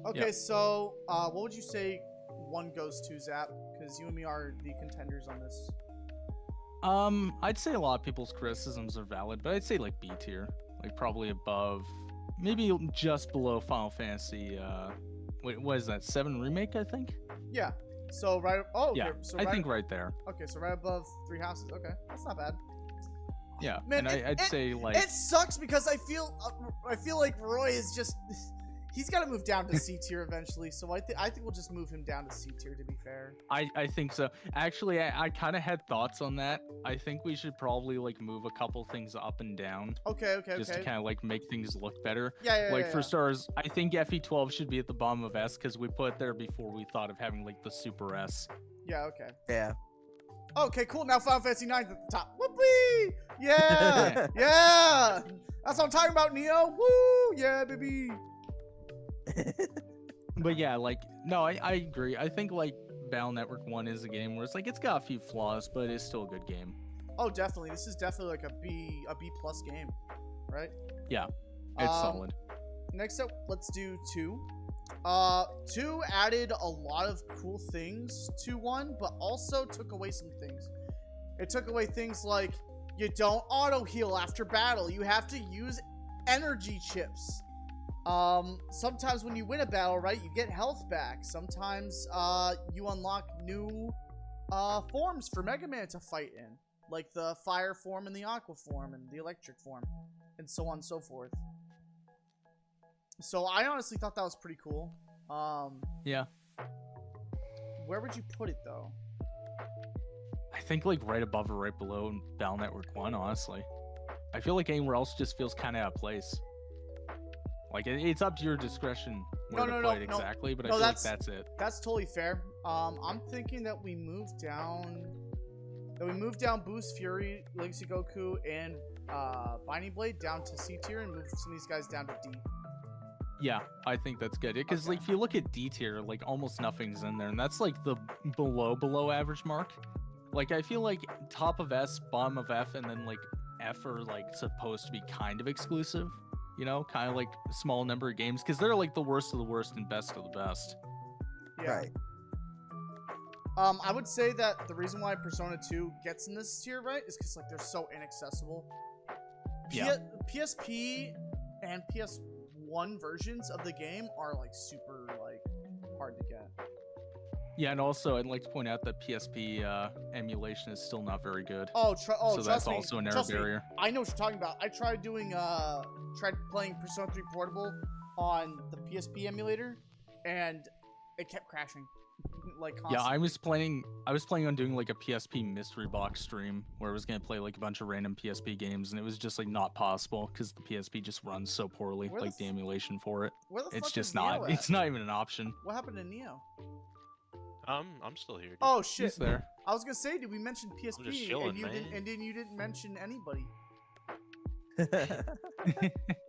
Okay, Yeah. so what would you say one goes to, Zap? Because you and me are the contenders on this. I'd say a lot of people's criticisms are valid, but I'd say like B tier, like probably above, maybe just below Final Fantasy. Wait, what is that? 7 remake, I think. Yeah. So right. Oh, okay. Yeah, So I right, think right there. Okay, so right above Three Houses. Okay, that's not bad. Yeah, Man, and I'd say like It sucks because I feel like Roy is just he's got to move down to C tier eventually. So I think we'll just move him down to C tier, to be fair. I think so. Actually, I kind of had thoughts on that. I think we should probably like move a couple things up and down Okay. just to kind of like make things look better. Yeah. Like for stars, I think FE12 should be at the bottom of S because we put it there before we thought of having like the Super S. Yeah. Okay. Yeah. Okay. Cool. Now Final Fantasy 9 at the top. Whoopee! Yeah. Yeah. That's what I'm talking about, Neo. Woo! Yeah, baby. But yeah, like no, I agree. I think like Battle Network 1 is a game where it's like it's got a few flaws, but it's still a good game. Oh, definitely. This is definitely like a B plus game, right? Yeah, it's solid. Next up, let's do 2. 2 added a lot of cool things to 1, but also took away some things. It took away things like you don't auto heal after battle. You have to use energy chips. Sometimes when you win a battle, right, you get health back. Sometimes you unlock new forms for Mega Man to fight in, like the fire form and the aqua form and the electric form, and so on and so forth. So I honestly thought that was pretty cool. Yeah, Where would you put it though? I think like right above or right below Battle Network 1. Honestly, I feel like anywhere else just feels kind of out of place. Like it's up to your discretion where to put it exactly, but I feel like that's it. That's totally fair. I'm thinking that we move down Boost Fury, Legacy Goku, and Binding Blade down to C tier and move some of these guys down to D. Yeah, I think that's good because like if you look at D tier, like almost nothing's in there, and that's like the below average mark. Like I feel like top of S, bottom of F, and then like F are like supposed to be kind of exclusive. You know, kind of like a small number of games because they're like the worst of the worst and best of the best. Yeah. Right. I would say that the reason why Persona 2 gets in this tier, right, is because like they're so inaccessible. Yeah. PSP and PS1 versions of the game are like super like hard to get. Yeah, and also I'd like to point out that PSP emulation is still not very good. Oh, So trust that's me. also an error Trust me. barrier. I know what you're talking about. I tried doing tried playing Persona 3 Portable on the PSP emulator, and it kept crashing. Like Yeah, constantly. I was planning on doing like a PSP mystery box stream where I was gonna play like a bunch of random PSP games, and it was just like not possible because the PSP just runs so poorly, Where the like the emulation for it. Where the It's fuck just is Neo not. at? It's not even an option. What happened to Neo? I'm still here. Dude. Oh He's shit! there. I was gonna say, did we mention PSP chilling, and you didn't? man. And then you didn't mention anybody.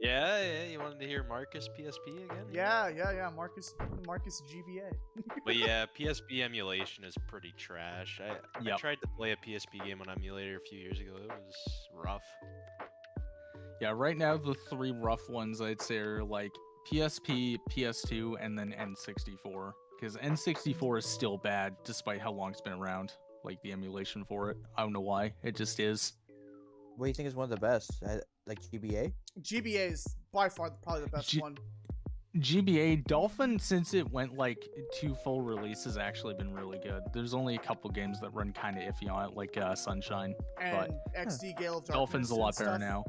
Yeah, you wanted to hear Marcus PSP again? Yeah. Marcus GBA. But yeah, PSP emulation is pretty trash. I Yep. tried to play a PSP game on emulator a few years ago. It was rough. Yeah, right now the three rough ones I'd say are like PSP, PS2, and then N64. Because N64 is still bad despite how long it's been around. Like the emulation for it. I don't know why. It just is. What do you think is one of the best? Like GBA? GBA is by far probably the best G- one. GBA Dolphin, since it went like 2 full releases, actually been really good. There's only a couple games that run kind of iffy on it, like Sunshine. And XD Gale of Darkness. Dolphin's a and lot better stuff.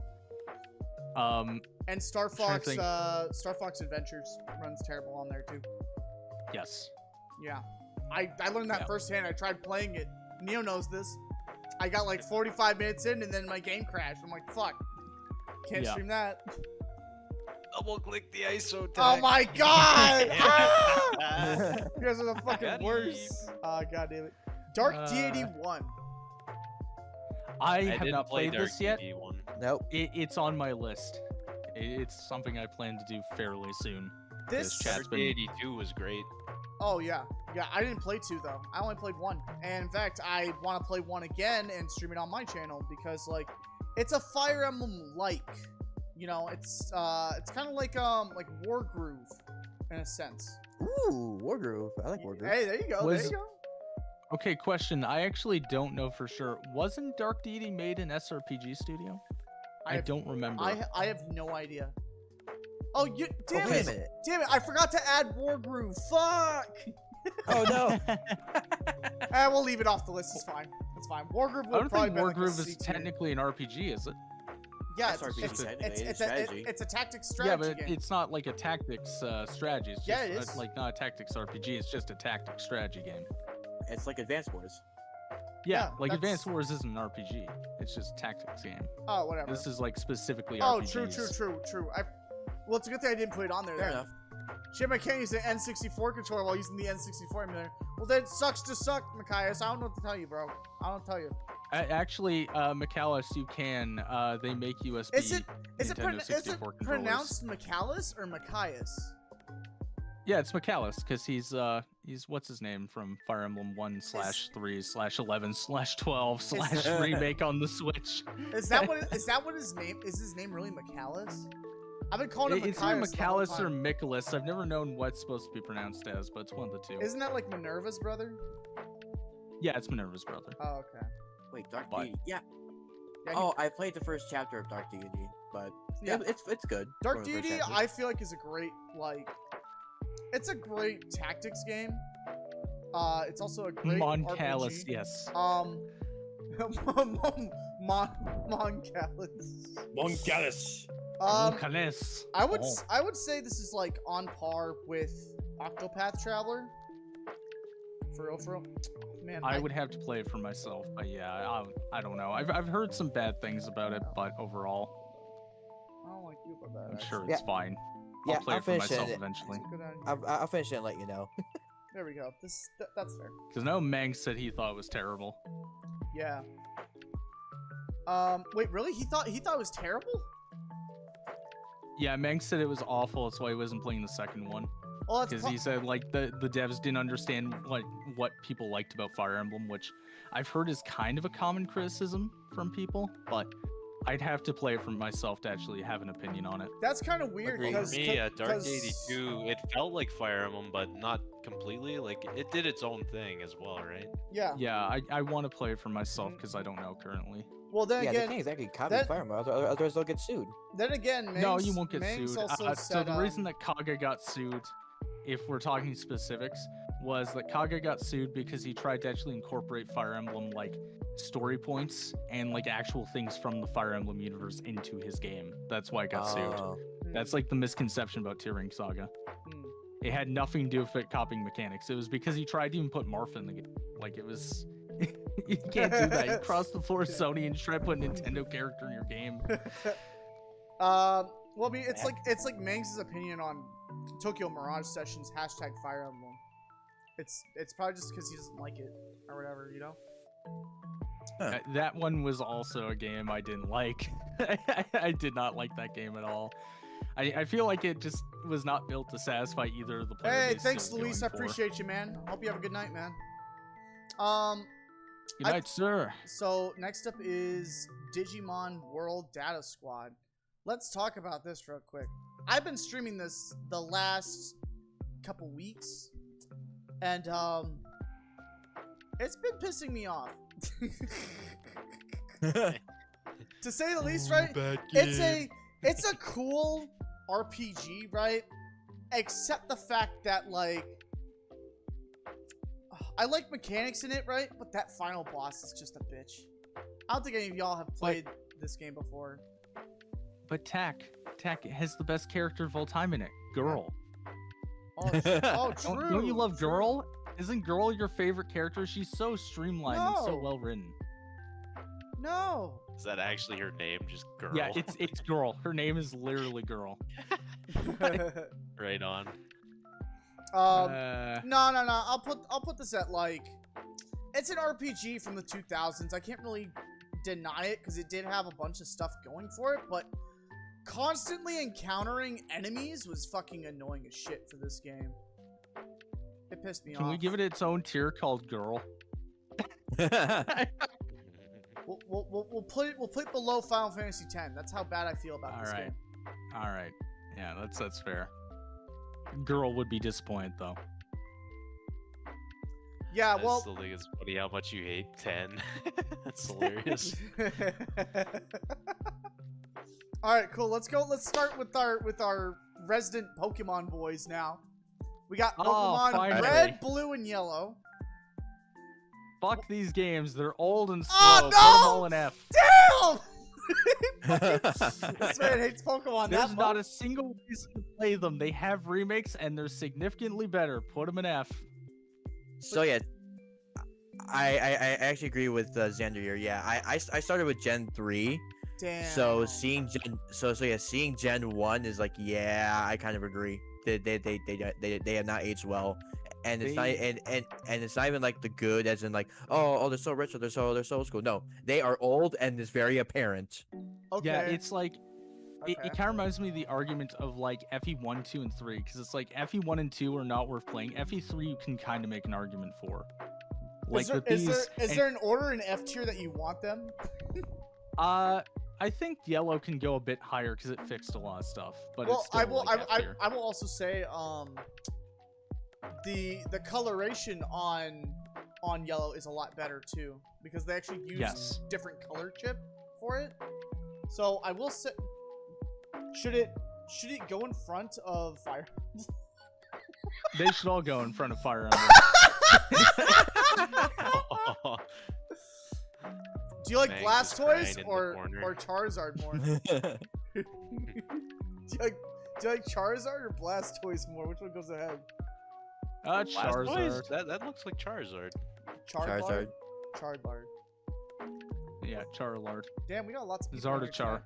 now. And Star trying to Fox, think. Star Fox Adventures runs terrible on there too. Yes. Yeah, I learned that Yeah. firsthand. I tried playing it. Neo knows this. I got like 45 minutes in, and then my game crashed. I'm like, fuck, can't Yeah. stream that. Double click the ISO tag. Oh my god! Ah! You guys are the Got fucking him. worst. God damn it. Dark D81. I have didn't not play played this yet. DD one. Nope. It's on my list. It's something I plan to do fairly soon. This. chat- Dark D82 was great. Oh yeah, yeah. I didn't play 2 though. I only played 1. And in fact, I want to play 1 again and stream it on my channel because like, it's a Fire Emblem like. You know, it's kind of like War Groove, in a sense. Ooh, Wargroove. I like Wargroove. Hey, there you go. Was- There you go. Okay, question. I actually don't know for sure. Wasn't Dark Deity made in SRPG Studio? I have- don't remember. I have no idea. Oh, you damn Wait a it! minute. Damn it! I forgot to add War Groove. Fuck! Oh no. We'll leave it off the list. It's fine. It's fine. War Groove I will don't probably think be War like a Groove C is tier. technically an RPG, is it? Yeah, That's RPG technically, it's strategy. it's a tactics Yeah, strategy but game. it's not like a tactics strategy. It's Yeah, just it is. like not a tactics RPG. It's just a tactics strategy game. It's like Advance Wars. Yeah, Yeah, like that's- Advanced Wars isn't an RPG. It's just a tactics game. Oh, whatever. This is like specifically Oh, RPGs. true. Well, it's a good thing I didn't put it on there. Fair then. enough. Shit, I can't use the N64 controller while using the N64 emulator. Well, then it sucks to suck, Machias. I don't know what to tell you, bro. I don't tell you. Actually, Michaelis, you can. They make USB. Is it Nintendo 64 controllers. pronounced Michaelis or Machias? Yeah, it's Michaelis because he's what's his name from Fire Emblem 1/3/11/12/ remake on the Switch. Is that what his name is? His name really Michaelis? I've been calling him It's either Machias the whole Michaelis or time. Michaelis. I've never known what's supposed to be pronounced as, but it's one of the two. Isn't that like Minerva's brother? Yeah, it's Minerva's brother. Oh, okay. Wait, Dark But- Deity. Yeah. Yeah, Oh, I played the first chapter of Dark Deity, but Yeah. it's good. Dark for the first Deity, chapter. I feel like is a great it's a great tactics game. It's also a great Moncalis, RPG. yes. Moncalis. Moncalis. Moncalis. I would Oh. I would say this is like on par with Octopath Traveler. For real. Man, I would have to play it for myself, but yeah, I don't know. I've heard some bad things about it, but overall, I don't like you about that. I'm sure actually. it's fine. Yeah, I'll play I'll it for finish myself it. eventually. It's a good idea. I'll finish it and let you know. There we go. That's fair. Because no, Mang said he thought it was terrible. Yeah. Wait, really? He thought it was terrible? Yeah, Mang said it was awful. That's why he wasn't playing the second one. Well, that's Because he said like the devs didn't understand like what people liked about Fire Emblem, which I've heard is kind of a common criticism from people. But I'd have to play it for myself to actually have an opinion on it. that's kind of weird Agreed. For because me, Dark 82, it felt like Fire Emblem, but not completely. Like it did its own thing as well, right? Yeah. Yeah, I want to play it for myself because I don't know currently. Well, then Yeah, they again, can't exactly copy that- Fire Emblem, otherwise they'll get sued. then again, No, Mang's- you won't get Mang's sued. Also So said, the reason that Kaga got sued, if we're talking specifics, was that Kaga got sued because he tried to actually incorporate Fire Emblem like story points and like actual things from the Fire Emblem universe into his game. That's why it got sued. Oh. That's like the misconception about Tearing Saga. Hmm. It had nothing to do with it copying mechanics. It was because he tried to even put Marth in the game. Like it was, you can't do that. You cross the floor, Sony, and try to put a Nintendo character in your game. Well, I mean, it's like Mangs' opinion on Tokyo Mirage Sessions # Fire Emblem. It's probably just because he doesn't like it or whatever, you know. That one was also a game I didn't like. I did not like that game at all. I feel like it just was not built to satisfy either of the player Hey, base thanks, it was Luis. I going for. appreciate you, man. Hope you have a good night, man. Good night, sir. So next up is Digimon World Data Squad. Let's talk about this real quick. I've been streaming this the last couple weeks, and it's been pissing me off. To say the least, right? It's a cool RPG, right? Except the fact that, like, I like mechanics in it, right? But that final boss is just a bitch. I don't think any of y'all have played this game before. But Tak has the best character of all time in it. Girl. Oh, true. Don't you love true. Girl? Isn't Girl your favorite character? She's so streamlined and so No. well written. No. Is that actually her name? Just girl. Yeah, it's Girl. Her name is literally Girl. Right on. No. I'll put this at, like, it's an RPG from the 2000s. I can't really deny it because it did have a bunch of stuff going for it, but constantly encountering enemies was fucking annoying as shit for this game. It pissed me off. Can we give it its own tier called Girl? We'll put it below Final Fantasy X. That's how bad I feel about this Alright. game. All right. Yeah, that's fair. Girl would be disappointed though. Yeah, I well. still think it's funny how much you hate 10. That's hilarious. All right, cool. Let's go. Let's start with our resident Pokemon boys now. We got Oh, Pokemon finally. Red, Blue, and Yellow. Fuck these games. They're old and slow. Oh, Put no! them all in F. Damn! This man hates Pokemon There's that not much. a single reason to play them. They have remakes and they're significantly better. Put them in F. So yeah, I actually agree with Xander here. Yeah, I started with Gen 3. Damn. So seeing Gen 1 is like, yeah, I kind of agree. They have not aged well, and it's not and it's not even like the good as in like oh they're so rich or they're so old school. No, they are old and it's very apparent. Okay. Yeah, it's like it Okay. kind of reminds me of the argument of like FE1, 2, and 3 because it's like FE1 and 2 are not worth playing. FE3 you can kind of make an argument for. Like with these, is there an order in F tier that you want them? I think Yellow can go a bit higher because it fixed a lot of stuff. But Well, it's still I will. like F tier. I will also say, the coloration on Yellow is a lot better too because they actually use Yes. different color chip for it. So I will say, should it go in front of Fire? They should all go in front of Fire Emblem. Do you like Mangs is Blastoise crying in the or corner. Charizard more? do you like Charizard or Blastoise more? Which one goes ahead? Charizard. Blastoise? That looks like Charizard. Charizard. Charizard. Yeah, Charizard. Damn, we got lots of people in here Zardochar. tonight.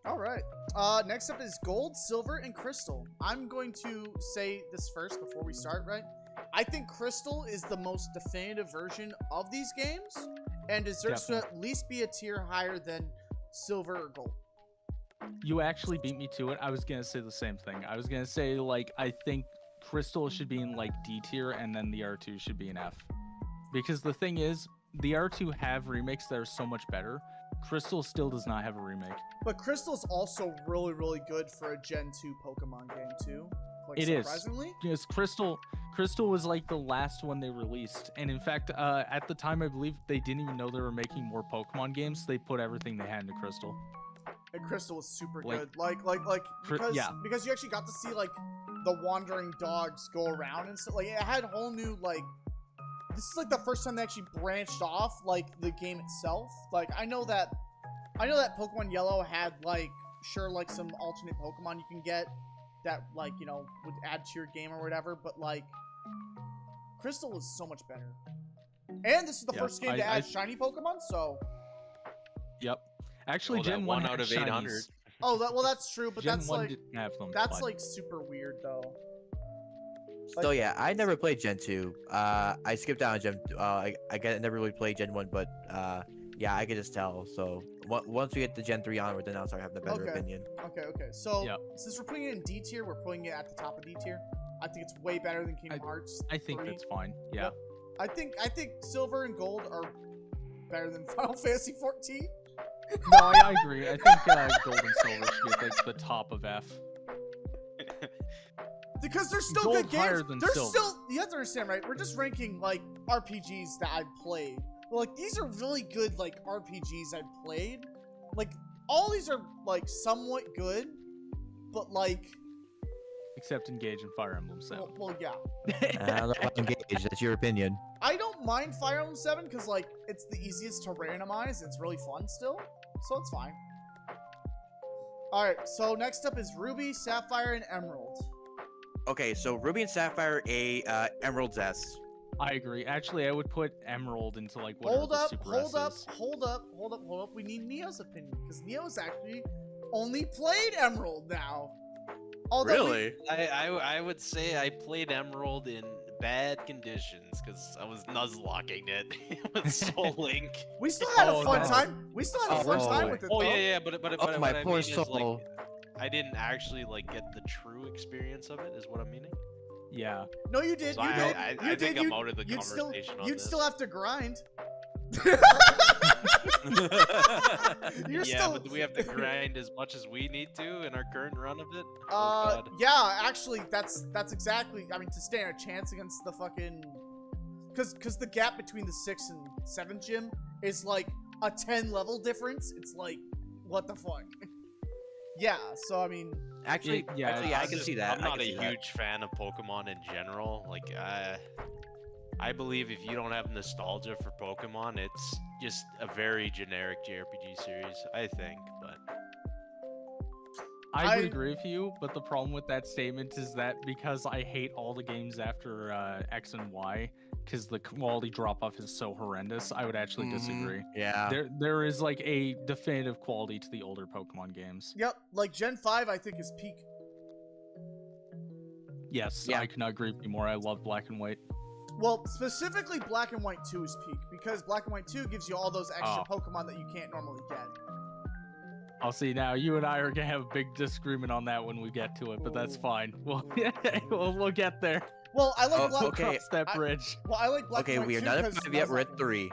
All right. Next up is Gold, Silver, and Crystal. I'm going to say this first before we start, right? I think Crystal is the most definitive version of these games and deserves to at least be a tier higher than Silver or Gold. You actually beat me to it. I was gonna say the same thing. I was gonna say like I think Crystal should be in like D tier and then the R2 should be in F. Because the thing is, the R2 have remakes that are so much better. Crystal still does not have a remake. But Crystal's also really, really good for a Gen 2 Pokemon game too. Like, It is. surprisingly. Because Crystal was like the last one they released, and in fact, at the time I believe they didn't even know they were making more Pokemon games. They put everything they had into Crystal. And Crystal was super Like, good. Like because yeah. because you actually got to see like the wandering dogs go around and stuff. Like it had whole new like. This is like the first time they actually branched off like the game itself. Like I know that Pokemon Yellow had like like some alternate Pokemon you can get that like would add to your game or whatever, but like Crystal is so much better. And this is the first game to add shiny Pokemon, so. Yep. Actually, Gen 1 out of 800. shinies. Oh, well, that's true, but Gen that's 1 like didn't have them, that's but- like super weird though. So yeah, I never played Gen 2. I skipped out on Gen. I never really played Gen 1, but yeah, I could just tell. So once we get to Gen 3 onward, then I'll start having a better opinion. Okay. So Yep. since we're putting it in D tier, we're putting it at the top of D tier. I think it's way better than Kingdom Hearts. I think 3. that's fine. Yeah. I think Silver and Gold are better than Final Fantasy 14. No, I agree. I think Gold and Silver should be at like the top of F. Because they're still Gold good higher games. than They're Silver. still. You have to understand, right? We're just ranking like RPGs that I've played. But, like these are really good like RPGs I've played. Like all these are like somewhat good, but like. Except Engage and Fire Emblem 7. Well, yeah. I don't know about Engage. That's your opinion. I don't mind Fire Emblem 7 because like it's the easiest to randomize. It's really fun still, so it's fine. All right. So next up is Ruby, Sapphire, and Emerald. Okay, so Ruby and Sapphire A, Emerald's S. I agree. Actually, I would put Emerald into like whatever Hold the up, Super hold S up, is. hold up, hold up, hold up. We need Neo's opinion because Neo's actually only played Emerald now. Although I would say I played Emerald in bad conditions because I was nuzlocking it with Soul Link. We still had a Oh, fun that's- time. We still had a fun Oh, time boy. with it. Oh though. yeah, but Oh, what my I poor mean is, like, soul. I didn't actually like get the true experience of it. Is what I'm meaning. Yeah. No, you did. So you did. I you think did. I'm out of the you'd still, conversation on you'd this. still have to grind. You're yeah, still. but do we have to grind as much as we need to in our current run of it? Oh, God. Yeah, actually, that's exactly. I mean, to stand a chance against the fucking, because the gap between the 6th and 7th gym is like a 10 level difference. It's like, what the fuck? Yeah. So I mean, Actually, Yeah, I can see that. I'm not I can a see that. huge fan of Pokemon in general. Like, I believe if you don't have nostalgia for Pokemon, it's just a very generic JRPG series. I think, but I would agree with you, but the problem with that statement is that because I hate all the games after X and Y, because the quality drop off is so horrendous, I would actually disagree. Yeah. There is like a definitive quality to the older Pokemon games. yep. Like Gen 5, I think is peak. Yes, Yeah. I could not agree with you more. I love Black and White. Well, specifically, Black and White 2 is peak because Black and White 2 gives you all those extra Oh. Pokemon that you can't normally get. I'll see now. You and I are gonna have a big disagreement on that when we get to it, but that's Ooh. fine. We'll get there. Well, I like Oh, Black. okay. Cross that bridge. Well, I like Black Okay, and White we are 2 not at 'cause 5 yet. We're at Nuzlocke. 3.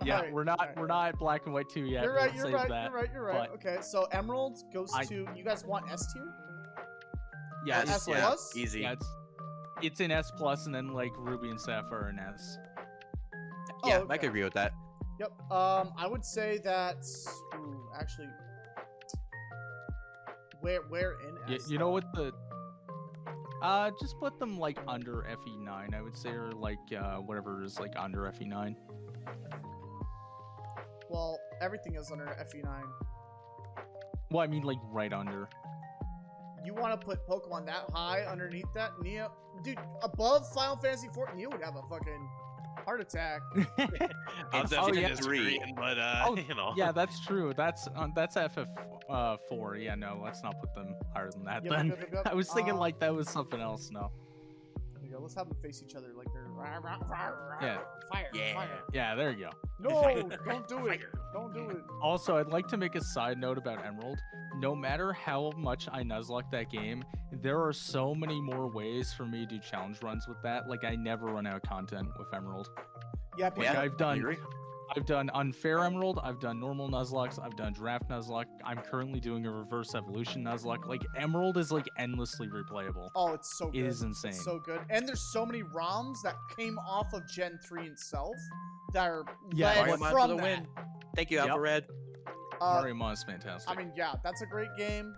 Yeah, Alright, we're not alright. at Black and White 2 yet. You're We'll right. You're save right. that. You're right. You're right. but- Okay, so Emerald goes I- to. You guys want S tier? Yeah, S it's, plus? yeah, Easy. yeah, it's in S plus, and then like Ruby and Sapphire in S. Yeah, Oh, I could agree with that. Yep. I would say that. Ooh, actually. Where in S? You know what the? Just put them like under FE9, I would say, or like whatever is like under FE9. Well, everything is under FE9. Well, I mean like right under. You want to put Pokemon that high underneath that? Neo, dude, above Final Fantasy 14, you would have a fucking heart attack. I'll It's definitely yeah. disagree. But Oh, you know, Yeah, that's true. That's FF4. Yeah, no, let's not put them higher than that. Yep, Then yep, yep, yep. I was thinking like that was something else. No. There you go. Let's have them face each other like they're Yeah. fire, Yeah. fire. Yeah, there you go. No, don't do it. Don't do it. Also, I'd like to make a side note about Emerald. No matter how much I nuzlocke that game, there are so many more ways for me to do challenge runs with that. Like I never run out of content with Emerald. Yeah, Like because I've done unfair Emerald, I've done normal Nuzlocke, I've done draft Nuzlocke. I'm currently doing a reverse evolution Nuzlocke. Like Emerald is like endlessly replayable. oh, it's so good. It is insane. It's so good. And there's so many ROMs that came off of Gen 3 itself that are Yeah, led Mario Mod from for the that. win. Thank you, Yep. Alpha Red. Uh, Mario Mod is fantastic. I mean, yeah, that's a great game.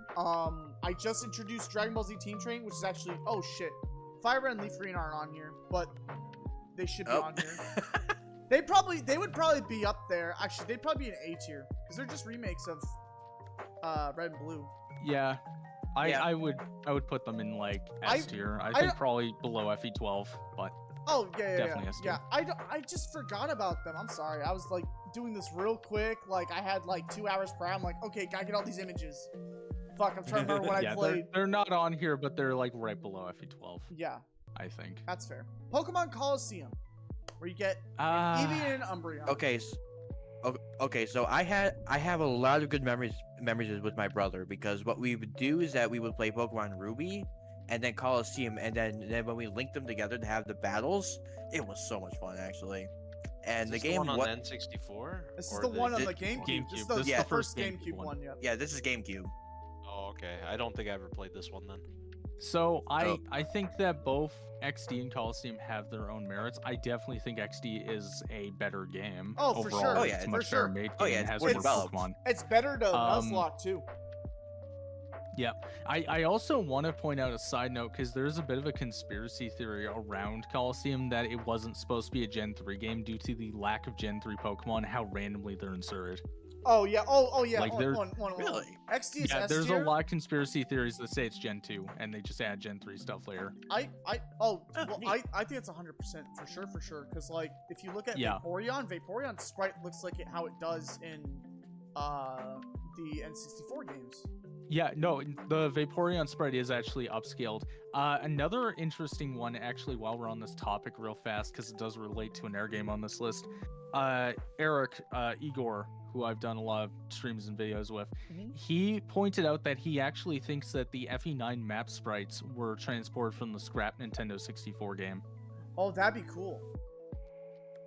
I just introduced Dragon Ball Z Team Train, which is actually oh shit, Fire Red and Leaf Green aren't on here, but they should be Oh. on here. They would probably be up there. Actually, they'd probably be an A tier because they're just remakes of Red and Blue. Yeah. Yeah. I would put them in like I- S tier. I I- think probably below FE12, but Oh yeah, Definitely S tier. yeah. I just forgot about them. I'm sorry. I was like doing this real quick. Like I had like 2 hours prior. I'm like, okay, gotta get all these images. Fuck, I'm trying to remember what I yeah, played. they're not on here, but they're like right below FE12, Yeah, I think. that's fair. Pokemon Coliseum, where you get Uh, Eevee and Umbreon. Okay, so I have a lot of good memories with my brother, because what we would do is that we would play Pokemon Ruby and then Coliseum, and then when we linked them together to have the battles, it was so much fun actually. And Is the this game one on what the N64? This is or the one on the- the GameCube. GameCube. This is This is the the first first GameCube GameCube one. Yeah. Yeah, this is GameCube. Oh, okay. I don't think I ever played this one then. So Oh. I think that both XD and Coliseum have their own merits. I definitely think XD is a better game. Oh, for overall. sure. Oh, yeah, It's a for much sure. better made game. Oh, yeah, and has it's more developed. Pokemon. It's better to Um, Nuzlocke too. I also want to point out a side note because there's a bit of a conspiracy theory around Coliseum that it wasn't supposed to be a Gen 3 game due to the lack of Gen 3 Pokemon, how randomly they're inserted. Oh yeah. Oh yeah. like, Hold they're- on, hold on. Really? XD is Yeah, S there's a tier? lot of conspiracy theories that say it's Gen 2 and they just add Gen 3 stuff later. Well, neat. I think it's 100% for sure. Because like, if you look at Yeah. Vaporeon's sprite looks like how it does in the N64 games. Yeah, no, the Vaporeon sprite is actually upscaled. Another interesting one, actually, while we're on this topic real fast, because it does relate to an air game on this list. Eric, Igor, who I've done a lot of streams and videos with, Mhm. he pointed out that he actually thinks that the FE9 map sprites were transported from the scrap Nintendo 64 game. Oh, that'd be cool.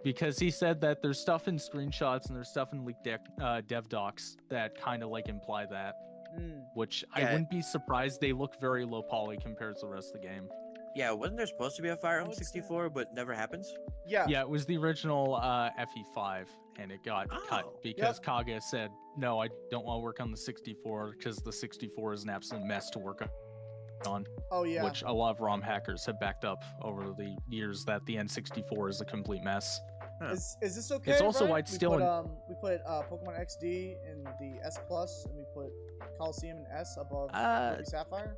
Because he said that there's stuff in screenshots and there's stuff in leaked dev docs that kind of like imply that. Mm. Which I Yeah. wouldn't be surprised they look very low poly compared to the rest of the game. Yeah, wasn't there supposed to be a Fire I Emblem would say- 64, but never happens? Yeah. Yeah, it was the original FE5, and it got Oh. cut because Kaga said, "No, I don't want to work on the 64 because the 64 is an absolute mess to work on." Oh yeah. Which a lot of ROM hackers have backed up over the years that the N64 is a complete mess. Is this okay? also right? why it's we still put, in- we put Pokemon XD in the S plus, and we put Coliseum in S above Ruby Sapphire.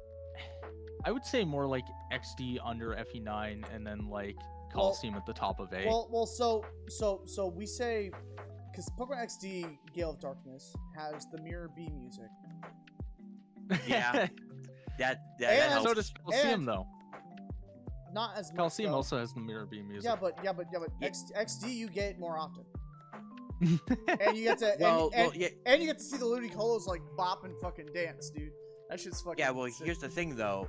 I would say more like XD under FE9, and then like Coliseum at the top of A. Well, so we say because Pokemon XD Gale of Darkness has the Mirror B music. Yeah. That And helps. so also- does Coliseum and- though. Not as much. Coliseum though. also has the Mirror Beam music. Yeah, but Yeah. XD you get more often, and you get to Well, and yeah, you get to see the Ludicolo's like bop and fucking dance, dude. That shit's fucking. yeah. Well, sick. here's the thing though.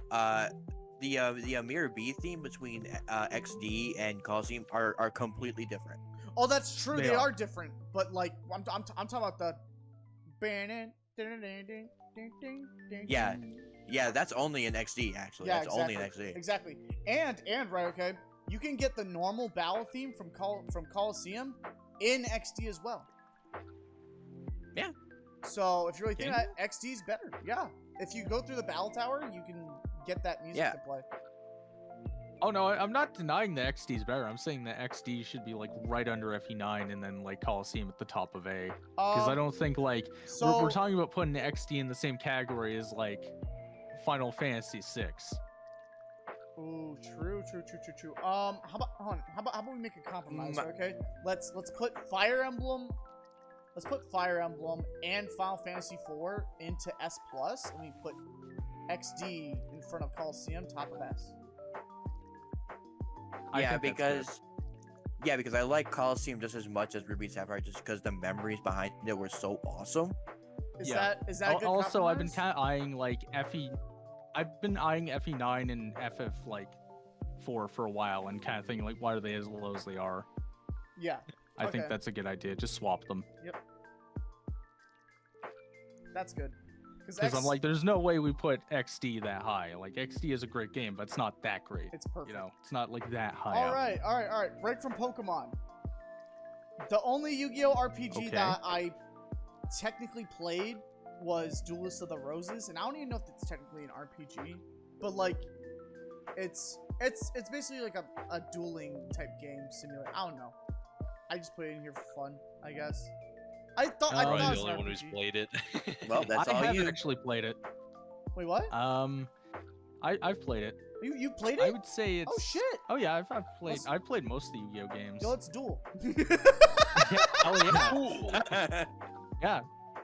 The Mirror B theme between XD and Coliseum are completely different. Oh, that's true. They They are. are different, but like I'm talking about the. Yeah. Yeah, that's only in XD actually. Yeah, That's only in XD. Exactly. And right, okay, you can get the normal battle theme from Coliseum in XD as well. Yeah. So if you really think Can that XD is better, yeah. If you go through the battle tower, you can get that music Yeah. to play. Oh no, I'm not denying that XD is better. I'm saying that XD should be like right under FE9 and then like Coliseum at the top of A. Because I don't think like So we're talking about putting XD in the same category as like Final Fantasy VI. Ooh, true. How about we make a compromise, okay? Let's put Fire Emblem. Let's put Fire Emblem and Final Fantasy IV into S plus, and we put XD in front of Coliseum, top of S. I Yeah, think that's because I like Coliseum just as much as Ruby Sapphire, just because the memories behind it were so awesome. Is Yeah. that a good Also, I've been compromise? kind of eyeing like I've been eyeing FE9 and FF like 4 for a while and kind of thinking like why are they as low as they are? Yeah, I think Okay. that's a good idea. Just swap them. that's good. Because I'm like, there's no way we put XD that high. Like XD is a great game, but it's not that great. it's perfect. You know, it's not like that high. All up. right. Break from Pokemon. The only Yu-Gi-Oh RPG Okay. that I technically played was Duelist of the Roses, and I don't even know if it's technically an RPG, but like, it's basically like a dueling type game simulator. I don't know. I just put it in here for fun, I guess. I thought it Probably was the an only one who's RPG. played it. Well, that's I all haven't you. actually played it. Wait, what? I've played it. You played I it? would say it's. Oh shit! Oh yeah, I've played. Let's- I've played most of the Yu-Gi-Oh games. Yo, let's duel. Oh yeah, yeah,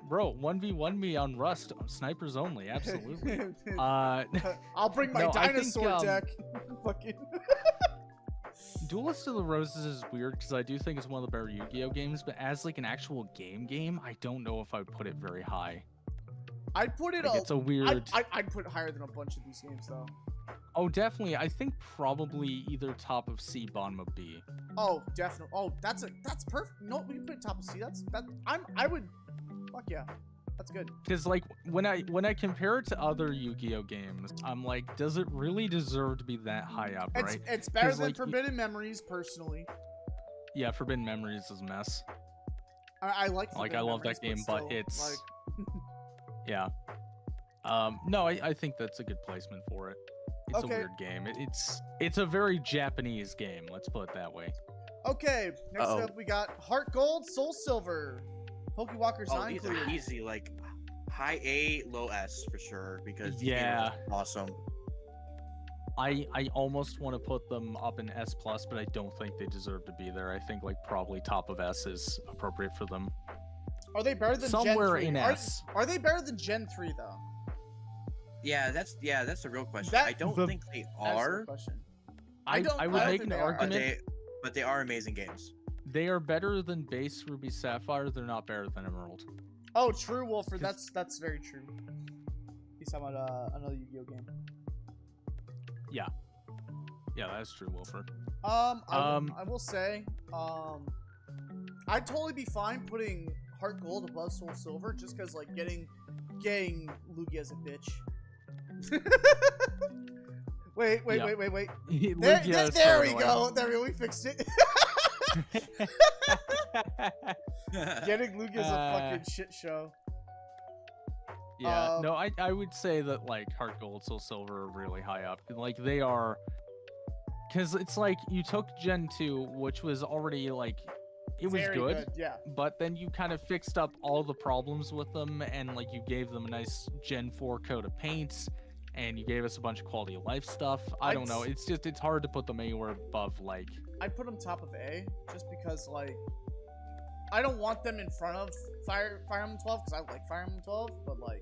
bro. 1v1 me on Rust, snipers only. Absolutely. I'll bring my No, I think, dinosaur deck. Fucking. Duelist of the Roses is weird because I do think it's one of the better Yu-Gi-Oh games, but as like an actual game, I don't know if I would put it very high. I'd put it. Like, it's a weird. I'd put it higher than a bunch of these games though. Oh, definitely. I think probably either top of C, bottom of B. Oh, definitely. Oh, that's perfect. No, we can put it top of C. I would. Fuck yeah, that's good. Because like when I compare it to other Yu-Gi-Oh games, I'm like, does it really deserve to be that high up, right? It's better 'Cause, than like, Forbidden Memories, personally. Yeah, Forbidden Memories is a mess. I like. Like, Forbidden I love Memories, that game, but still, it's- like, Yeah. No, I think that's a good placement for it. It's Okay. a weird game. It's a very Japanese game. Let's put it that way. okay. Next Uh-oh. up, we got Heart Gold, Soul Silver, Pokewalkers Oh, not these are included. easy. Like high A, low S for sure. Because these games Yeah. are awesome. I almost want to put them up in S plus, but I don't think they deserve to be there. I think like probably top of S is appropriate for them. Are they better than Somewhere Gen 3? in S. Are they better than Gen 3 though? Yeah, that's the real question. That- I don't the- think they That is the are, question. I don't- would I don't make think an they are. argument. but they are amazing games. They are better than base Ruby Sapphire. They're not better than Emerald. Oh, true, Wolford. 'Cause- That's very true. He's talking about another Yu-Gi-Oh game. Yeah, that's true, Wilford. I will say, I'd totally be fine putting Heart Gold above Soul Silver just because, like, getting Lugia as a bitch. wait. Yeah. There we go. There we go. We fixed it. Getting Lugia is a fucking shit show. Yeah, no, I would say that like Heart Gold, Soul Silver are really high up. Like they are, because it's like you took Gen 2, which was already like, it was Very good, Yeah. but then you kind of fixed up all the problems with them, and like you gave them a nice Gen 4 coat of paint, and you gave us a bunch of quality of life stuff. I don't know. It's hard to put them anywhere above like. I'd put them top of A just because, like, I don't want them in front of Fire Emblem 12 because I like Fire Emblem 12, but like,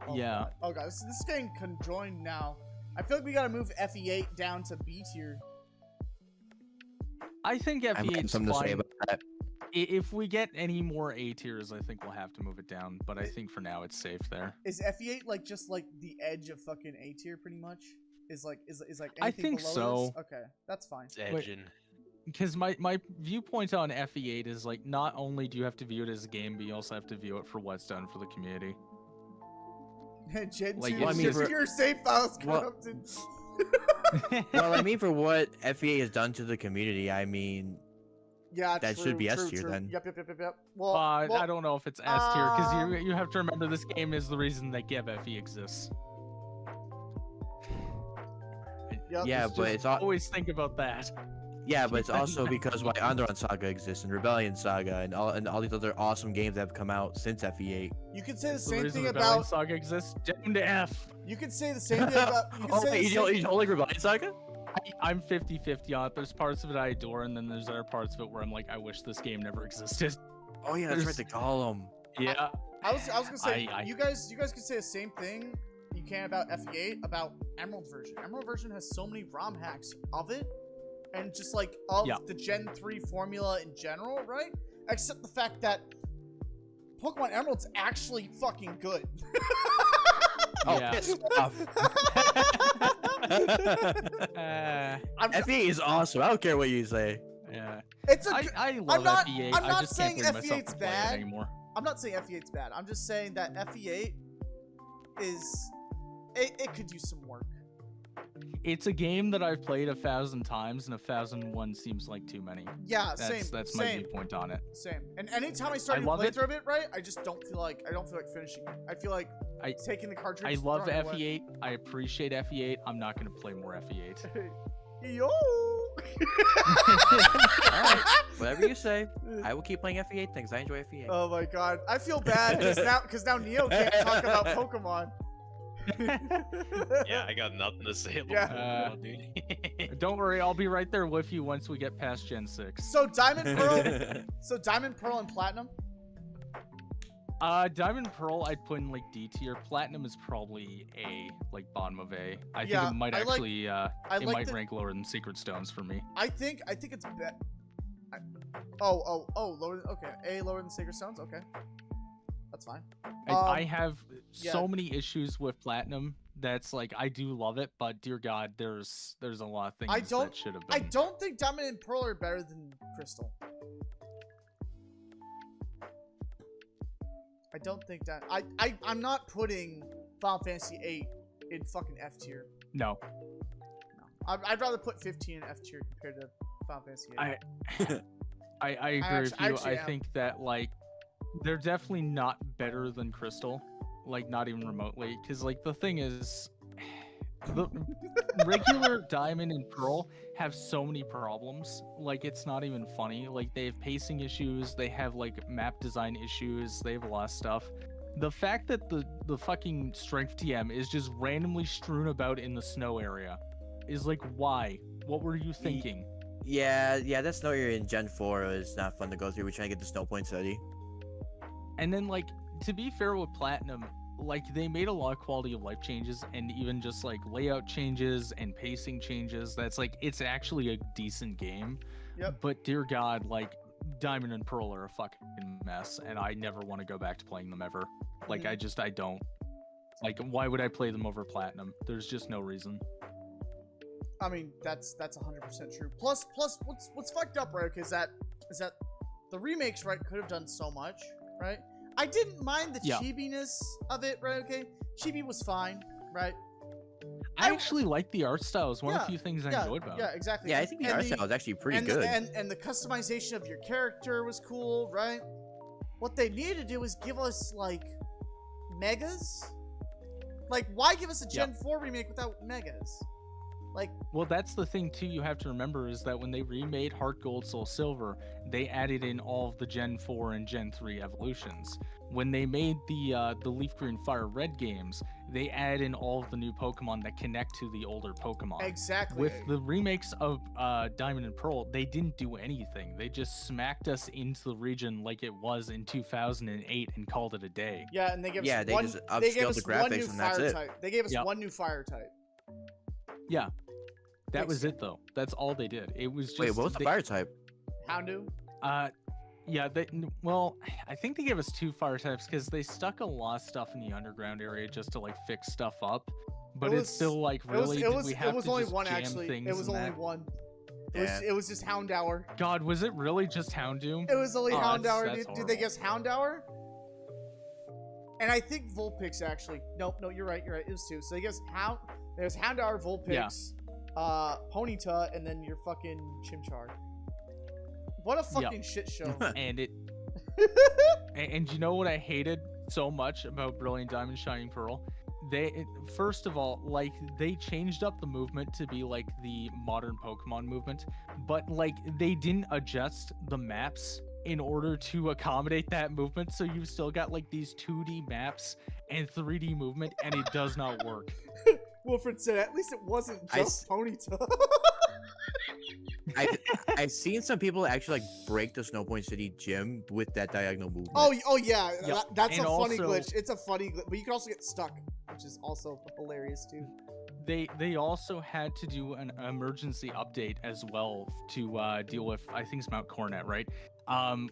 oh Yeah. God. Oh god, this is getting conjoined now. I feel like we gotta move FE8 down to B tier. I think I might have FE8's something to say fine. about that. If we get any more A tiers, I think we'll have to move it down. But I think for now it's safe there. Is FE8 like just like the edge of fucking A tier, pretty much? Is like like I anything think below this? so. Okay, that's fine. It's edging. Because my viewpoint on FE8 is like not only do you have to view it as a game, but you also have to view it for what's done for the community. Gen Like, 2 well, I is mean, just for- your save files well- corrupted. Well, I mean, for what FEA has done to the community, I mean, Yeah, that should be S tier then. Yep. Well, I don't know if it's S tier because you have to remember this game is the reason that GibFE exists. Yep. yeah, but it's all, Always think about that. yeah, but it's keep that in also mind. because why Underon Saga exists and Rebellion Saga and all these other awesome games that have come out since FE8. You could say the It's the same reason thing Rebellion about. Saga exists. Down to F. You could say the same thing about. You could Oh, say wait, the you don't same- like Rebellion Saga? I'm 50-50 on it. There's parts of it I adore, and then there's other parts of it where I'm like, I wish this game never existed. Oh yeah, that's right, the Golem. Yeah. I was gonna say I- you guys could say the same thing you can about FE8 about Emerald version. Emerald version has so many ROM hacks of it, and just like of Yeah. the Gen 3 formula in general, right? Except the fact that Pokemon Emerald's actually fucking good. Oh, Yeah. piss off. FE8 is awesome. I don't care what you say. Yeah. It's a. I love not- FE8. I'm I not just saying can't bring myself FE8's to play bad. it anymore. I'm not saying FE8's bad. I'm just saying that FE8 is. It could use some work. it's a game that I've played 1,000 times, and 1,001 seems like too many. Yeah, That's my viewpoint on it. Same. And anytime I start a new love it. playthrough of it, right, I just don't feel like finishing it. I feel like taking the cartridge. I love throwing it away. FE8. I appreciate FE8. I'm not going to play more FE8. Yo. Alright, whatever you say. I will keep playing FE8 things. I enjoy FE8. Oh my god, I feel bad because now Neo can't talk about Pokemon. Yeah, I got nothing to say about Yeah. Pokemon, dude. Don't worry, I'll be right there with you once we get past Gen 6. So Diamond Pearl and Platinum. Diamond Pearl I'd put in like D tier. Platinum is probably A, like bottom of A. I think Yeah, it might I like- actually I it like might the- rank lower than Secret Stones for me. I think it's lower. Okay, A lower than Sacred Stones. Okay, that's fine. I have yeah. so many issues with Platinum that's like I do love it, but dear God, there's a lot of things that should have been. I don't think Diamond and Pearl are better than Crystal. I don't think that. I'm not putting Final Fantasy VIII in fucking F tier. No. No. I'd rather put 15 in F tier compared to Final Fantasy VIII. I agree with I you. actually I am. think that like they're definitely not better than Crystal, like not even remotely. Because like the thing is, the regular Diamond and Pearl have so many problems. Like it's not even funny. Like they have pacing issues. They have like map design issues. They have a lot of stuff. The fact that the fucking strength TM is just randomly strewn about in the snow area is like, why? What were you thinking? Yeah, that snow area in Gen 4 is not fun to go through. We're trying to get the snow points ready. And then, like, to be fair with Platinum, like, they made a lot of quality of life changes and even just, like, layout changes and pacing changes. That's, like, it's actually a decent game. Yep. But, dear God, like, Diamond and Pearl are a fucking mess, and I never want to go back to playing them ever. Like, I don't. Like, why would I play them over Platinum? There's just no reason. I mean, that's 100% true. Plus, what's fucked up, right? Is that the remakes, right, could have done so much, right? I didn't mind the chibiness of it, right? Okay, chibi was fine, right? I actually like the art style. It's one of the few things I enjoyed about it. Yeah, exactly. Yeah, I think the art style is actually pretty good. And the customization of your character was cool, right? What they needed to do is give us, like, megas. Like, why give us a Gen 4 remake without megas? Like, well, that's the thing too. You have to remember is that when they remade Heart Gold, Soul Silver, they added in all of the Gen 4 and Gen 3 evolutions. When they made the Leaf Green Fire Red games, they add in all of the new Pokemon that connect to the older Pokemon. exactly. With the remakes of Diamond and Pearl, they didn't do anything. They just smacked us into the region like it was in 2008 and called it a day. Yeah, and they gave Yeah, us they one. just They gave upscaled us the one new graphics and that's fire it. type. They gave us Yep. one new fire type. Yeah, that was Makes it though. That's all they did. It was just Wait, what was the they- fire type? Houndoom. Yeah, well, I think they gave us 2 fire types because they stuck a lot of stuff in the underground area just to like fix stuff up. But it's still like really. It was did we have to only just one jam actually. things It was in only that? one. Yeah. It was just Houndour. God, was it really just Houndoom? It was only Oh, Houndour. that's Did they horrible. guess Houndour? And I think Vulpix actually. Nope, no, you're right. It was 2. So they guess there's Houndour, Vulpix, Ponyta, and then your fucking Chimchar. What a fucking shit show. And it. and you know what I hated so much about Brilliant Diamond Shining Pearl? First of all, like they changed up the movement to be like the modern Pokemon movement, but like they didn't adjust the maps in order to accommodate that movement, so you've still got like these 2D maps and 3D movement, and it does not work. Wilfred said, at least it wasn't I just Ponyta. I've seen some people actually like break the Snow Point City gym with that diagonal movement. Oh yeah, Yep. that's And a funny also- glitch. It's a funny glitch, but you can also get stuck, which is also hilarious too. They also had to do an emergency update as well to deal with, I think it's Mount Coronet, right?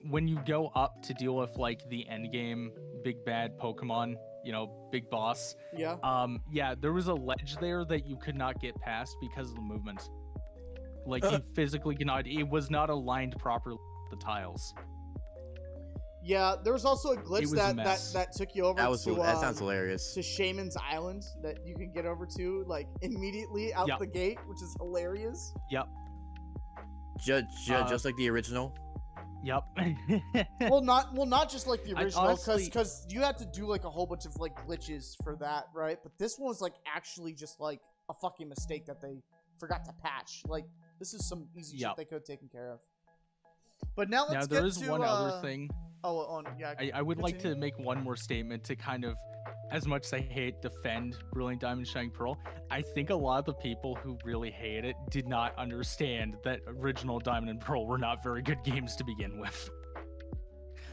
When you go up to deal with like the end game big bad Pokemon, you know, big boss. Yeah. Yeah, there was a ledge there that you could not get past because of the movement. Like you physically cannot. It was not aligned properly with the tiles. Yeah, there was also a It glitch was a that mess. took you over That was to that sounds hilarious. to Shaman's Island that you can get over to like immediately out Yep. the gate, which is hilarious. Yep. Just like the original. Yep. Well, not just like the I original, honestly- because you have to do like a whole bunch of like glitches for that, right? But this one was like actually just like a fucking mistake that they forgot to patch. Like this is some easy shit Yep. they could have taken care of. But now let's Now get there is to, one other thing. Oh, yeah. I would like to continue. make one more statement to kind of, as much as I hate defend Brilliant Diamond Shining Pearl, I think a lot of the people who really hate it did not understand that original Diamond and Pearl were not very good games to begin with.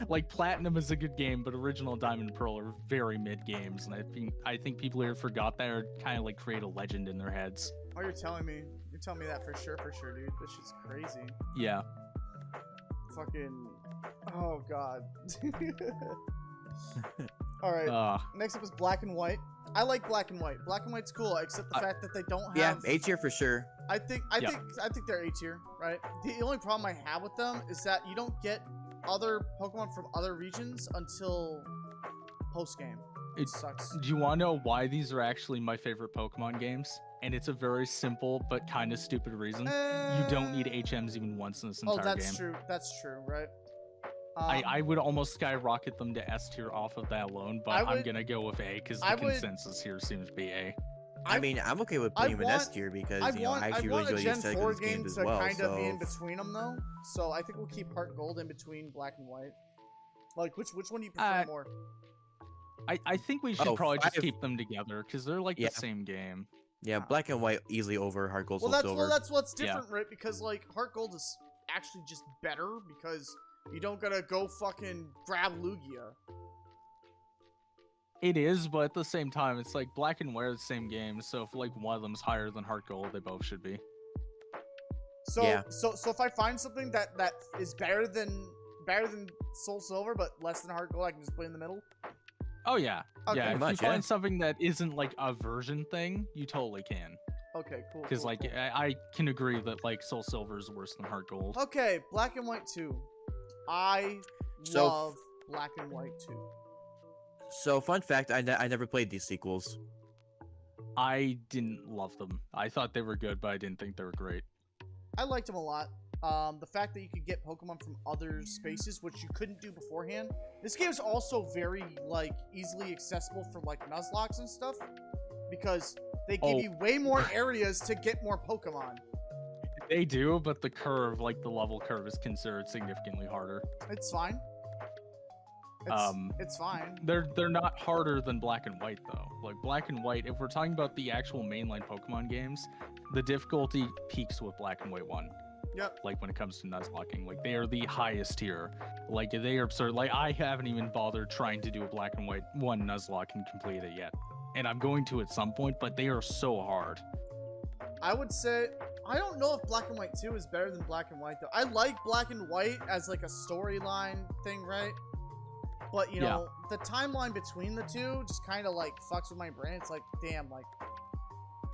Like Platinum is a good game, but original Diamond and Pearl are very mid games, and I think people here forgot that or kind of like create a legend in their heads. Oh, you're telling me that for sure, dude. This shit's crazy. Yeah. Fucking. Oh god. All right. Next up is Black and White. I like Black and White. Black and White's cool, except the fact that they don't Yeah, have. A tier for sure. I think Yeah. they're A tier, right? The only problem I have with them is that you don't get other Pokemon from other regions until post game. It sucks. Do you want to know why these are actually my favorite Pokemon games? And it's a very simple but kind of stupid reason. You don't need HMs even once in this entire Oh, that's game. true. That's true, right? I would almost skyrocket them to S tier off of that alone, but I'm would- gonna go with A because the I would- consensus here seems to be A. I mean, I'm okay with putting him in S tier because I actually really want a enjoy the Gen aesthetic 4 of these game games to as well. kind of be in So between them though. So I think we'll keep Heart Gold in between Black and White. Like which one do you prefer more? I think we should Oh, probably just 5. keep them together because they're like Yeah. the same game. yeah, Black and White easily over Heart Gold, Well, Soul Silver. that's what's Yeah. different, right? Because like Heart Gold is actually just better because you don't gotta go fucking grab Lugia. It is, but at the same time, it's like Black and White are the same game. So if like one of them's higher than Heart Gold, they both should be. So Yeah. so if I find something that is better than Soul Silver but less than Heart Gold, I can just put it in the middle. Oh yeah, Okay. yeah. If Pretty much, you yeah. find something that isn't like a version thing, you totally can. Okay, cool. Because cool, like cool. I can agree that like Soul Silver is worse than Heart Gold. Okay, Black and White 2. I So- love Black and White 2. So, fun fact, I never played these sequels. I didn't love them. I thought they were good, but I didn't think they were great. I liked them a lot. The fact that you could get Pokemon from other spaces, which you couldn't do beforehand. This game is also very like easily accessible for like Nuzlocke and stuff, because they give Oh. you way more areas to get more Pokemon. They do, but the curve, like the level curve, is considered significantly harder. It's fine. It's fine. They're not harder than Black and White though. Like Black and White, if we're talking about the actual mainline Pokemon games, the difficulty peaks with Black and White 1. Yep. Like when it comes to Nuzlocking, like they are the highest tier. Like they are absurd. Like I haven't even bothered trying to do a Black and White 1 Nuzlocke and complete it yet. And I'm going to at some point, but they are so hard. I would say I don't know if Black and White 2 is better than Black and White though. I like Black and White as like a storyline thing, right? But you Yeah. know, the timeline between the two just kind of like fucks with my brain. It's like, damn, like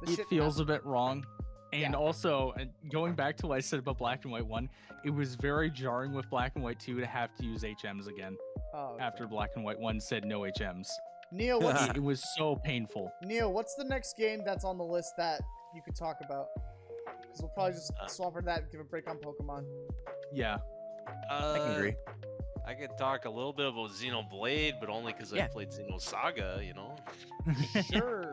this It shit feels a bit wrong. And Yeah. also, going back to what I said about Black and White 1, it was very jarring with Black and White 2 to have to use HMs again Oh, okay. after Black and White 1 said no HMs. Neo, what's It was so painful. Neo? What's the next game that's on the list that you could talk about? Because we'll probably just swap for that and give a break on Pokemon. Yeah. I can agree. I could talk a little bit about Xenoblade, but only because Yeah. I played Xenosaga, you know? Sure.